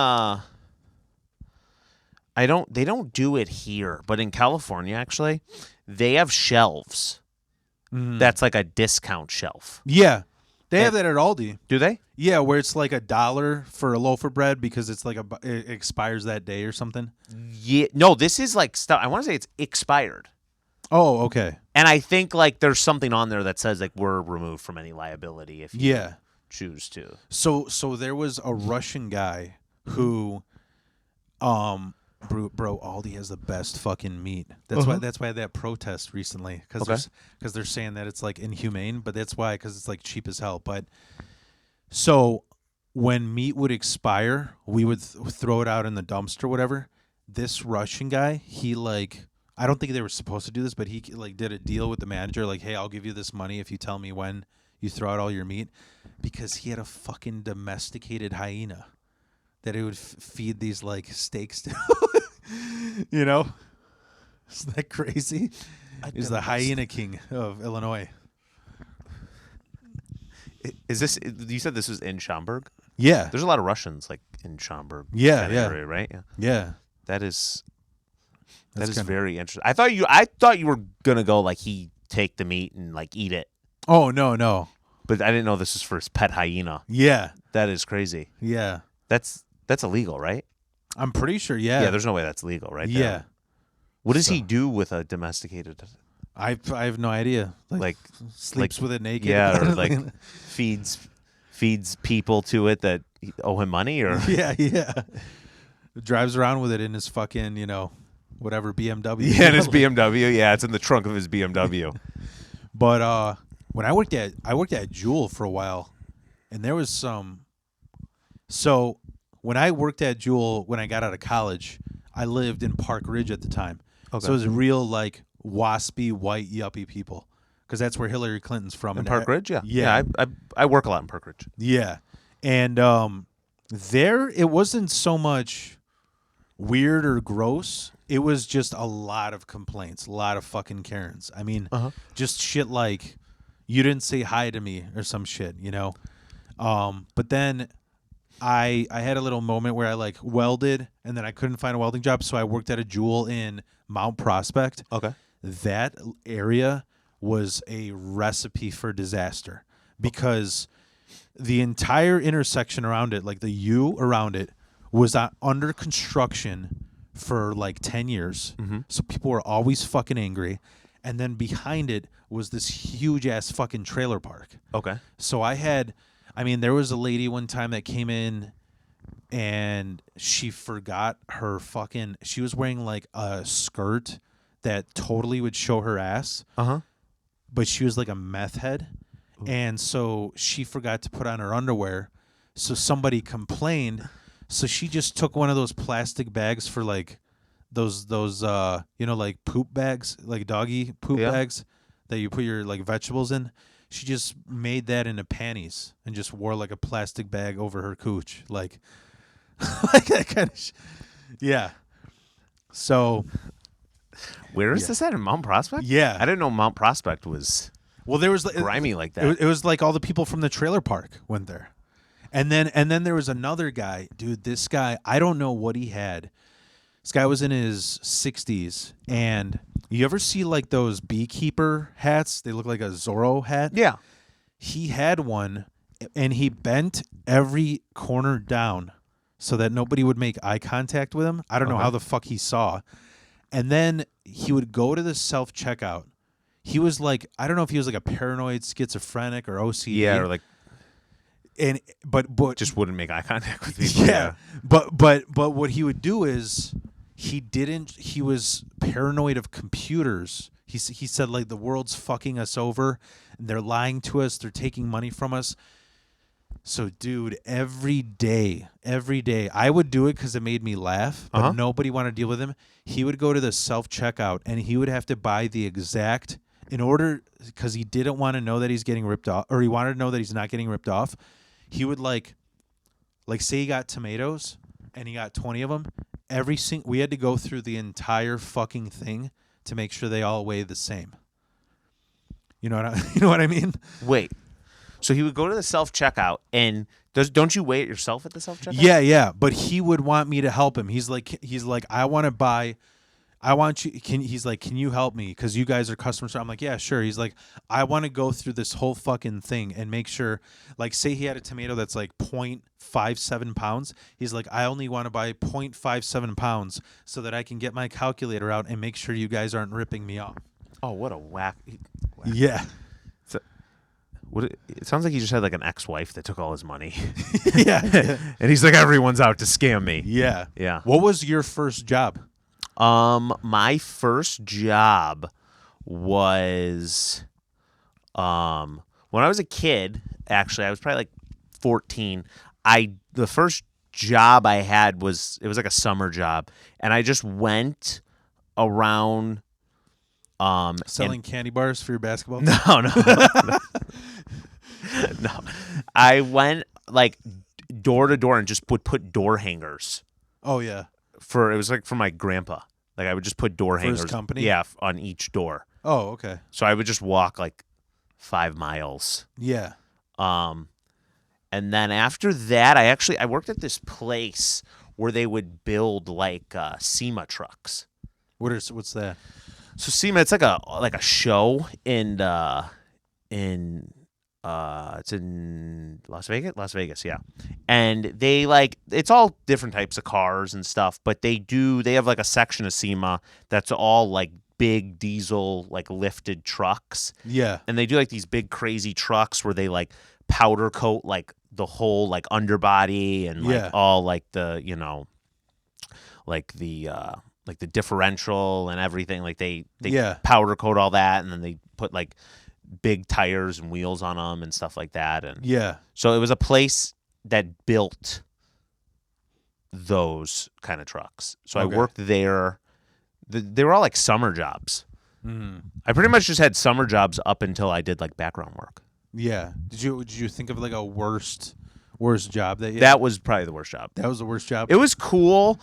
B: They don't do it here, but in California, actually, they have shelves. That's like a discount shelf.
A: Yeah. They have that at Aldi.
B: Do they?
A: Yeah, where it's like $1 for a loaf of bread because it's like it expires that day or something.
B: Yeah. No, this is like stuff. I want to say it's expired.
A: Oh, okay.
B: And I think like there's something on there that says like we're removed from any liability if you choose to.
A: So there was a Russian guy who, bro, Aldi has the best fucking meat. That's why I had that protest recently because they're saying that it's like inhumane, but that's why, because it's like cheap as hell. But so when meat would expire, we would throw it out in the dumpster, whatever. This Russian guy, he like, I don't think they were supposed to do this, but he like did a deal with the manager, like, hey, I'll give you this money if you tell me when you throw out all your meat, because he had a fucking domesticated hyena that he would feed these like steaks to. You know, isn't that crazy? He's the hyena king of Illinois.
B: Is this? You said this was in Schaumburg?
A: Yeah,
B: there's a lot of Russians like in Schaumburg.
A: Yeah,
B: area, right?
A: Yeah.
B: That is
A: kinda
B: very interesting. I thought you were gonna go like he take the meat and like eat it.
A: Oh no.
B: But I didn't know this was for his pet hyena.
A: Yeah.
B: That is crazy.
A: Yeah.
B: That's illegal, right?
A: I'm pretty sure. Yeah.
B: Yeah. There's no way that's legal, right?
A: Yeah.
B: There. What does he do with a domesticated?
A: I have no idea. Like sleeps with it naked.
B: Yeah, or like feeds people to it that owe him money, or
A: yeah. Drives around with it in his fucking, whatever BMW.
B: Yeah, in his BMW. Yeah, it's in the trunk of his BMW.
A: But when I worked at Jewel for a while, and there was some. So when I worked at Jewel, when I got out of college, I lived in Park Ridge at the time. Okay. So it was real like waspy white yuppie people, because that's where Hillary Clinton's from.
B: In Park Ridge, yeah.
A: Yeah.
B: I work a lot in Park Ridge.
A: Yeah, and there it wasn't so much weird or gross. It was just a lot of complaints, a lot of fucking Karens. I mean, just shit like, you didn't say hi to me or some shit, But then I had a little moment where I like welded, and then I couldn't find a welding job, so I worked at a Jewel in Mount Prospect.
B: Okay.
A: That area was a recipe for disaster, because the entire intersection around it, like the U around it, was under construction for like 10 years. Mm-hmm. So people were always fucking angry. And then behind it was this huge ass fucking trailer park.
B: Okay.
A: So there was a lady one time that came in and she forgot her she was wearing like a skirt that totally would show her ass. But she was like a meth head. Ooh. And so she forgot to put on her underwear. So somebody complained. So she just took one of those plastic bags for like those like poop bags, like doggy poop bags that you put your like vegetables in. She just made that into panties and just wore like a plastic bag over her cooch, like that kind of yeah. So
B: where is this at, in Mount Prospect?
A: Yeah,
B: I didn't know Mount Prospect was
A: there was
B: grimy like that.
A: It was like all the people from the trailer park went there. And then there was another guy, dude. This guy, I don't know what he had. This guy was in his 60s, and you ever see like those beekeeper hats? They look like a Zorro hat.
B: Yeah.
A: He had one, and he bent every corner down so that nobody would make eye contact with him. I don't know how the fuck he saw. And then he would go to the self-checkout. He was like, I don't know if he was like a paranoid schizophrenic or OCD.
B: Yeah, or like,
A: but
B: just wouldn't make eye contact with people.
A: Yeah. But what he would do is he was paranoid of computers. He said like the world's fucking us over and they're lying to us, they're taking money from us. So dude, every day I would do it because it made me laugh, but nobody wanted to deal with him. He would go to the self-checkout and he would have to buy the exact because he didn't want to know that he's getting ripped off, or he wanted to know that he's not getting ripped off. He would like say he got tomatoes and he got 20 of them. We had to go through the entire fucking thing to make sure they all weigh the same. You know what I mean?
B: Wait. So he would go to the self-checkout, and don't you weigh it yourself at the self-checkout?
A: Yeah. But he would want me to help him. He's like, I want you. Can you help me? Because you guys are customers. I'm like, yeah, sure. He's like, I want to go through this whole fucking thing and make sure, like, say he had a tomato that's like 0.57 pounds. He's like, I only want to buy 0.57 pounds so that I can get my calculator out and make sure you guys aren't ripping me off.
B: Oh, what a whack.
A: Yeah.
B: It sounds like he just had like an ex-wife that took all his money.
A: Yeah.
B: And he's like, everyone's out to scam me.
A: Yeah.
B: Yeah.
A: What was your first job?
B: My first job was when I was a kid, actually. I was probably like 14. The first job I had was like a summer job, and I just went around
A: selling candy bars for your basketball?
B: No. No. I went like door to door and just would put door hangers.
A: Oh yeah.
B: It was like for my grandpa. Like I would just put door hangers.
A: For his company?
B: Yeah, on each door.
A: Oh, okay.
B: So I would just walk like 5 miles.
A: Yeah.
B: And then after that, I worked at this place where they would build like SEMA trucks.
A: What's that?
B: So SEMA, it's like a show it's in Las Vegas, yeah. And they it's all different types of cars and stuff, but they have like a section of SEMA that's all like big diesel, like lifted trucks.
A: Yeah.
B: And they do like these big crazy trucks where they like powder coat like the whole like underbody and like all like the, like the differential and everything. Like they powder coat all that, and then they put like big tires and wheels on them and stuff like that. And so it was a place that built those kind of trucks. So I worked there. They were all like summer jobs. I pretty much just had summer jobs up until I did like background work.
A: Yeah. Did you think of like a worst job that you had?
B: That was probably the worst job.
A: That was the worst job?
B: It was cool.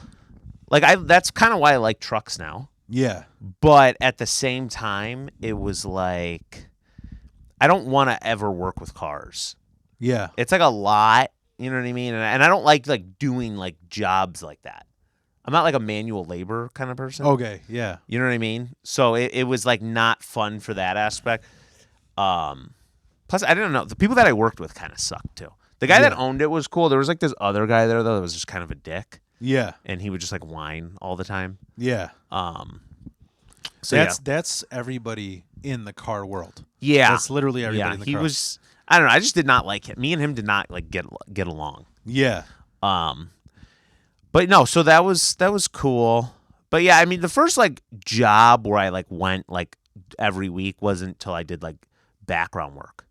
B: Like that's kind of why I like trucks now.
A: Yeah.
B: But at the same time, it was like I don't want to ever work with cars.
A: Yeah.
B: It's like a lot, you know what I mean? And I don't like doing like jobs like that. I'm not like a manual labor kind of person.
A: Okay, yeah.
B: You know what I mean? So it was like not fun for that aspect. Plus, I didn't know. The people that I worked with kind of sucked too. The guy that owned it was cool. There was like this other guy there, though, that was just kind of a dick.
A: Yeah.
B: And he would just like whine all the time.
A: Yeah.
B: So
A: that's everybody in the car world.
B: Yeah.
A: That's literally everybody in the car.
B: He was, I don't know. I just did not like him. Me and him did not like get along.
A: Yeah.
B: But no, so that was cool. But yeah, I mean, the first like job where I like went like every week wasn't until I did like background work.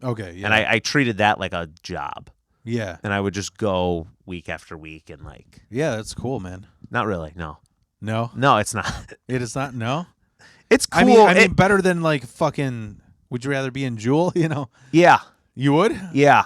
A: Okay, yeah.
B: And I treated that like a job.
A: Yeah.
B: And I would just go week after week and like.
A: Yeah, that's cool, man.
B: Not really, no.
A: No?
B: No, it's not.
A: It is not? No?
B: It's cool.
A: I mean, better than like fucking, would you rather be in Jewel,
B: Yeah.
A: You would?
B: Yeah.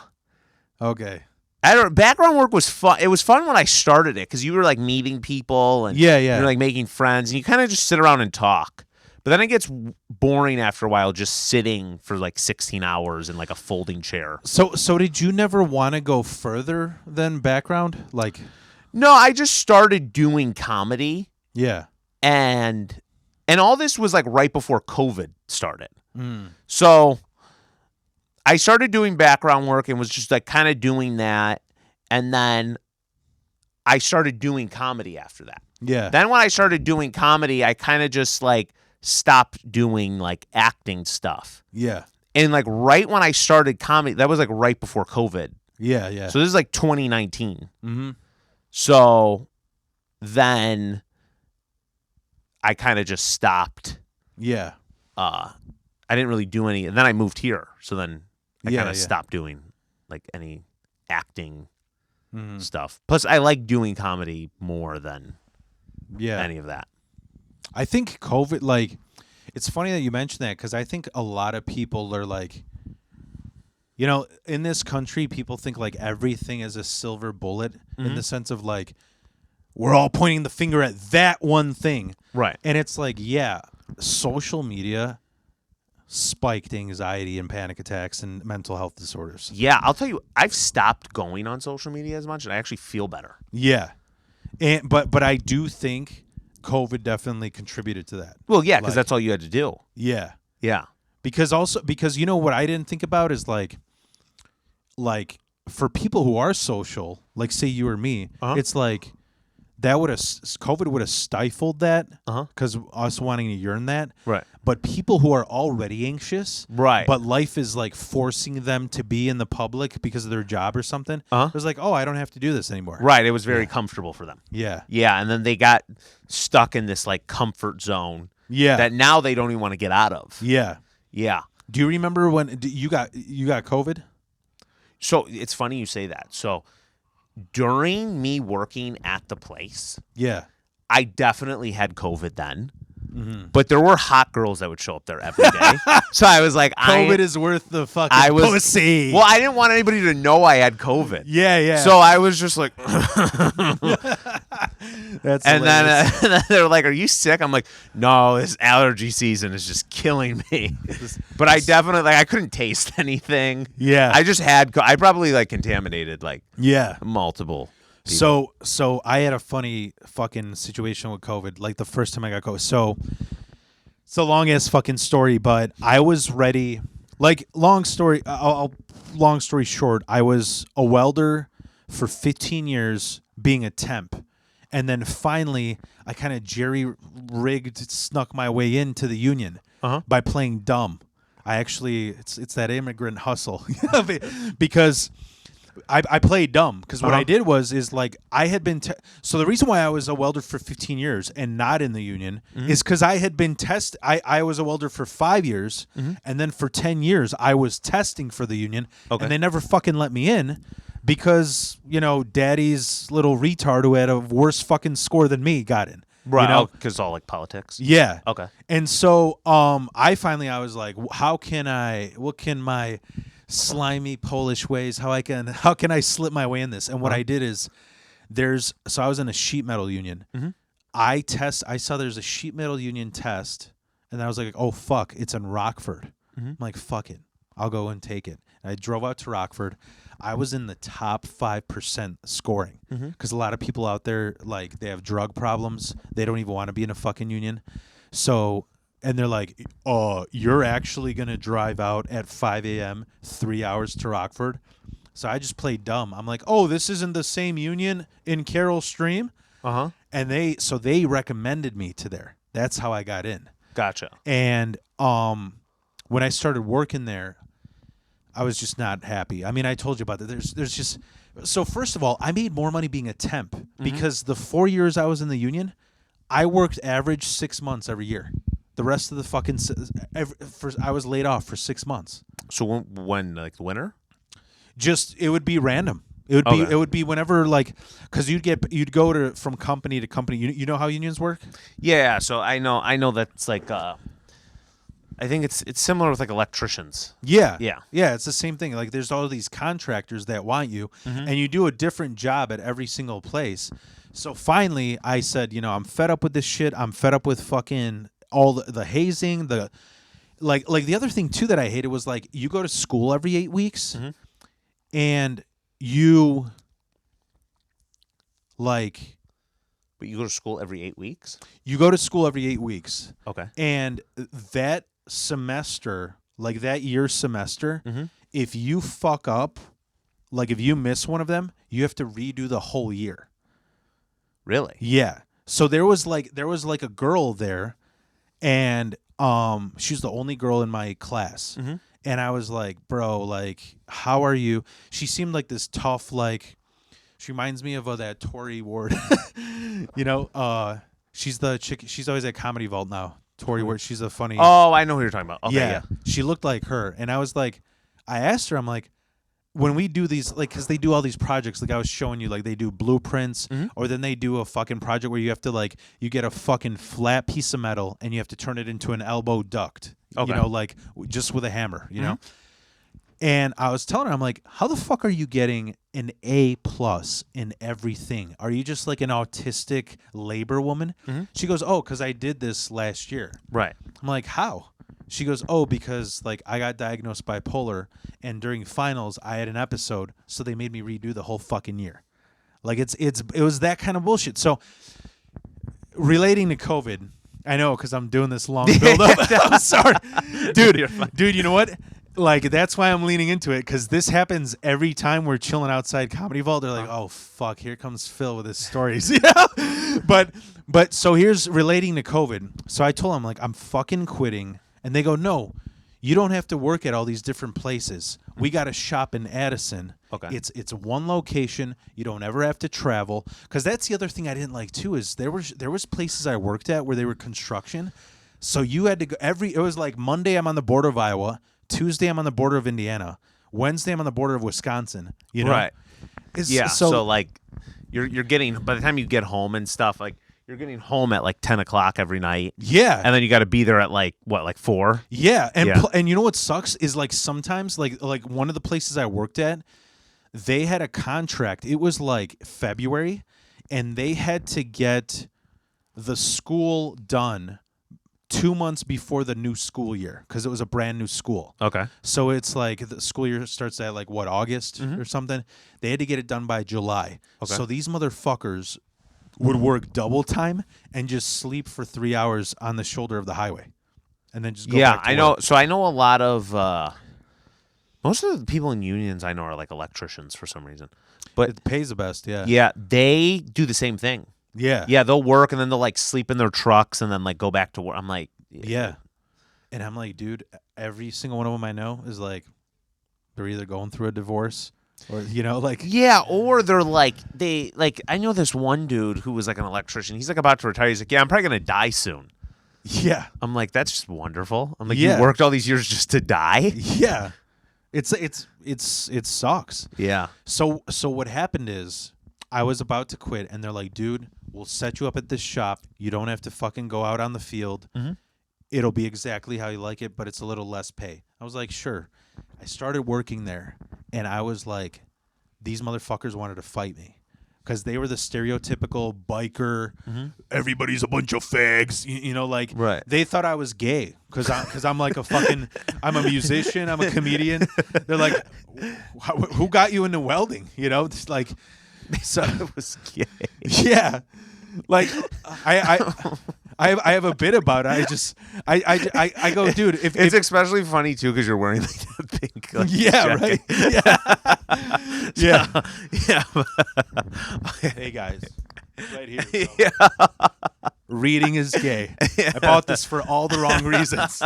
A: Okay.
B: Background work was fun. It was fun when I started it because you were like meeting people and you're like making friends and you kind of just sit around and talk. But then it gets boring after a while just sitting for like 16 hours in like a folding chair.
A: So did you never want to go further than background? Like,
B: No, I just started doing comedy.
A: Yeah.
B: And all this was like right before COVID started.
A: Mm.
B: So I started doing background work and was just like kind of doing that. And then I started doing comedy after that.
A: Yeah.
B: Then when I started doing comedy, I kind of just like stopped doing like acting stuff.
A: Yeah.
B: And like right when I started comedy, that was like right before COVID.
A: Yeah. Yeah.
B: So this is like 2019.
A: Mm-hmm.
B: So then I kind of just stopped.
A: Yeah.
B: I didn't really do any. And then I moved here. So then I
A: Yeah,
B: kind of
A: yeah.
B: stopped doing like any acting stuff. Plus, I like doing comedy more than any of that.
A: I think COVID, like, it's funny that you mentioned that because I think a lot of people are like, you know, in this country, people think like everything is a silver bullet in the sense of like, we're all pointing the finger at that one thing.
B: Right.
A: And it's like, yeah, social media spiked anxiety and panic attacks and mental health disorders.
B: Yeah, I'll tell you, I've stopped going on social media as much, and I actually feel better.
A: Yeah. And but I do think COVID definitely contributed to that.
B: Well, yeah, because
A: Like,
B: that's all you had to do.
A: Yeah.
B: Yeah.
A: Because you know what I didn't think about is like for people who are social, like say you or me, it's like that COVID would have stifled that because us wanting to yearn that.
B: Right.
A: But people who are already anxious,
B: Right.
A: but life is like forcing them to be in the public because of their job or something. It was like, oh, I don't have to do this anymore.
B: Right. It was very comfortable for them.
A: Yeah.
B: Yeah, and then they got stuck in this like comfort zone.
A: Yeah.
B: That now they don't even want to get out of.
A: Yeah.
B: Yeah.
A: Do you remember when you got COVID?
B: So it's funny you say that. So during me working at the place,
A: Yeah.
B: I definitely had COVID then. But there were hot girls that would show up there every day. So I was like,
A: COVID is worth the fucking pussy.
B: Well, I didn't want anybody to know I had COVID.
A: Yeah, yeah.
B: So I was just like,
A: That's
B: and
A: hilarious.
B: then they're like, "Are you sick?" I'm like, "No, this allergy season is just killing me." But I definitely I couldn't taste anything.
A: Yeah.
B: I just had. I probably like contaminated like
A: Yeah.
B: multiple people.
A: So I had a funny fucking situation with COVID. Like the first time I got COVID. So it's a long ass fucking story, but I was ready. Like long story short, I was a welder for 15 years, being a temp, and then finally I kind of jerry-rigged, snuck my way into the union by playing dumb. I actually, it's that immigrant hustle because I played dumb because what I did is like I had been so the reason why I was a welder for 15 years and not in the union is because I had been I was a welder for 5 years and then for 10 years I was testing for the union and they never fucking let me in because you know daddy's little retard who had a worse fucking score than me got in.
B: Right,
A: you know?
B: because all like politics.
A: Yeah.
B: Okay.
A: And so I was like, what can my slimy Polish ways, how can I slip my way in this? And what I did is so I was in a sheet metal union. I saw there's a sheet metal union test and I was like, oh fuck, it's in Rockford. I'm like, fuck it, I'll go and take it. And I drove out to Rockford. I was in the top 5% scoring because a lot of people out there, like, they have drug problems. They don't even want to be in a fucking union. So, and they're like, oh, you're actually going to drive out at 5 a.m., 3 hours to Rockford? So I just played dumb. I'm like, oh, this isn't the same union in Carroll Stream? And they recommended me to there. That's how I got in.
B: Gotcha.
A: And when I started working there, I was just not happy. I mean, I told you about that. There's just so first of all, I made more money being a temp because the 4 years I was in the union, I worked average 6 months every year. The rest of the fucking I was laid off for 6 months.
B: So when like the winter?
A: Just it would be random. It would be whenever like because you'd go from company to company. You know how unions work?
B: Yeah. So I know that's like. I think it's similar with like electricians.
A: Yeah.
B: Yeah.
A: Yeah, it's the same thing. Like there's all these contractors that want you and you do a different job at every single place. So finally I said, you know, I'm fed up with this shit. I'm fed up with fucking all the hazing, the like the other thing too that I hated was like you go to school every 8 weeks and you like
B: But you go to school every 8 weeks?
A: you go to school every 8 weeks.
B: Okay.
A: And that semester, like that year's semester, if you fuck up, like if you miss one of them, you have to redo the whole year.
B: Really?
A: Yeah. So there was like a girl there, and she was the only girl in my class. And I was like, bro, like, how are you? She seemed like this tough, like, she reminds me of that Tori Ward. You know, she's the chick. She's always at Comedy Vault now. Tori Ward. She's a funny.
B: Oh, I know who you're talking about. Okay, yeah.
A: She looked like her, and I was like, I asked her, I'm like, when we do these, like, because they do all these projects, like I was showing you, like they do blueprints, or then they do a fucking project where you have to, like, you get a fucking flat piece of metal and you have to turn it into an elbow duct.
B: Okay.
A: You know, like just with a hammer, you know? And I was telling her, I'm like, how the fuck are you getting an A+ in everything? Are you just like an autistic labor woman? She goes, oh, because I did this last year.
B: Right.
A: I'm like, how? She goes, oh, because like I got diagnosed bipolar, and during finals I had an episode, so they made me redo the whole fucking year. Like it was that kind of bullshit. So relating to COVID, I know because I'm doing this long build up. I'm sorry, dude. You know what? Like that's why I'm leaning into it, because this happens every time we're chilling outside Comedy Vault. They're like, oh fuck, here comes Phil with his stories. But so here's relating to COVID. So I told him, like, I'm fucking quitting. And they go, no, you don't have to work at all these different places. We got a shop in Addison.
B: Okay.
A: It's one location. You don't ever have to travel. Because that's the other thing I didn't like, too, is there was places I worked at where they were construction. So you had to go it was like Monday I'm on the border of Iowa. Tuesday I'm on the border of Indiana. Wednesday I'm on the border of Wisconsin. You know?
B: Right. Yeah.
A: So
B: like you're getting, by the time you get home and stuff, like, you're getting home at like 10 o'clock every night.
A: Yeah.
B: And then you got to be there at like, what, like 4?
A: Yeah. And and you know what sucks is, like, sometimes like one of the places I worked at, they had a contract. It was like February, and they had to get the school done 2 months before the new school year, because it was a brand new school.
B: Okay.
A: So it's like the school year starts at like what, August or something. They had to get it done by July.
B: Okay.
A: So these motherfuckers would work double time and just sleep for 3 hours on the shoulder of the highway, and then just go back to
B: I know.
A: work.
B: So I know a lot of most of the people in unions I know are like electricians for some reason, but
A: It pays the best, yeah.
B: yeah, they do the same thing.
A: Yeah.
B: Yeah, they'll work and then they'll like sleep in their trucks and then like go back to work. I'm like,
A: Yeah. And I'm like, dude, every single one of them I know is like, they're either going through a divorce or, you know, like.
B: yeah, or they're like, I know this one dude who was like an electrician. He's like about to retire. He's like, yeah, I'm probably gonna die soon.
A: Yeah.
B: I'm like, that's just wonderful. I'm like,
A: Yeah.
B: you worked all these years just to die?
A: Yeah. It sucks.
B: Yeah.
A: So what happened is, I was about to quit, and they're like, dude, we'll set you up at this shop. You don't have to fucking go out on the field. It'll be exactly how you like it, but it's a little less pay. I was like, sure. I started working there, and I was like, these motherfuckers wanted to fight me, because they were the stereotypical biker, everybody's a bunch of fags, you know, like,
B: Right.
A: They thought I was gay because I'm like a fucking, I'm a musician, I'm a comedian. They're like, who got you into welding? You know, it's like, so
B: It was gay.
A: yeah, like I have a bit about it. I go, dude. If
B: It's especially funny too because you're wearing like that pink. Like,
A: yeah,
B: jacket.
A: right. Yeah,
B: Yeah.
A: Hey guys, right here. So.
B: Yeah.
A: Reading is gay. I bought this for all the wrong reasons.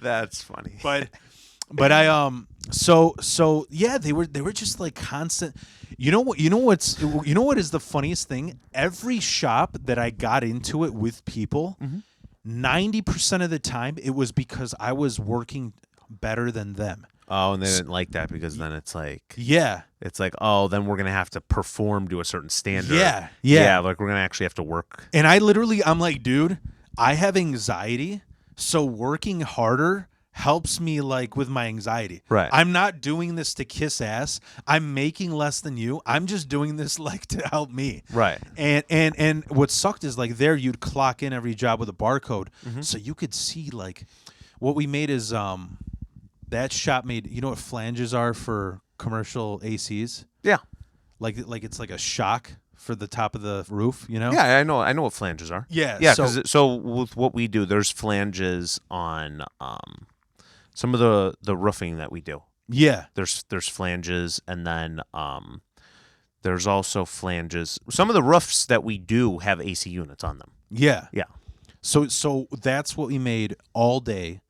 B: That's funny.
A: But I so yeah, they were just like constant. You know what is the funniest thing? Every shop that I got into it with people, 90% of the time it was because I was working better than them.
B: Oh, and they didn't like that because then it's like,
A: Yeah.
B: it's like, oh, then we're gonna have to perform to a certain standard.
A: Yeah.
B: Like we're gonna actually have to work.
A: And I'm like, dude, I have anxiety, so working harder helps me, like, with my anxiety.
B: Right.
A: I'm not doing this to kiss ass. I'm making less than you. I'm just doing this, like, to help me.
B: Right.
A: And what sucked is, like, there you'd clock in every job with a barcode, so you could see, like, what we made is that shop made. You know what flanges are for commercial ACs?
B: Yeah.
A: Like it's like a shock for the top of the roof, you know?
B: Yeah, I know what flanges are.
A: Yeah.
B: Yeah, so with what we do, there's flanges on some of the roofing that we do.
A: Yeah.
B: There's flanges, and then there's also flanges. Some of the roofs that we do have AC units on them.
A: Yeah.
B: Yeah.
A: So that's what we made all day,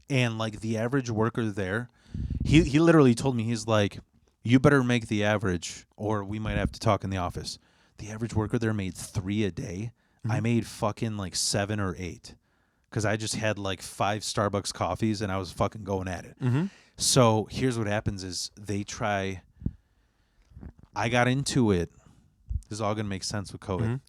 A: and like the average worker there, he literally told me, he's like, you better make the average, or we might have to talk in the office. The average worker there made 3 a day. I made fucking like 7 or 8, because I just had like 5 Starbucks coffees and I was fucking going at it. So here's what happens is I got into it. This is all going to make sense with COVID.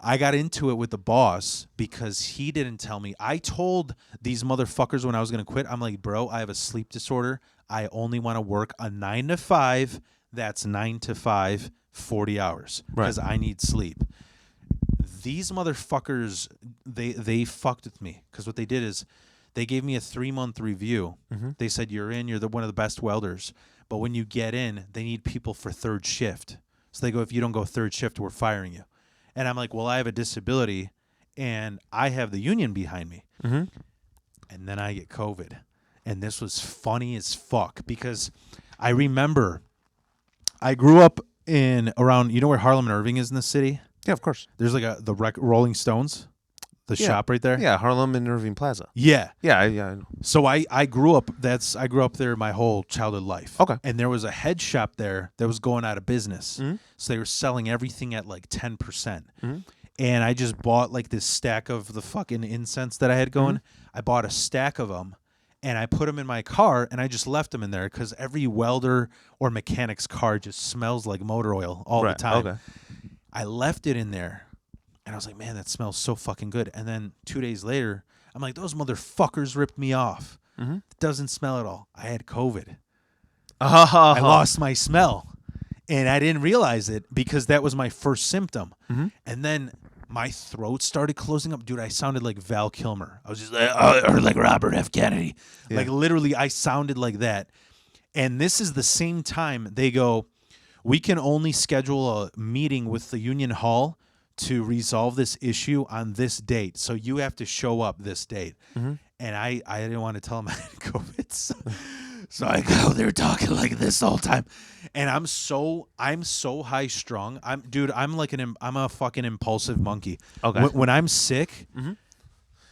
A: I got into it with the boss because he didn't tell me. I told these motherfuckers when I was going to quit, I'm like, bro, I have a sleep disorder. I only want to work a 9 to 5. That's 9 to 5, 40 hours, because I need sleep. These motherfuckers, they fucked with me, because what they did is they gave me a 3-month review. They said, you're one of the best welders, but when you get in, they need people for 3rd shift. So they go, if you don't go 3rd shift, we're firing you. And I'm like, well, I have a disability, and I have the union behind me. And then I get COVID. And this was funny as fuck, because I remember I grew up around, you know where Harlem and Irving is in the city?
B: Yeah, of course.
A: There's like the Rolling Stones, the shop right there.
B: Yeah, Harlem and Irving Plaza.
A: Yeah.
B: Yeah, I know.
A: So I grew up there my whole childhood life.
B: Okay.
A: And there was a head shop there that was going out of business. So they were selling everything at like 10%. And I just bought like this stack of the fucking incense that I had going. I bought a stack of them, and I put them in my car, and I just left them in there, because every welder or mechanic's car just smells like motor oil all the time. Okay. I left it in there, and I was like, man, that smells so fucking good. And then 2 days later, I'm like, those motherfuckers ripped me off. It doesn't smell at all. I had COVID. I lost my smell, and I didn't realize it, because that was my first symptom. And then my throat started closing up. Dude, I sounded like Val Kilmer. I was just like, or like Robert F. Kennedy. Yeah. Like, literally, I sounded like that. And this is the same time they go, we can only schedule a meeting with the Union Hall to resolve this issue on this date. So you have to show up this date. And I didn't want to tell them I had COVID. So I go, they're talking like this the whole time. And I'm so high strung. I'm a fucking impulsive monkey. Okay. When I'm sick,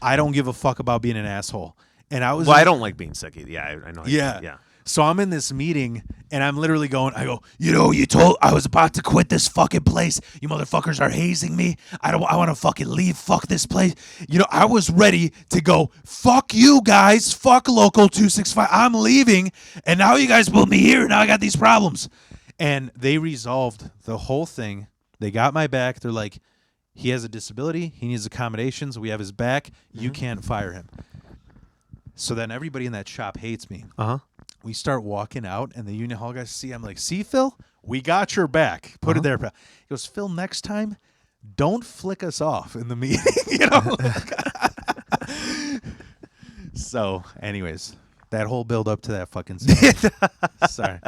A: I don't give a fuck about being an asshole. And I was
B: I don't like being sick. Yeah, I know.
A: Yeah. So I'm in this meeting, and I'm literally going, I was about to quit this fucking place. You motherfuckers are hazing me. I want to fucking leave. Fuck this place. I was ready to go, fuck you guys. Fuck Local 265. I'm leaving. And now you guys put me here. Now I got these problems. And they resolved the whole thing. They got my back. They're like, he has a disability. He needs accommodations. We have his back. You can't fire him. So then everybody in that shop hates me. We start walking out, and the Union Hall guys see. I'm like, see, Phil, we got your back. Put it there. He goes, Phil, next time, don't flick us off in the meeting. So, anyways, that whole build up to that fucking scene. Sorry.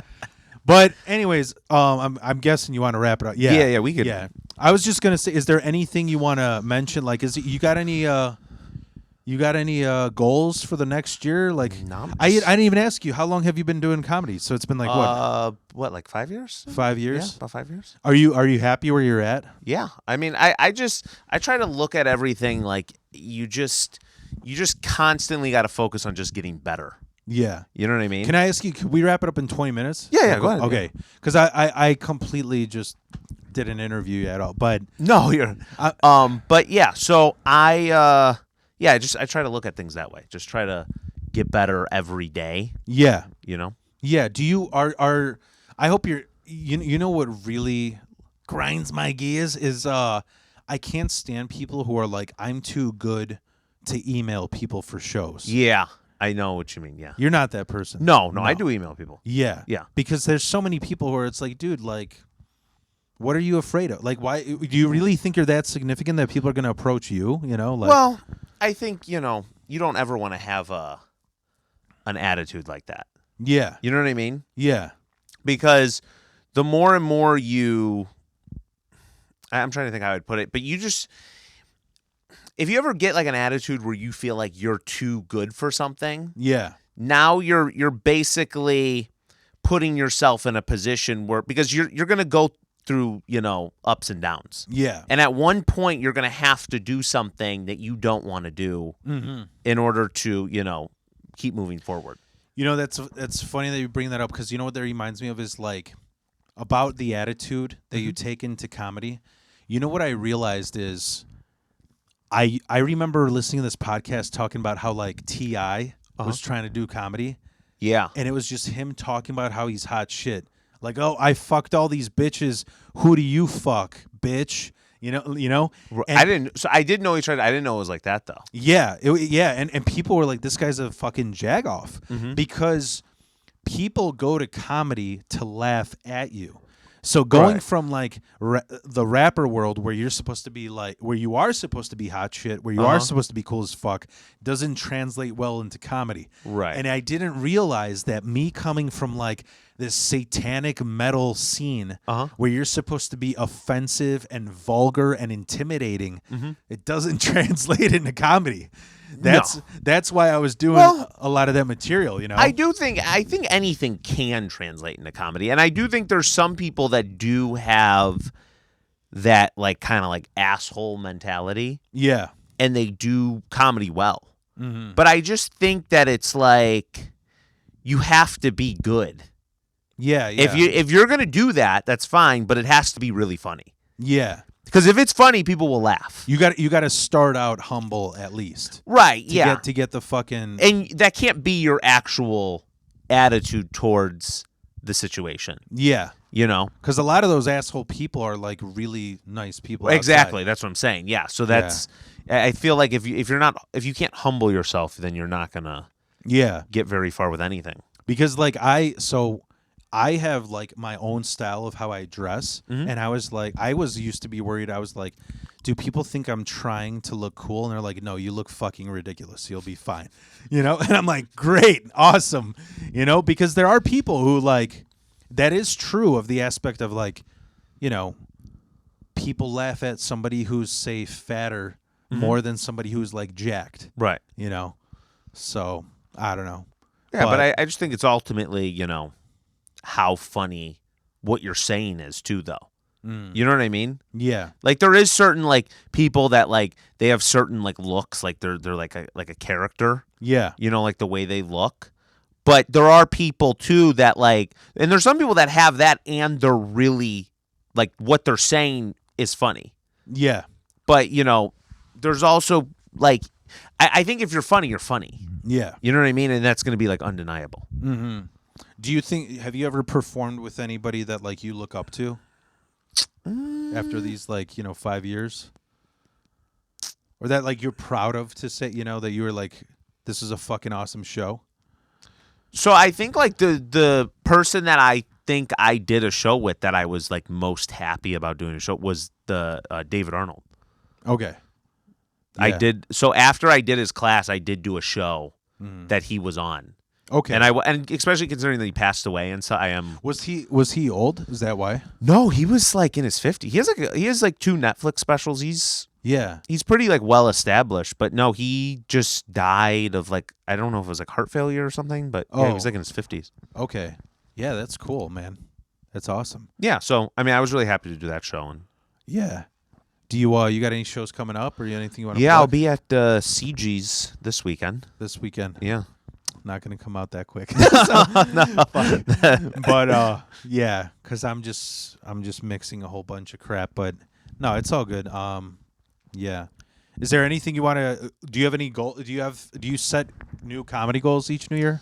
A: But anyways, I'm guessing you want to wrap it up.
B: Yeah, we could.
A: Yeah. I was just gonna say, is there anything you want to mention? Like, you got any goals for the next year? Like, no, I didn't even ask you, how long have you been doing comedy? So it's been like
B: like 5 years?
A: 5 years?
B: Yeah, about 5 years.
A: Are you happy where you're at?
B: Yeah. I mean, I try to look at everything like you just constantly got to focus on just getting better.
A: Yeah.
B: You know what I mean?
A: Can I ask you, can we wrap it up in 20 minutes?
B: Yeah, go ahead.
A: Okay. Because I completely just didn't interview you at all. But
B: no, you're but yeah, so I try to look at things that way. Just try to get better every day.
A: Yeah.
B: Yeah.
A: Do you are I hope you're you know what really grinds my gears is I can't stand people who are like, I'm too good to email people for shows.
B: Yeah. I know what you mean. Yeah.
A: You're not that person.
B: No, I do email people.
A: Yeah.
B: Yeah.
A: Because there's so many people where it's like, dude, like, what are you afraid of? Like, why do you really think you're that significant that people are going to approach you?
B: Well, I think, you don't ever want to have an attitude like that.
A: Yeah.
B: You know what I mean?
A: Yeah.
B: Because the more and more you I'm trying to think how I'd put it, but if you ever get like an attitude where you feel like you're too good for something, now you're basically putting yourself in a position where, because you're going to go through, ups and downs.
A: Yeah.
B: And at one point you're going to have to do something that you don't want to do in order to, keep moving forward.
A: That's funny that you bring that up, because you know what that reminds me of is like about the attitude that you take into comedy. You know what I realized is I remember listening to this podcast talking about how like T.I. was trying to do comedy.
B: Yeah.
A: And it was just him talking about how he's hot shit. Like, oh, I fucked all these bitches. Who do you fuck, bitch? And,
B: I did know he tried. I didn't know it was like that though.
A: Yeah, and people were like, this guy's a fucking jagoff, because people go to comedy to laugh at you. So going from like the rapper world where you're supposed to be like, where you are supposed to be hot shit, where you are supposed to be cool as fuck, doesn't translate well into comedy.
B: Right.
A: And I didn't realize that me coming from like this satanic metal scene where you're supposed to be offensive and vulgar and intimidating, it doesn't translate into comedy. That's why I was doing a lot of that material,
B: I think anything can translate into comedy, and I do think there's some people that do have that like kind of like asshole mentality.
A: Yeah.
B: And they do comedy well. But I just think that it's like you have to be good.
A: Yeah.
B: If you're going to do that, that's fine, but it has to be really funny.
A: Yeah.
B: Because if it's funny, people will laugh.
A: You got to start out humble at least.
B: Right,
A: to get the fucking...
B: And that can't be your actual attitude towards the situation.
A: Yeah.
B: Because
A: a lot of those asshole people are like really nice people.
B: Exactly,
A: outside.
B: that's what I'm saying. Yeah, so that's... I feel like if you can't humble yourself, then you're not going to get very far with anything.
A: Because like I have like my own style of how I dress, and I was used to be worried. I was like, do people think I'm trying to look cool? And they're like, no, you look fucking ridiculous. You'll be fine. And I'm like, great, awesome. Because there are people who like, that is true of the aspect of like, people laugh at somebody who's say fatter more than somebody who's like jacked.
B: Right.
A: So I don't know.
B: Yeah, but I just think it's ultimately, how funny what you're saying is too, though. You know what I mean?
A: Yeah.
B: Like there is certain like people that like they have certain like looks, like they're like a character.
A: Yeah.
B: Like the way they look. But there are people too that like, and there's some people that have that and they're really like what they're saying is funny.
A: Yeah.
B: But there's also like, I think if you're funny, you're funny.
A: Yeah.
B: You know what I mean? And that's going to be like undeniable.
A: Mm-hmm. Do you think, have you ever performed with anybody that like you look up to after these like, 5 years? Or that like you're proud of to say, that you were like, this is a fucking awesome show?
B: So I think like the person that I think I did a show with that I was like most happy about doing a show was the David Arnold.
A: Okay.
B: I did. So after I did his class, I did do a show that he was on.
A: Okay.
B: And especially considering that he passed away, and so I am.
A: Was he old? Is that why?
B: No, he was like in his 50s. He has like 2 Netflix specials. He's pretty like well established, but no, he just died of like, I don't know if it was like heart failure or something, but yeah, he was like in his 50s.
A: Okay. Yeah, that's cool, man. That's awesome.
B: Yeah, so I mean, I was really happy to do that show. And
A: yeah. Do you you got any shows coming up or anything you want to
B: Yeah,
A: plug?
B: I'll be at CG's this weekend.
A: Yeah. Not going to come out that quick. But yeah, cuz I'm just mixing a whole bunch of crap, but no, it's all good. Yeah. Is there anything you want to do you have any goal do you set new comedy goals each new year?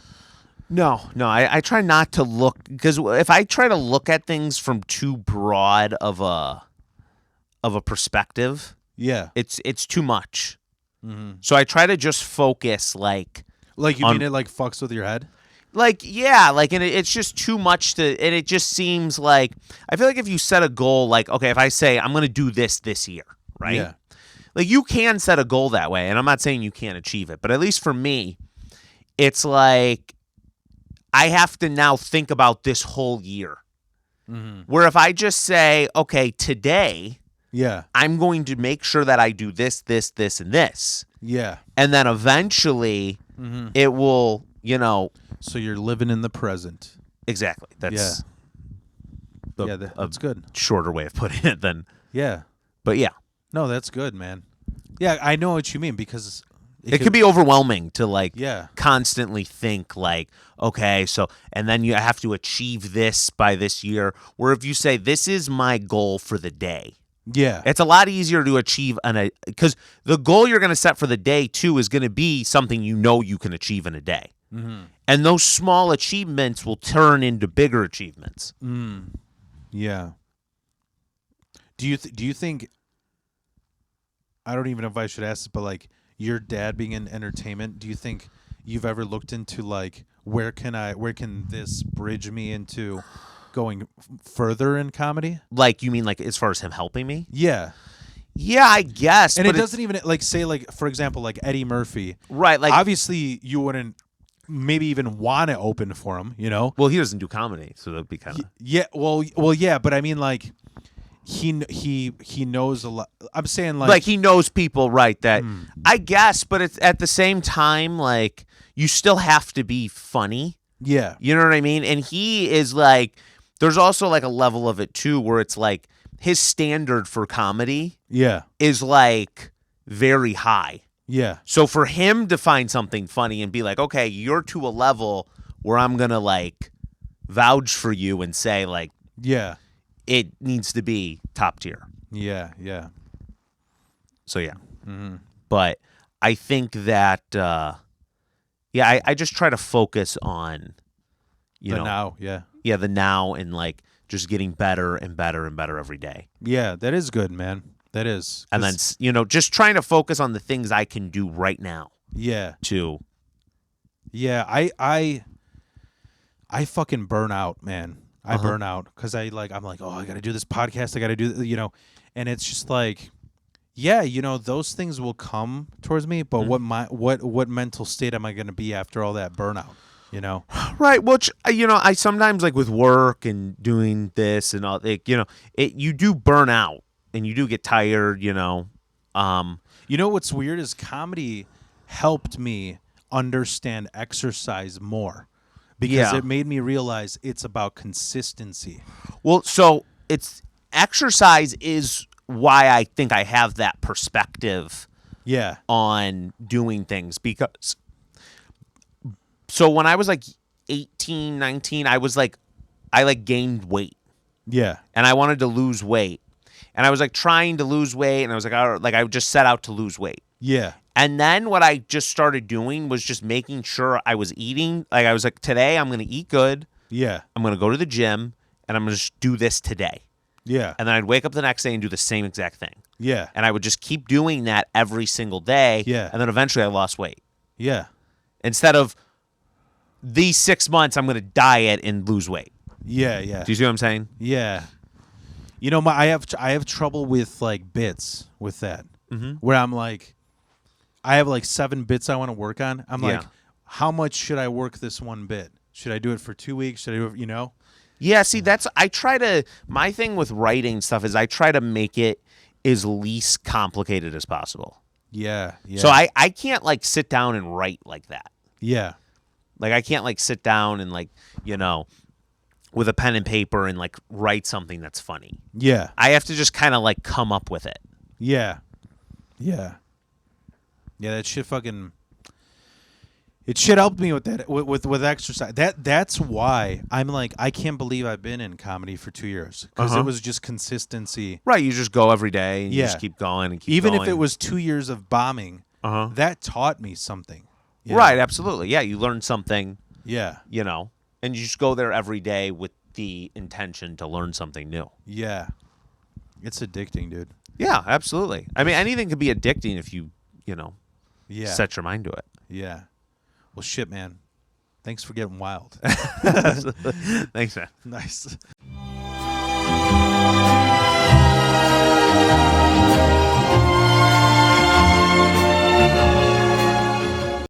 B: No, I try not to look, because if I try to look at things from too broad of a perspective, it's too much. Mm-hmm. So I try to just focus like
A: you mean it like fucks with your head?
B: Like, yeah, like, and it's just too much and it just seems like, I feel like if you set a goal, like, okay, if I say I'm going to do this year, right?
A: Yeah.
B: Like you can set a goal that way, and I'm not saying you can't achieve it, but at least for me, it's like I have to now think about this whole year. Mm-hmm. Where if I just say, okay, today
A: Yeah.
B: I'm going to make sure that I do this, this, this, and this.
A: Yeah.
B: And then eventually it will,
A: So you're living in the present.
B: Exactly. That's
A: that's good.
B: Shorter way of putting it than.
A: Yeah.
B: But yeah.
A: No, that's good, man. Yeah, I know what you mean because
B: it could be overwhelming to constantly think okay, so and then you have to achieve this by this year. Where if you say this is my goal for the day, it's a lot easier to achieve because the goal you're going to set for the day too is going to be something you can achieve in a day, and those small achievements will turn into bigger achievements.
A: Yeah. Do you think? I don't even know if I should ask this, but your dad being in entertainment, do you think you've ever looked into where can this bridge me into going further in comedy?
B: You mean as far as him helping me?
A: Yeah.
B: Yeah, I guess.
A: And it doesn't even say for example Eddie Murphy.
B: Right.
A: Obviously you wouldn't maybe even want to open for him,
B: Well, he doesn't do comedy, so that'd be kind of.
A: Yeah. Well, yeah, but I mean he knows a lot. I'm saying
B: he knows people, right? That I guess, but it's at the same time you still have to be funny.
A: Yeah,
B: you know what I mean. And he is there's also a level of it too, where it's his standard for comedy.
A: Yeah,
B: is very high.
A: Yeah.
B: So for him to find something funny and be okay, you're to a level where I'm gonna vouch for you and say
A: yeah.
B: It needs to be top tier.
A: Yeah, yeah.
B: So, yeah. But I think that, I just try to focus on,
A: the now, yeah.
B: Yeah, the now and, just getting better and better and better every day.
A: Yeah, that is good, man. That is.
B: And then, just trying to focus on the things I can do right now.
A: Yeah.
B: To.
A: Yeah, I fucking burn out, man. I burn out because I'm oh, I got to do this podcast. I got to do, and it's just those things will come towards me. But what mental state am I going to be after all that burnout?
B: Right. Which, I sometimes with work and doing this and all, you do burn out and you do get tired,
A: what's weird is comedy helped me understand exercise more. Because it made me realize it's about consistency.
B: Well, so exercise is why I think I have that perspective on doing things. Because so when I was 18, 19, I was I gained weight.
A: Yeah.
B: And I wanted to lose weight. And I was trying to lose weight, and I was I just set out to lose weight.
A: Yeah.
B: And then what I just started doing was just making sure I was eating. I was today I'm going to eat good.
A: Yeah.
B: I'm going to go to the gym, and I'm going to just do this today.
A: Yeah.
B: And then I'd wake up the next day and do the same exact thing.
A: Yeah.
B: And I would just keep doing that every single day.
A: Yeah.
B: And then eventually I lost weight.
A: Yeah.
B: Instead of these 6 months, I'm going to diet and lose weight.
A: Yeah, yeah.
B: Do you see what I'm saying?
A: Yeah. I have trouble with bits with that. Where I'm I have 7 bits I want to work on. I'm how much should I work this one bit? Should I do it for 2 weeks? Should I do it,
B: Yeah, see, my thing with writing stuff is I try to make it as least complicated as possible.
A: Yeah, yeah.
B: So I can't sit down and write like that.
A: Yeah.
B: I can't sit down and with a pen and paper and write something that's funny.
A: Yeah.
B: I have to just kind of come up with it.
A: Yeah. Yeah. Yeah, that shit fucking it shit helped me with that with exercise. That's why I'm I can't believe I've been in comedy for 2 years because it was just consistency.
B: Right, you just go every day and you just keep going and keep
A: even
B: going.
A: if it was 2 years of bombing, that taught me something.
B: Right, absolutely. Yeah, you learn something.
A: Yeah.
B: And you just go there every day with the intention to learn something new.
A: Yeah. It's addicting, dude.
B: Yeah, absolutely. I mean, anything could be addicting if you set your mind to it.
A: Yeah. Well, shit, man. Thanks for getting wild.
B: Thanks, man.
A: Nice.